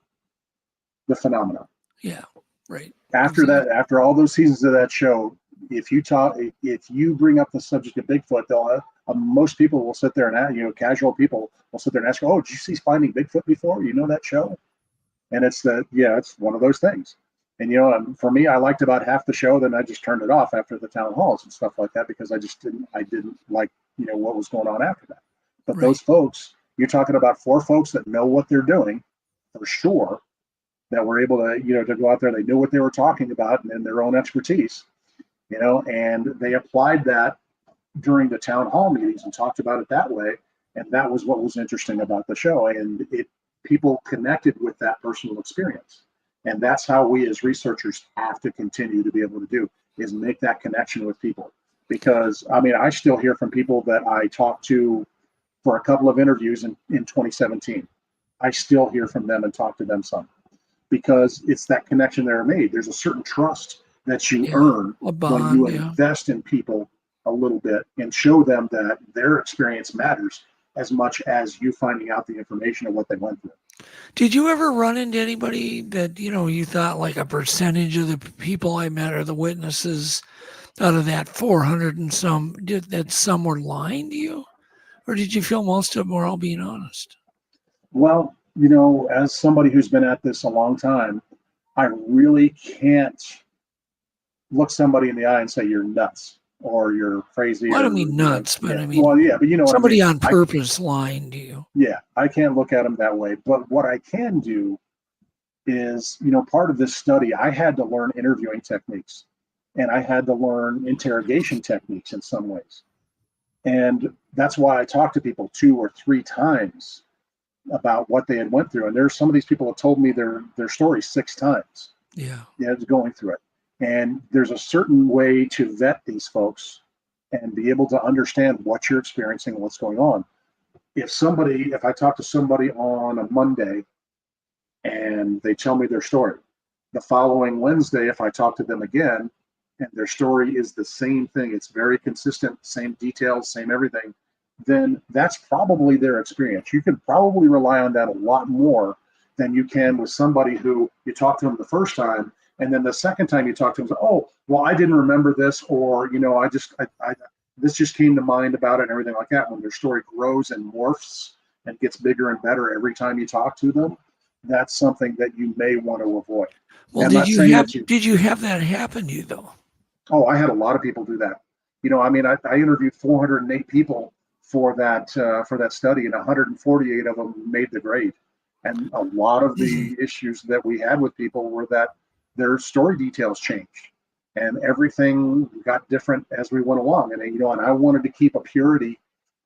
the phenomenon. Yeah, right. After all those seasons of that show, if you bring up the subject of Bigfoot, most people will sit there and casual people will sit there and ask, "Oh, did you see Finding Bigfoot before? You know that show?" And it's one of those things. And for me, I liked about half the show, then I just turned it off after the town halls and stuff like that because I didn't like what was going on after that. But those folks, you're talking about 4 folks that know what they're doing for sure, that were able to to go out there. They knew what they were talking about and in their own expertise, and they applied that during the town hall meetings and talked about it that way. And that was what was interesting about the show. And people connected with that personal experience. And that's how we as researchers have to continue to be able to do, is make that connection with people. Because I still hear from people that I talked to for a couple of interviews in 2017. I still hear from them and talk to them some, because it's that connection they're made. There's a certain trust that you earn when you invest in people a little bit and show them that their experience matters as much as you finding out the information of what they went through. Did you ever run into anybody that, you thought like a percentage of the people I met or the witnesses out of that 400 and some, that some were lying to you? Or did you feel most of them were all being honest? Well, as somebody who's been at this a long time, I really can't look somebody in the eye and say you're nuts or you're crazy. Well, I don't mean nuts, but I mean, but somebody on purpose lying to you. Yeah, I can't look at them that way. But what I can do is, part of this study, I had to learn interviewing techniques, and I had to learn interrogation techniques in some ways. And that's why I talked to people 2 or 3 times about what they had went through. And there's some of these people that told me their story 6 times. Yeah, going through it. And there's a certain way to vet these folks and be able to understand what you're experiencing and what's going on. If I talk to somebody on a Monday and they tell me their story, the following Wednesday, if I talk to them again, and their story is the same thing, it's very consistent, same details, same everything, then that's probably their experience. You could probably rely on that a lot more than you can with somebody who you talk to them the first time, and then the second time you talk to them, oh, well, I didn't remember this, or, this just came to mind about it and everything like that. When their story grows and morphs and gets bigger and better every time you talk to them, that's something that you may want to avoid. Well, did you have that happen to you though? Oh, I had a lot of people do that. I interviewed 408 people for that study, and 148 of them made the grade. And a lot of the issues that we had with people were that their story details changed, and everything got different as we went along. And I wanted to keep a purity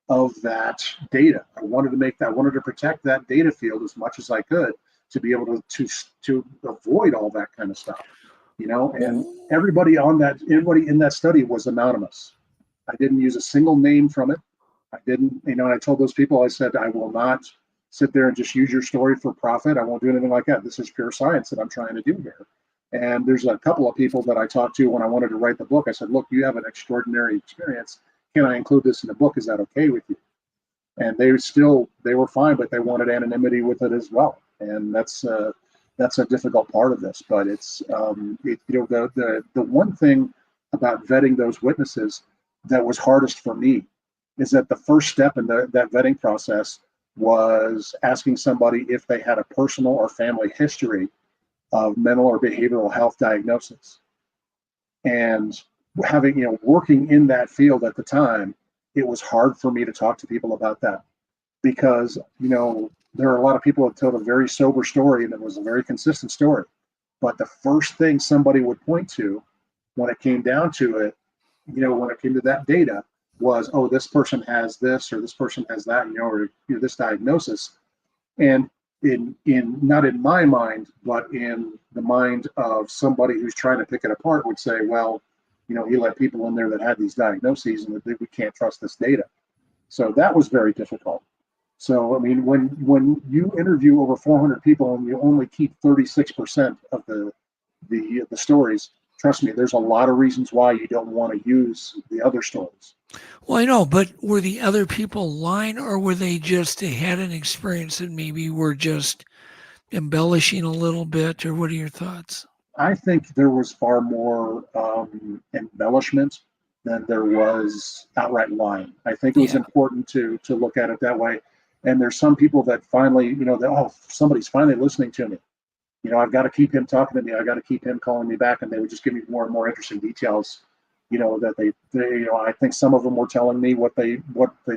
of that data. I wanted to protect that data field as much as I could to be able to avoid all that kind of stuff. And everybody in that study was anonymous. I didn't use a single name from it. I didn't, and I told those people, I said, I will not sit there and just use your story for profit. I won't do anything like that. This is pure science that I'm trying to do here. And there's a couple of people that I talked to when I wanted to write the book. I said, look, you have an extraordinary experience. Can I include this in the book? Is that okay with you? And they were fine, but they wanted anonymity with it as well. And that's a difficult part of this. But it's the one thing about vetting those witnesses that was hardest for me is that the first step in that vetting process was asking somebody if they had a personal or family history of mental or behavioral health diagnosis. And having, working in that field at the time, it was hard for me to talk to people about that because, there are a lot of people that told a very sober story and it was a very consistent story. But the first thing somebody would point to when it came down to it, when it came to that data was, oh, this person has this or this person has that, or this diagnosis. And not in my mind, but in the mind of somebody who's trying to pick it apart would say, well, he let people in there that had these diagnoses and that we can't trust this data. So that was very difficult. So, when you interview over 400 people and you only keep 36% of the stories, trust me, there's a lot of reasons why you don't want to use the other stories. Well, I know, but were the other people lying, or were they had an experience that maybe were just embellishing a little bit, or what are your thoughts? I think there was far more embellishment than there was outright lying. I think it was important to look at it that way. And there's some people that finally, somebody's finally listening to me. I've got to keep him talking to me. I've got to keep him calling me back. And they would just give me more and more interesting details, that they I think some of them were telling me what they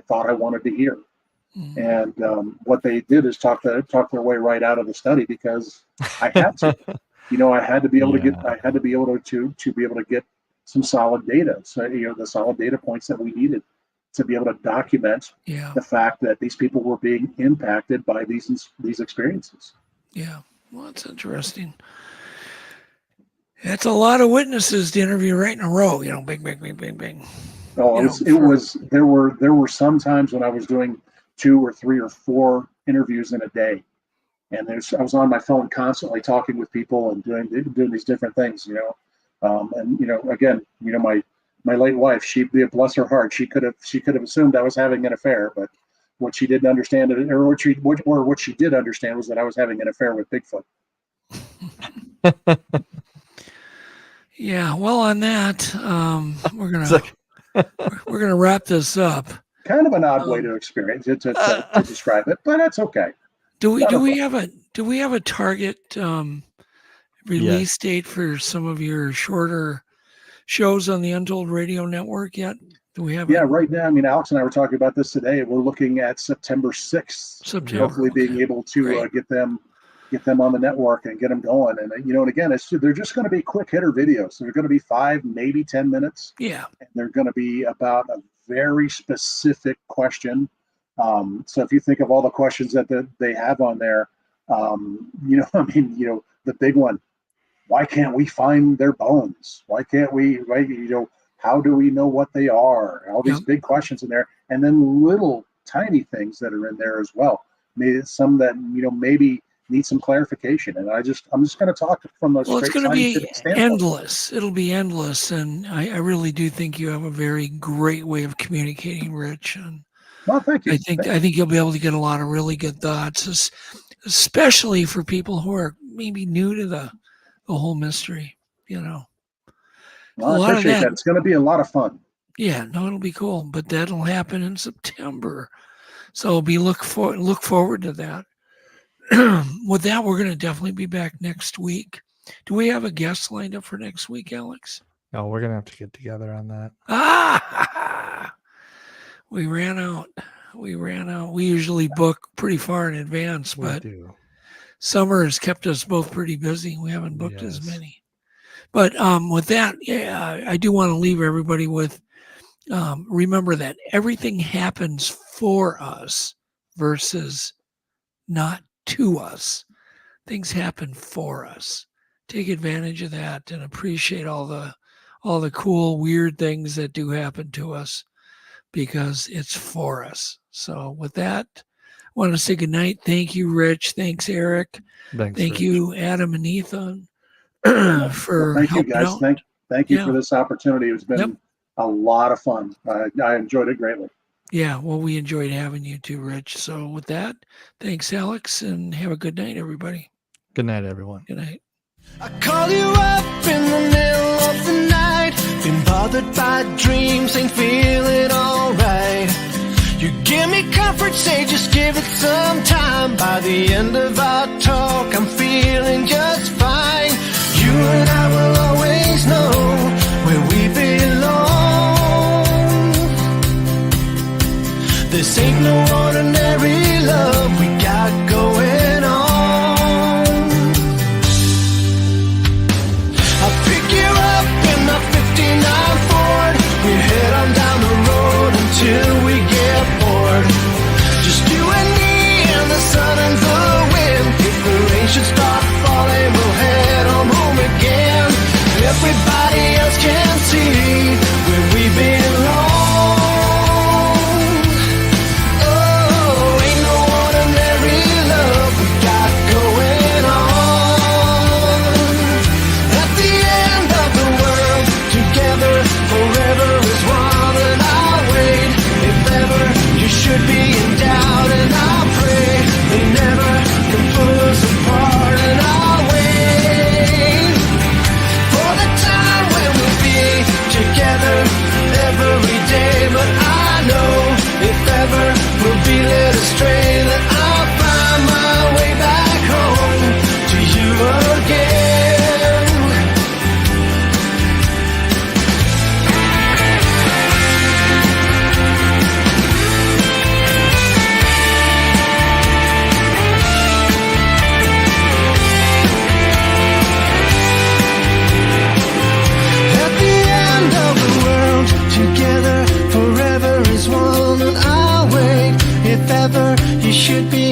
thought I wanted to hear. Mm-hmm. And what they did is talk their way right out of the study because I had to. I had to be able to get some solid data. So, the solid data points that we needed to be able to document the fact that these people were being impacted by these experiences. Yeah. Well, that's interesting. That's a lot of witnesses to interview right in a row, bing, bing, bing, bing, bing. Oh, there were some times when I was doing 2 or 3 or 4 interviews in a day. And I was on my phone constantly talking with people and doing these different things, again, my late wife, bless her heart, she could have assumed I was having an affair, but what she didn't understand, what she did understand was that I was having an affair with Bigfoot. Yeah. Well, on that, we're gonna wrap this up. Kind of an odd way to experience it to describe it, but that's okay. Do we have a target release date for some of your shorter shows on the Untold Radio Network yet? Do we have? Yeah, right now. Alex and I were talking about this today. We're looking at September 6th. Hopefully, being able to get them on the network and get them going. And and again, they're just going to be quick hitter videos. So they're going to be 5, maybe 10 minutes. Yeah. And they're going to be about a very specific question. So if you think of all the questions that they have on there, the big one, why can't we find their bones? Why can't we, right? How do we know what they are? All these big questions in there, and then little tiny things that are in there as well. Maybe some that maybe need some clarification. And I'm just going to talk from a Well, it's straight going to be scientific standpoint. endless. It'll be endless. And I really do think you have a very great way of communicating, Rich. And well, thank you. I think you'll be able to get a lot of really good thoughts, especially for people who are maybe new to the whole mystery, you know. Well, I appreciate that. It's going to be a lot of fun. Yeah, no, it'll be cool. But that'll happen in September. So look forward to that. With that, we're going to definitely be back next week. Do we have a guest lined up for next week, Alex? No, we're going to have to get together on that. We ran out. We usually book pretty far in advance, but summer has kept us both pretty busy. We haven't booked as many. But with that, I do want to leave everybody with, remember that everything happens for us versus not to us. Things happen for us. Take advantage of that and appreciate all the cool, weird things that do happen to us because it's for us. So with that, I want to say goodnight. Thank you, Rich. Thanks, Eric. Thanks, Thank Rich. you, Adam and Ethan, for thank you, helping guys. out. Thank you for this opportunity. It's been a lot of fun. I enjoyed it greatly. Yeah, well, we enjoyed having you too, Rich. So with that, thanks, Alex, and have a good night, everybody. Good night, everyone. Good night. I call you up in the middle of the night. Been bothered by dreams, ain't feeling alright. You give me comfort, say just give it some time. By the end of our talk, I'm feeling just fine. You and I will always know where we belong. This ain't no ordinary love we got going on. I'll pick you up in my 59 Ford. We head on down the road until we get bored. Just you and me and the sun and the wind. If the rain should start falling, we'll head on home again. Everybody else can see where we belong. Oh, ain't no ordinary love we got going on. At the end of the world, together forever is one, and I'll wait. If ever you should be in doubt, and I'll pray they never can pull us apart, and I'll wait for the time when we'll be together every day. But I know if ever we'll be led astray, that I'll find my way back home to you again. At the end of the world, together forever is one, and I'll wait if ever you should be